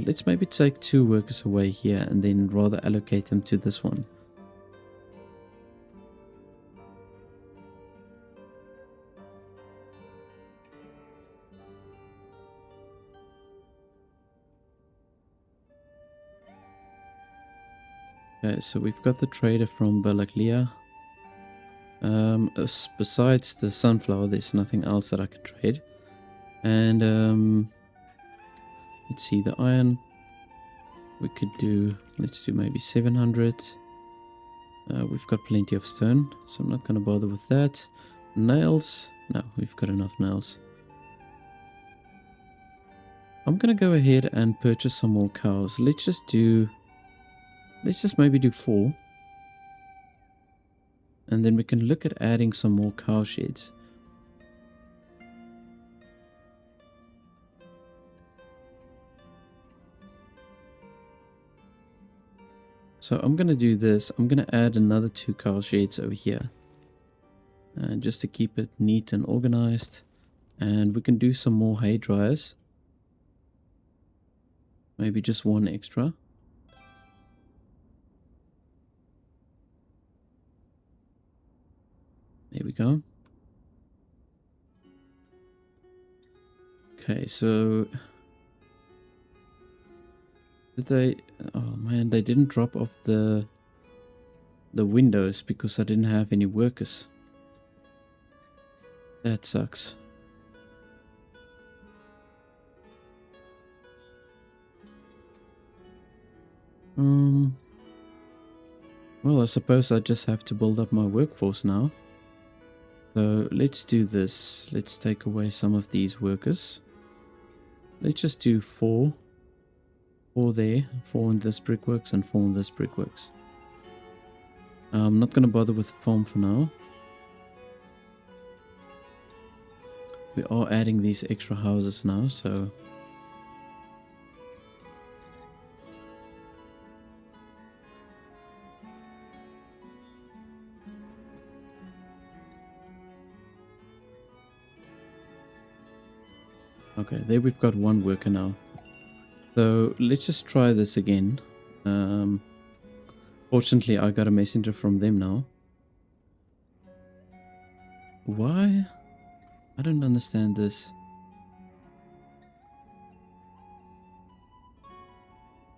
Let's maybe take 2 workers away here and then rather allocate them to this one. Okay, so we've got the trader from Bellwright. Besides the sunflower, there's nothing else that I can trade. And let's see, the iron we could do, let's do maybe 700. We've got plenty of stone, so I'm not going to bother with that. Nails, no, we've got enough nails. I'm going to go ahead and purchase some more cows. Let's just maybe do 4. And then we can look at adding some more cow sheds. So I'm going to do this. I'm going to add another 2 cow sheds over here. And just to keep it neat and organized. And we can do some more hay dryers. Maybe just 1 extra. There we go. Okay, so did they? Oh man, they didn't drop off the windows because I didn't have any workers. That sucks. Well, I suppose I just have to build up my workforce now. So let's do this. Let's take away some of these workers. Let's just do 4. 4 there, 4 in this brickworks and 4 in this brickworks. I'm not going to bother with the farm for now. We are adding these extra houses now, so... Okay, there we've got one worker now. So let's just try this again. Fortunately, I got a messenger from them now. Why? I don't understand this.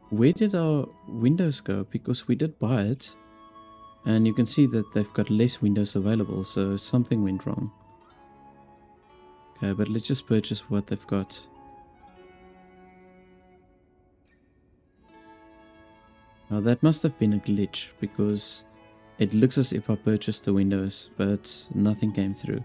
Where did our windows go? Because we did buy it. And you can see that they've got less windows available, so something went wrong. Okay, but let's just purchase what they've got. Now that must have been a glitch, because it looks as if I purchased the windows, but nothing came through.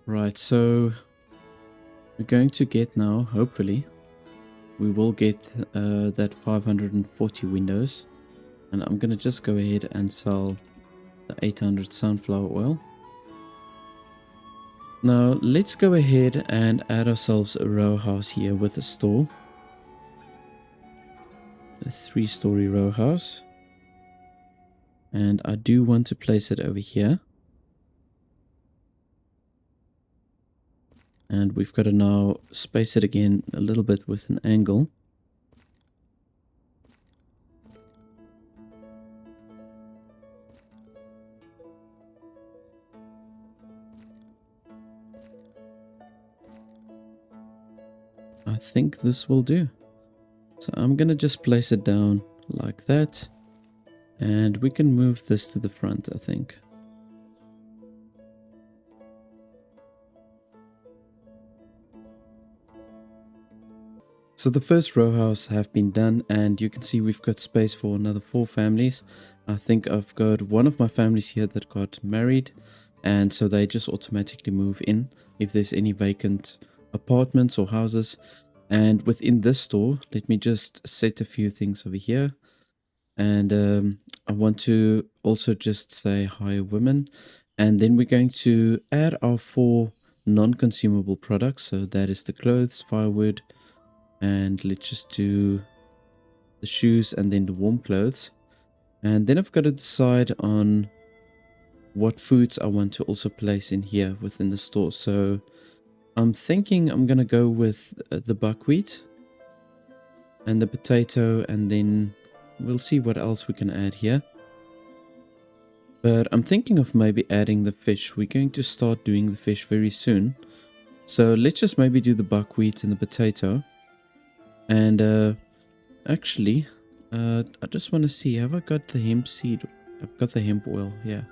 Right, so we're going to get now, hopefully, we will get that 540 windows. And I'm going to just go ahead and sell the 800 sunflower oil. Now, let's go ahead and add ourselves a row house here with a store. A 3-story row house. And I do want to place it over here. And we've got to now space it again a little bit with an angle. I think this will do. So I'm going to just place it down like that. And we can move this to the front, I think. So the first row house have been done, and you can see we've got space for another 4 families. I think I've got one of my families here that got married, and so they just automatically move in if there's any vacant apartments or houses. And within this store, let me just set a few things over here. And I want to also just say hi women, and then we're going to add our 4 non-consumable products. So that is the clothes, firewood, and let's just do the shoes and then the warm clothes. And then I've got to decide on what foods I want to also place in here within the store. So I'm thinking I'm going to go with the buckwheat and the potato, and then we'll see what else we can add here. But I'm thinking of maybe adding the fish. We're going to start doing the fish very soon. So let's just maybe do the buckwheat and the potato. And actually, I just want to see, have I got the hemp seed? I've got the hemp oil, yeah.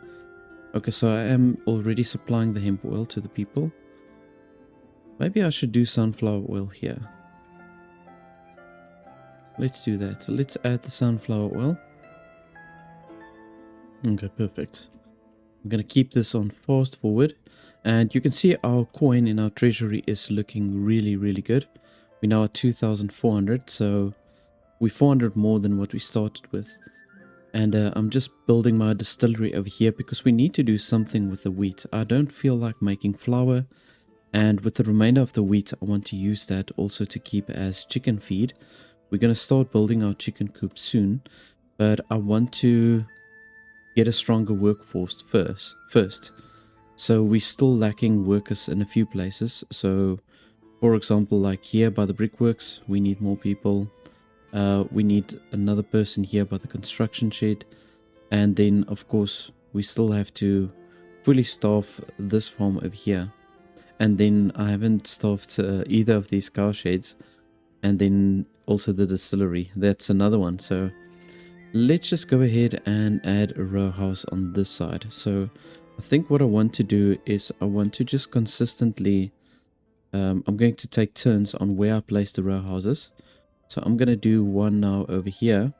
Okay, so I am already supplying the hemp oil to the people. Maybe I should do sunflower oil here. Let's do that. So let's add the sunflower oil. Okay, perfect. I'm going to keep this on fast forward. And you can see our coin in our treasury is looking really, really good. We're now at 2,400, so we're 400 more than what we started with. And I'm just building my distillery over here because we need to do something with the wheat. I don't feel like making flour. And with the remainder of the wheat, I want to use that also to keep as chicken feed. We're going to start building our chicken coop soon. But I want to get a stronger workforce first. So we're still lacking workers in a few places. So, for example, like here by the brickworks, we need more people. We need another person here by the construction shed. And then, of course, we still have to fully staff this farm over here. And then I haven't staffed either of these cow sheds. And then also the distillery. That's another one. So let's just go ahead and add a row house on this side. So I think what I want to do is I want to just consistently... I'm going to take turns on where I place the row houses. So I'm going to do one now over here.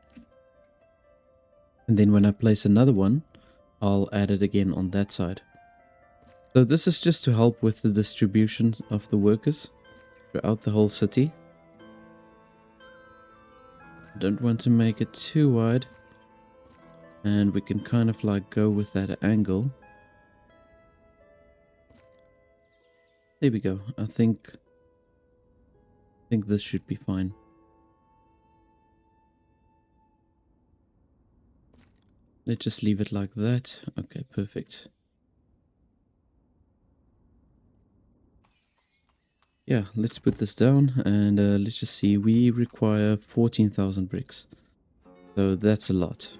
And then when I place another one, I'll add it again on that side. So this is just to help with the distribution of the workers throughout the whole city. Don't want to make it too wide. And we can kind of like go with that angle. There we go. I think this should be fine. Let's just leave it like that. Okay, perfect. Yeah, let's put this down and let's just see. We require 14,000 bricks. So that's a lot.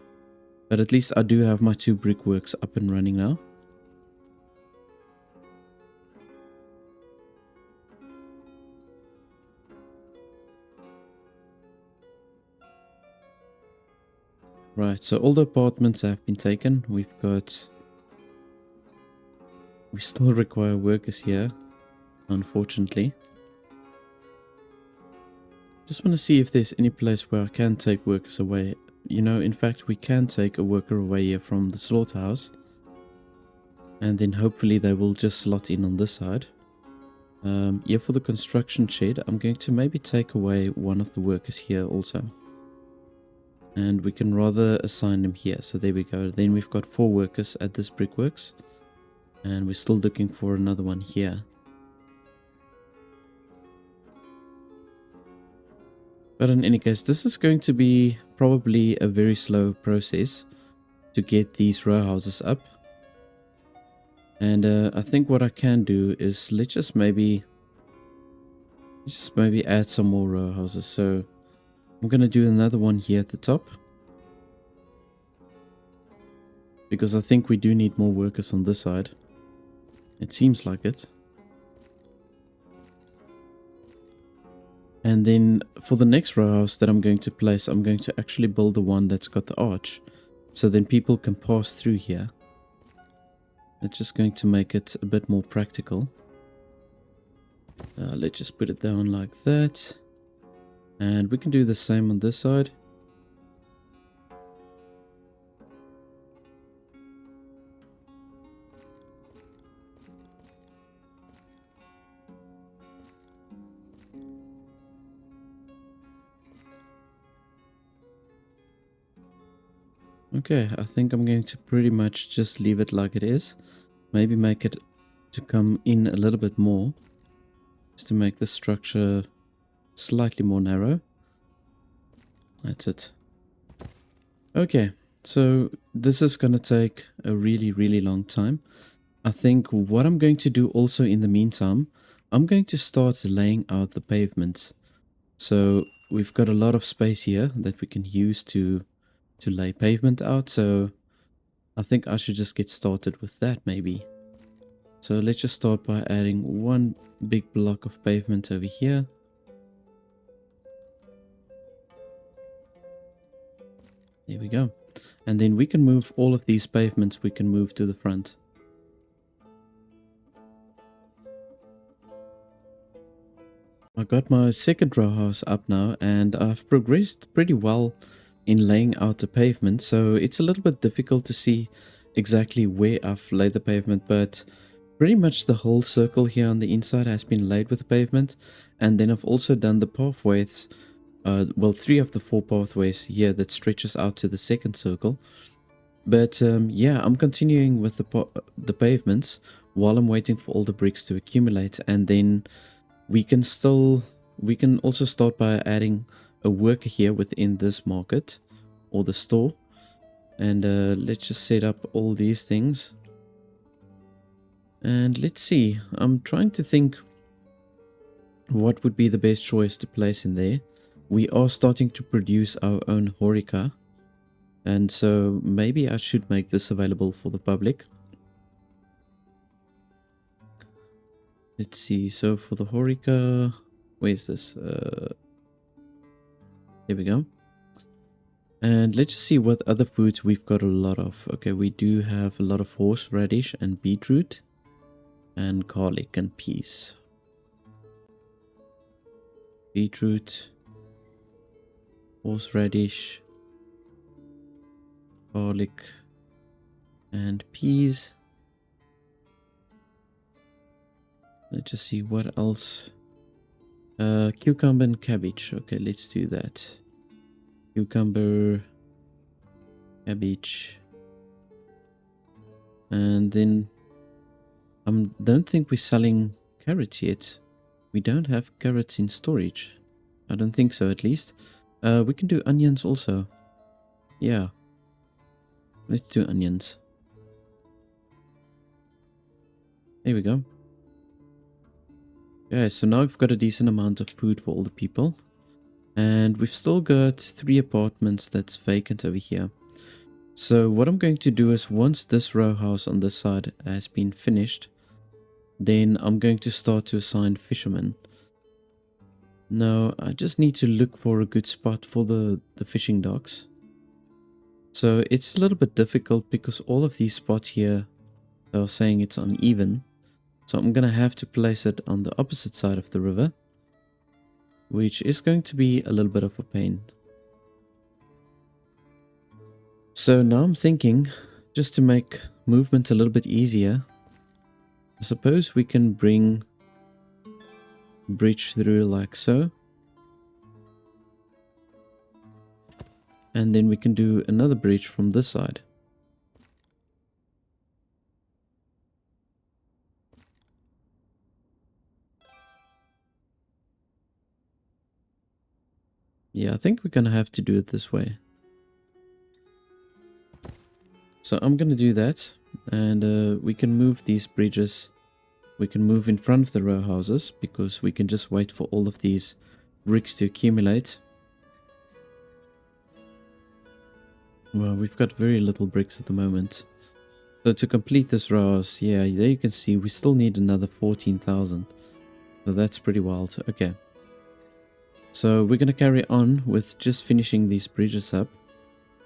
But at least I do have my 2 brickworks up and running now. Right, so all the apartments have been taken. We still require workers here, unfortunately. Just want to see if there's any place where I can take workers away. You know, in fact, we can take a worker away here from the slaughterhouse. And then hopefully they will just slot in on this side. Yeah, for the construction shed, I'm going to maybe take away one of the workers here also. And we can rather assign them here. So there we go. Then we've got 4 workers at this brickworks. And we're still looking for another one here. But in any case, this is going to be probably a very slow process to get these row houses up. And I think what I can do is let's just maybe add some more row houses. So I'm going to do another one here at the top. Because I think we do need more workers on this side. It seems like it. And then for the next row house that I'm going to place, I'm going to actually build the one that's got the arch. So then people can pass through here. It's just going to make it a bit more practical. Let's just put it down like that. And we can do the same on this side. Okay, I think I'm going to pretty much just leave it like it is. Maybe make it to come in a little bit more. Just to make the structure slightly more narrow. That's it. Okay, so this is going to take a really long time. I think what I'm going to do also in the meantime, I'm going to start laying out the pavements. So we've got a lot of space here that we can use to lay pavement out. So I think I should just get started with that maybe. So let's just start by adding one big block of pavement over here. There we go. And then we can move all of these pavements, we can move to the front. I got my second row house up now and I've progressed pretty well in laying out the pavement. So it's a little bit difficult to see exactly where I've laid the pavement, but pretty much the whole circle here on the inside has been laid with the pavement. And then I've also done the pathways. Well, 3 of the 4 pathways here that stretches out to the second circle. But yeah, I'm continuing with the pavements while I'm waiting for all the bricks to accumulate, and then we can also start by adding a worker here within this market or the store. And let's just set up all these things. And let's see, I'm trying to think what would be the best choice to place in there. We are starting to produce our own Horeca, and so maybe I should make this available for the public. Let's see, so for the Horeca, where's this? There we go. And let's just see what other foods we've got a lot of. Okay, we do have a lot of horseradish and beetroot and garlic and peas. Beetroot, horseradish, garlic and peas. Let's just see what else. Cucumber and cabbage. Okay, let's do that. Cucumber, cabbage. And then don't think we're selling carrots yet. We don't have carrots in storage. I don't think so, at least. We can do onions also. Yeah. Let's do onions. There we go. Yeah, so now we've got a decent amount of food for all the people. And we've still got 3 apartments that's vacant over here. So what I'm going to do is once this row house on this side has been finished, then I'm going to start to assign fishermen. Now, I just need to look for a good spot for the fishing docks. So it's a little bit difficult because all of these spots here are saying it's uneven. So I'm going to have to place it on the opposite side of the river, which is going to be a little bit of a pain. So now I'm thinking, just to make movement a little bit easier, I suppose we can bring a bridge through like so. And then we can do another bridge from this side. Yeah, I think we're going to have to do it this way. So I'm going to do that. And we can move these bridges. We can move in front of the row houses because we can just wait for all of these bricks to accumulate. Well, we've got very little bricks at the moment. So to complete this row house, yeah, there you can see we still need another 14,000. So that's pretty wild. Okay. So we're going to carry on with just finishing these bridges up.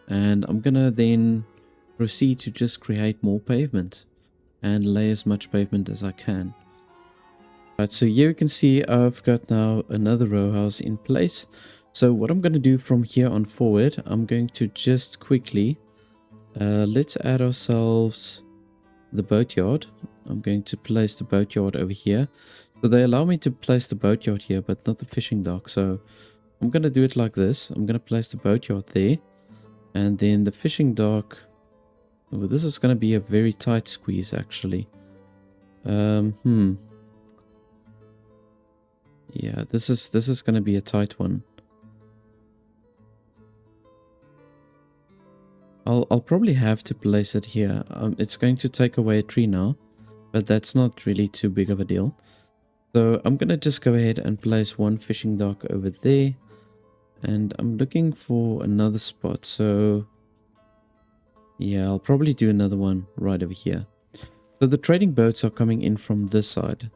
And I'm going to then proceed to just create more pavement and lay as much pavement as I can. Right, so here you can see I've got now another row house in place. So what I'm going to do from here on forward, I'm going to just quickly, let's add ourselves the boatyard. I'm going to place the boatyard over here. So they allow me to place the boatyard here, but not the fishing dock. So I'm going to do it like this. I'm going to place the boatyard there. And then the fishing dock. Oh, this is going to be a very tight squeeze, actually. Yeah, this is going to be a tight one. I'll probably have to place it here. It's going to take away a tree now, but that's not really too big of a deal. So I'm going to just go ahead and place one fishing dock over there. And I'm looking for another spot. So yeah, I'll probably do another one right over here. So the trading boats are coming in from this side.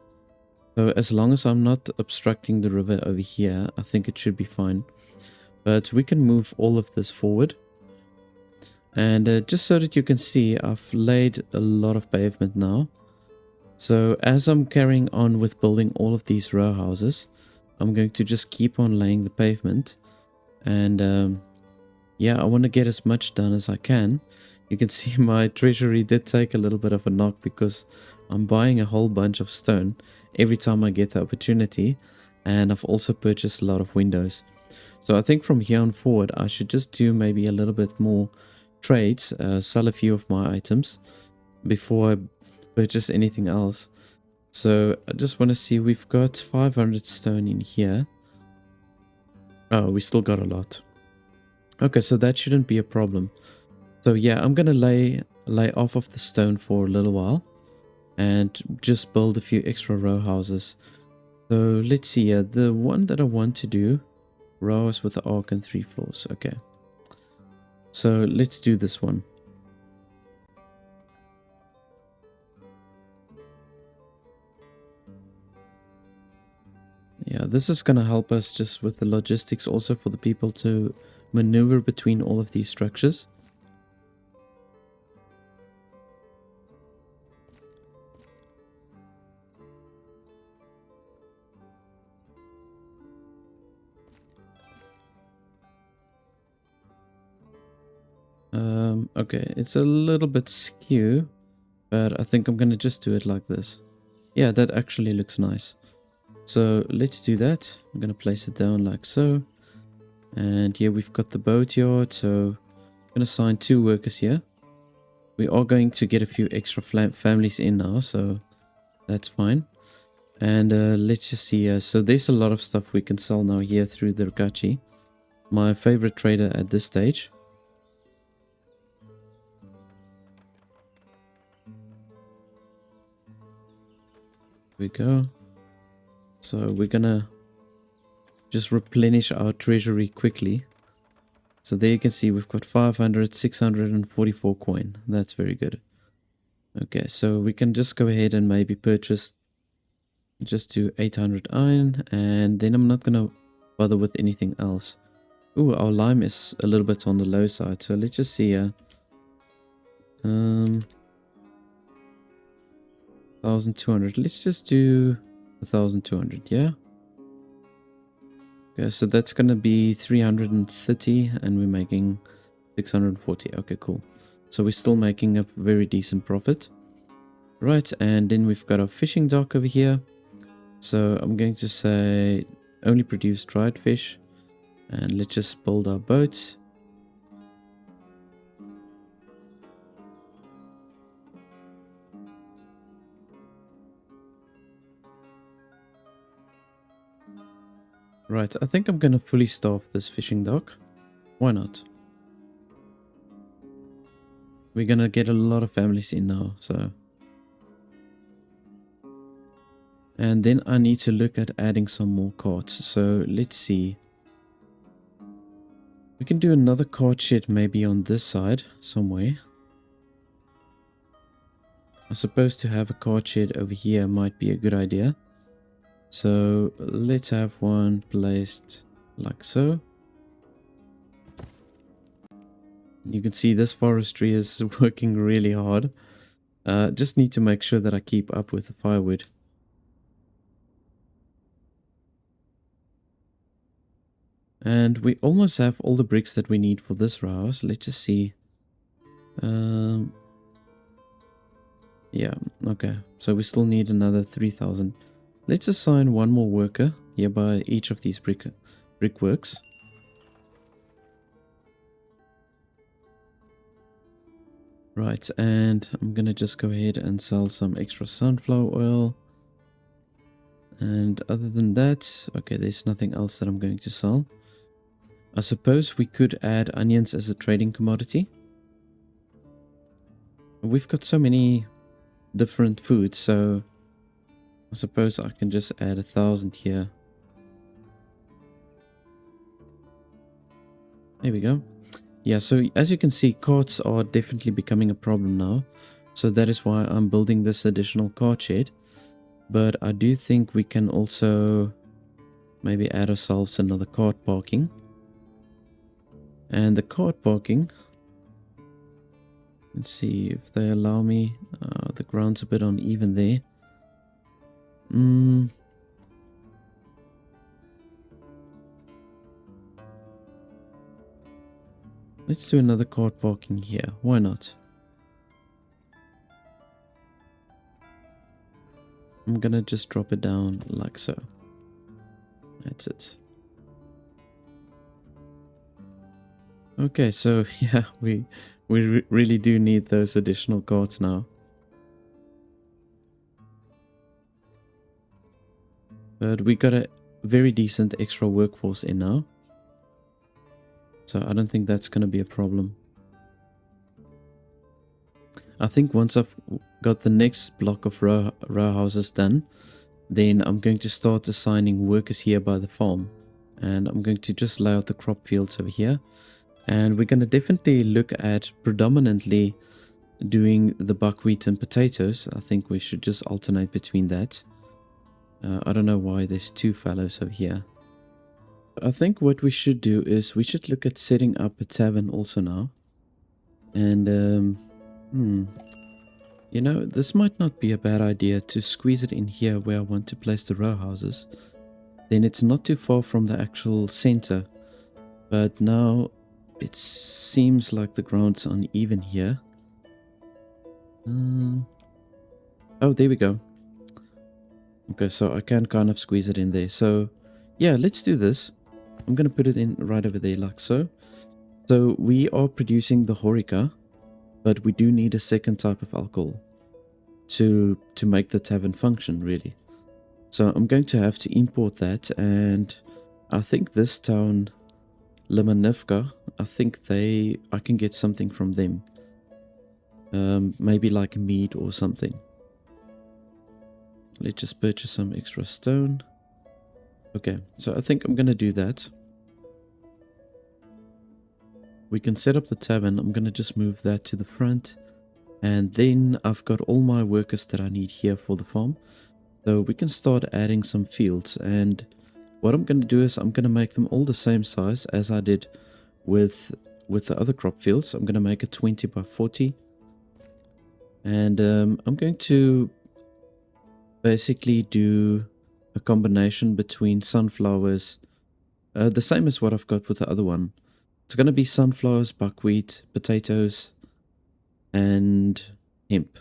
So as long as I'm not obstructing the river over here, I think it should be fine. But we can move all of this forward. And just so that you can see, I've laid a lot of pavement now. So as I'm carrying on with building all of these row houses, I'm going to just keep on laying the pavement. And yeah, I want to get as much done as I can. You can see my treasury did take a little bit of a knock because I'm buying a whole bunch of stone every time I get the opportunity. And I've also purchased a lot of windows. So I think from here on forward, I should just do maybe a little bit more trades, sell a few of my items before I purchase anything else. So I just want to see, we've got 500 stone in here. Oh, we still got a lot. Okay, so that shouldn't be a problem. So yeah, I'm gonna lay off of the stone for a little while and just build a few extra row houses. So let's see, the one that I want to do, row house with the arc and 3 floors. Okay, so let's do this one. Yeah, this is gonna help us just with the logistics, also for the people to maneuver between all of these structures. Okay, it's a little bit skew, but I think I'm gonna just do it like this. Yeah, that actually looks nice. So let's do that. I'm going to place it down like so. And here we've got the boatyard. So I'm going to assign 2 workers here. We are going to get a few extra families in now, so that's fine. And let's just see. So there's a lot of stuff we can sell now here through the Rakachi. My favorite trader at this stage. Here we go. So we're gonna just replenish our treasury quickly. So there you can see we've got 500, 644 coin. That's very good. Okay, so we can just go ahead and maybe purchase just to 800 iron, and then I'm not gonna bother with anything else. Ooh, our lime is a little bit on the low side, so let's just see here. 1200. Let's just do 1200, yeah? Okay, so that's gonna be 330, and we're making 640. Okay, cool. So we're still making a very decent profit. Right, and then we've got our fishing dock over here. So I'm going to say only produce dried fish. And let's just build our boat. Right, I think I'm going to fully staff this fishing dock. Why not? We're going to get a lot of families in now, so... And then I need to look at adding some more carts. So let's see. We can do another cart shed maybe on this side somewhere. I suppose to have a cart shed over here might be a good idea. So let's have one placed like so. You can see this forestry is working really hard. Just need to make sure that I keep up with the firewood. And we almost have all the bricks that we need for this row house. Let's just see. Yeah, okay. So we still need another 3,000. Let's assign one more worker here by each of these brickworks. Right, and I'm gonna just go ahead and sell some extra sunflower oil. And other than that, okay, there's nothing else that I'm going to sell. I suppose we could add onions as a trading commodity. We've got so many different foods, so I suppose I can just add 1,000 here. There we go. Yeah, so as you can see, carts are definitely becoming a problem now. So that is why I'm building this additional cart shed. But I do think we can also maybe add ourselves another cart parking. And the cart parking, let's see if they allow me. The ground's a bit uneven there. Let's do another cart parking here. Why not? I'm gonna just drop it down like so. That's it. Okay, so yeah, we really do need those additional carts now. But we got a very decent extra workforce in now. So I don't think that's going to be a problem. I think once I've got the next block of row houses done, then I'm going to start assigning workers here by the farm. And I'm going to just lay out the crop fields over here. And we're going to definitely look at predominantly doing the buckwheat and potatoes. I think we should just alternate between that. I don't know why there's 2 fallows over here. I think what we should do is we should look at setting up a tavern also now. And, you know, this might not be a bad idea to squeeze it in here where I want to place the row houses. Then it's not too far from the actual center. But now it seems like the ground's uneven here. Oh, there we go. Okay, so I can kind of squeeze it in there. So yeah, let's do this. I'm going to put it in right over there like so. So we are producing the Horeca, but we do need a second type of alcohol to make the tavern function, really. So I'm going to have to import that, and I think this town, Limanivka, I think I can get something from them. Maybe like mead or something. Let's just purchase some extra stone. Okay, so I think I'm going to do that. We can set up the tavern. I'm going to just move that to the front. And then I've got all my workers that I need here for the farm. So we can start adding some fields. And what I'm going to do is I'm going to make them all the same size as I did with the other crop fields. I'm going to make it 20 by 40. And I'm going to basically do a combination between sunflowers. The same as what I've got with the other one. It's going to be sunflowers, buckwheat, potatoes, and hemp.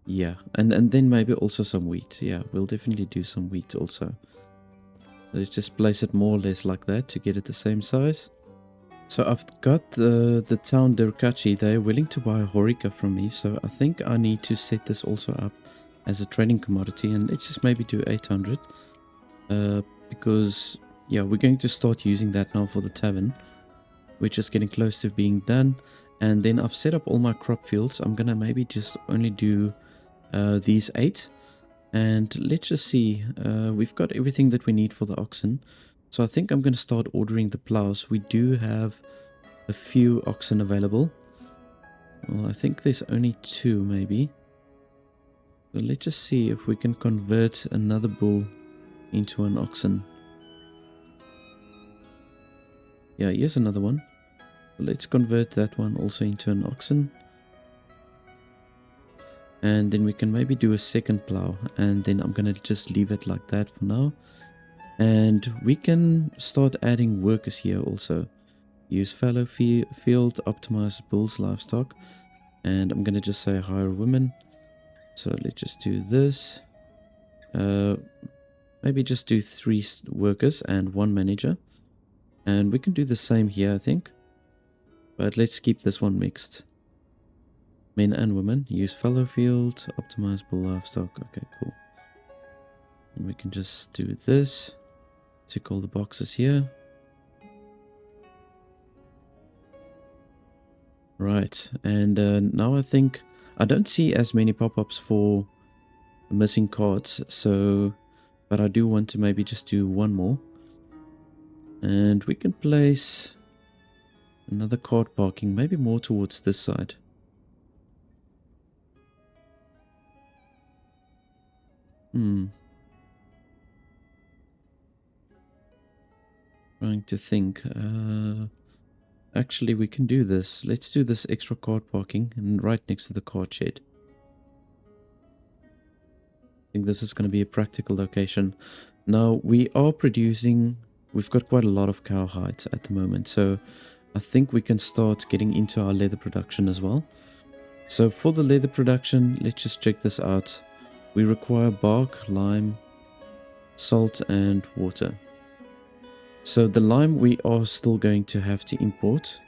Yeah, and then maybe also some wheat. Yeah, we'll definitely do some wheat also. Let's just place it more or less like that to get it the same size. So I've got the town Derkachi. They're willing to buy a Horeca from me, so I think I need to set this also up as a trading commodity, and let's just maybe do 800. Because, yeah, we're going to start using that now for the tavern. We're just getting close to being done. And then I've set up all my crop fields. I'm going to maybe just only do these 8. And let's just see. We've got everything that we need for the oxen. So I think I'm going to start ordering the plows. We do have a few oxen available. Well, I think there's only 2 maybe. So let's just see if we can convert another bull into an oxen. Yeah, here's another one. Let's convert that one also into an oxen. And then we can maybe do a second plow. And then I'm going to just leave it like that for now. And we can start adding workers here also. Use fallow field, optimize bulls, livestock. And I'm going to just say hire women. So let's just do this. Maybe just do 3 workers and 1 manager. And we can do the same here, I think. But let's keep this one mixed. Men and women. Use fallow field, optimize bull, livestock. Okay, cool. And we can just do this. Tick all the boxes here. Right, and now I think I don't see as many pop-ups for missing cards, so but I do want to maybe just do 1 more. And we can place another card parking, maybe more towards this side. Trying to think. Actually, we can do this. Let's do this extra card parking and right next to the card shed. I think this is going to be a practical location. Now, we are producing... We've got quite a lot of cowhides at the moment, so I think we can start getting into our leather production as well. So for the leather production, let's just check this out. We require bark, lime, salt, and water. So the lime we are still going to have to import,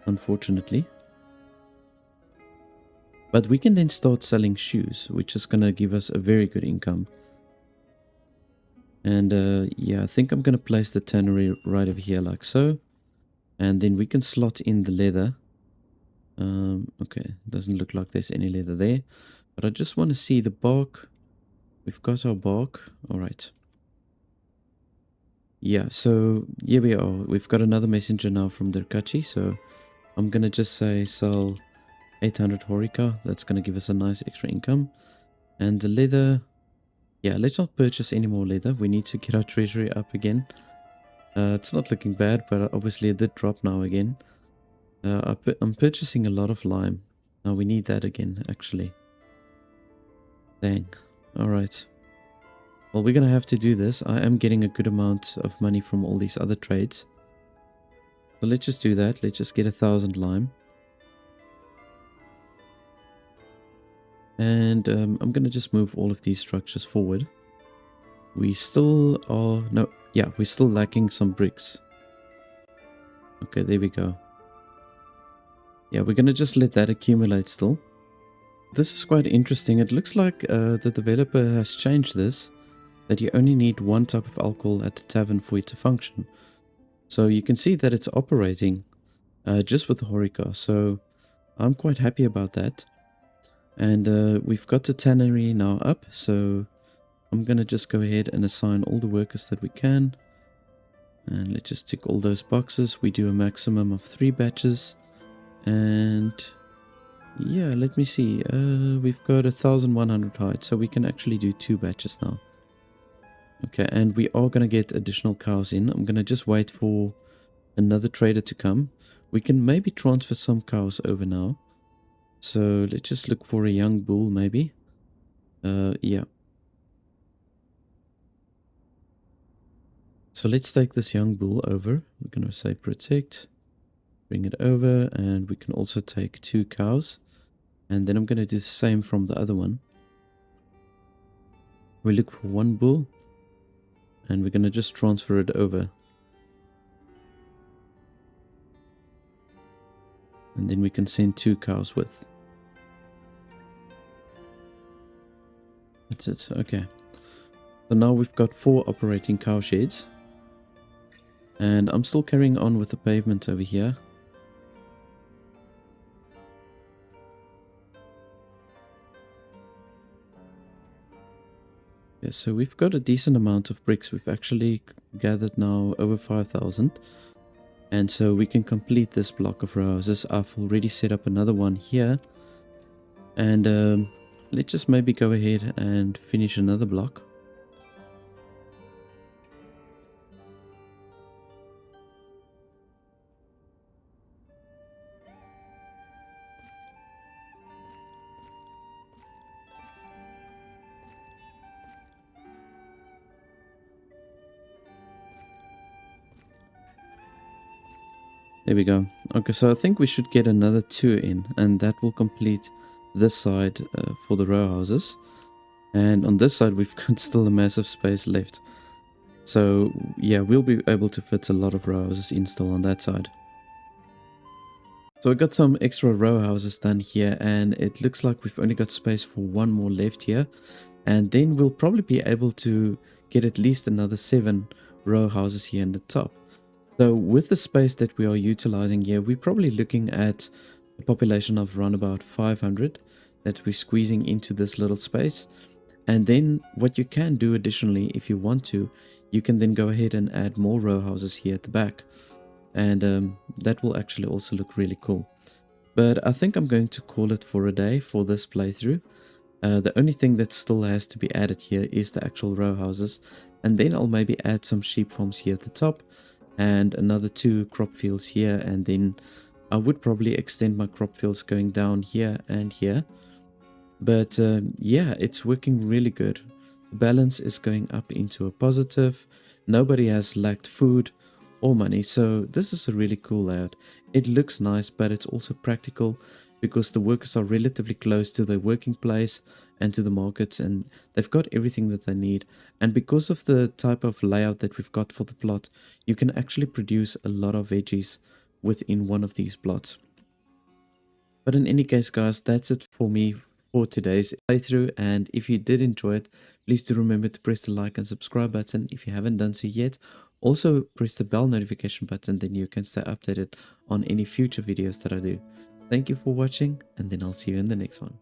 unfortunately. But we can then start selling shoes, which is going to give us a very good income. And yeah, I think I'm going to place the tannery right over here like so. And then we can slot in the leather. Okay, doesn't look like there's any leather there. But I just want to see the bark. We've got our bark. All right. Yeah, so here we are. We've got another messenger now from Derkachi. So I'm going to just say sell 800 Horeca. That's going to give us a nice extra income. And the leather... Yeah, let's not purchase any more leather. We need to get our treasury up again. It's not looking bad, but obviously it did drop now again. I'm purchasing a lot of lime. Now we need that again, actually. Dang. Alright. Well, we're going to have to do this. I am getting a good amount of money from all these other trades. So let's just do that. Let's just get 1,000 lime. And I'm going to just move all of these structures forward. We still are, no, yeah, we're still lacking some bricks. Okay, there we go. Yeah, we're going to just let that accumulate still. This is quite interesting. It looks like the developer has changed this, that you only need one type of alcohol at the tavern for it to function. So you can see that it's operating just with the Horeca. So I'm quite happy about that. And we've got the tannery now up. So I'm going to just go ahead and assign all the workers that we can. And let's just tick all those boxes. We do a maximum of 3 batches. And yeah, let me see. We've got 1,100 hides, so we can actually do 2 batches now. Okay, and we are going to get additional cows in. I'm going to just wait for another trader to come. We can maybe transfer some cows over now. So let's just look for a young bull maybe. Yeah. So let's take this young bull over. We're going to say protect. Bring it over, and we can also take 2 cows. And then I'm going to do the same from the other one. We look for 1 bull. And we're going to just transfer it over. And then we can send 2 cows with. That's it. Okay. So now we've got 4 operating cow sheds. And I'm still carrying on with the pavement over here. Yeah, so we've got a decent amount of bricks. We've actually gathered now over 5,000. And so we can complete this block of row houses. I've already set up another one here. And let's just maybe go ahead and finish another block. There we go. Okay, so I think we should get another 2 in, and that will complete this side for the row houses. And on this side, we've got still a massive space left. So yeah, we'll be able to fit a lot of row houses in still on that side. So I got some extra row houses done here, and it looks like we've only got space for 1 more left here. And then we'll probably be able to get at least another 7 row houses here in the top. So with the space that we are utilizing here, we're probably looking at a population of around about 500 that we're squeezing into this little space. And then what you can do additionally, if you want to, you can then go ahead and add more row houses here at the back. And that will actually also look really cool. But I think I'm going to call it for a day for this playthrough. The only thing that still has to be added here is the actual row houses. And then I'll maybe add some sheep farms here at the top. And another 2 crop fields here, and then I would probably extend my crop fields going down here and here. But yeah, it's working really good. The balance is going up into a positive. Nobody has lacked food or money, so this is a really cool layout. It looks nice, but it's also practical because the workers are relatively close to their working place and to the markets, and they've got everything that they need. And because of the type of layout that we've got for the plot, you can actually produce a lot of veggies within one of these plots. But in any case, guys, that's it for me for today's playthrough. And if you did enjoy it, please do remember to press the like and subscribe button if you haven't done so yet. Also press the bell notification button, then you can stay updated on any future videos that I do. Thank you for watching, and then I'll see you in the next one.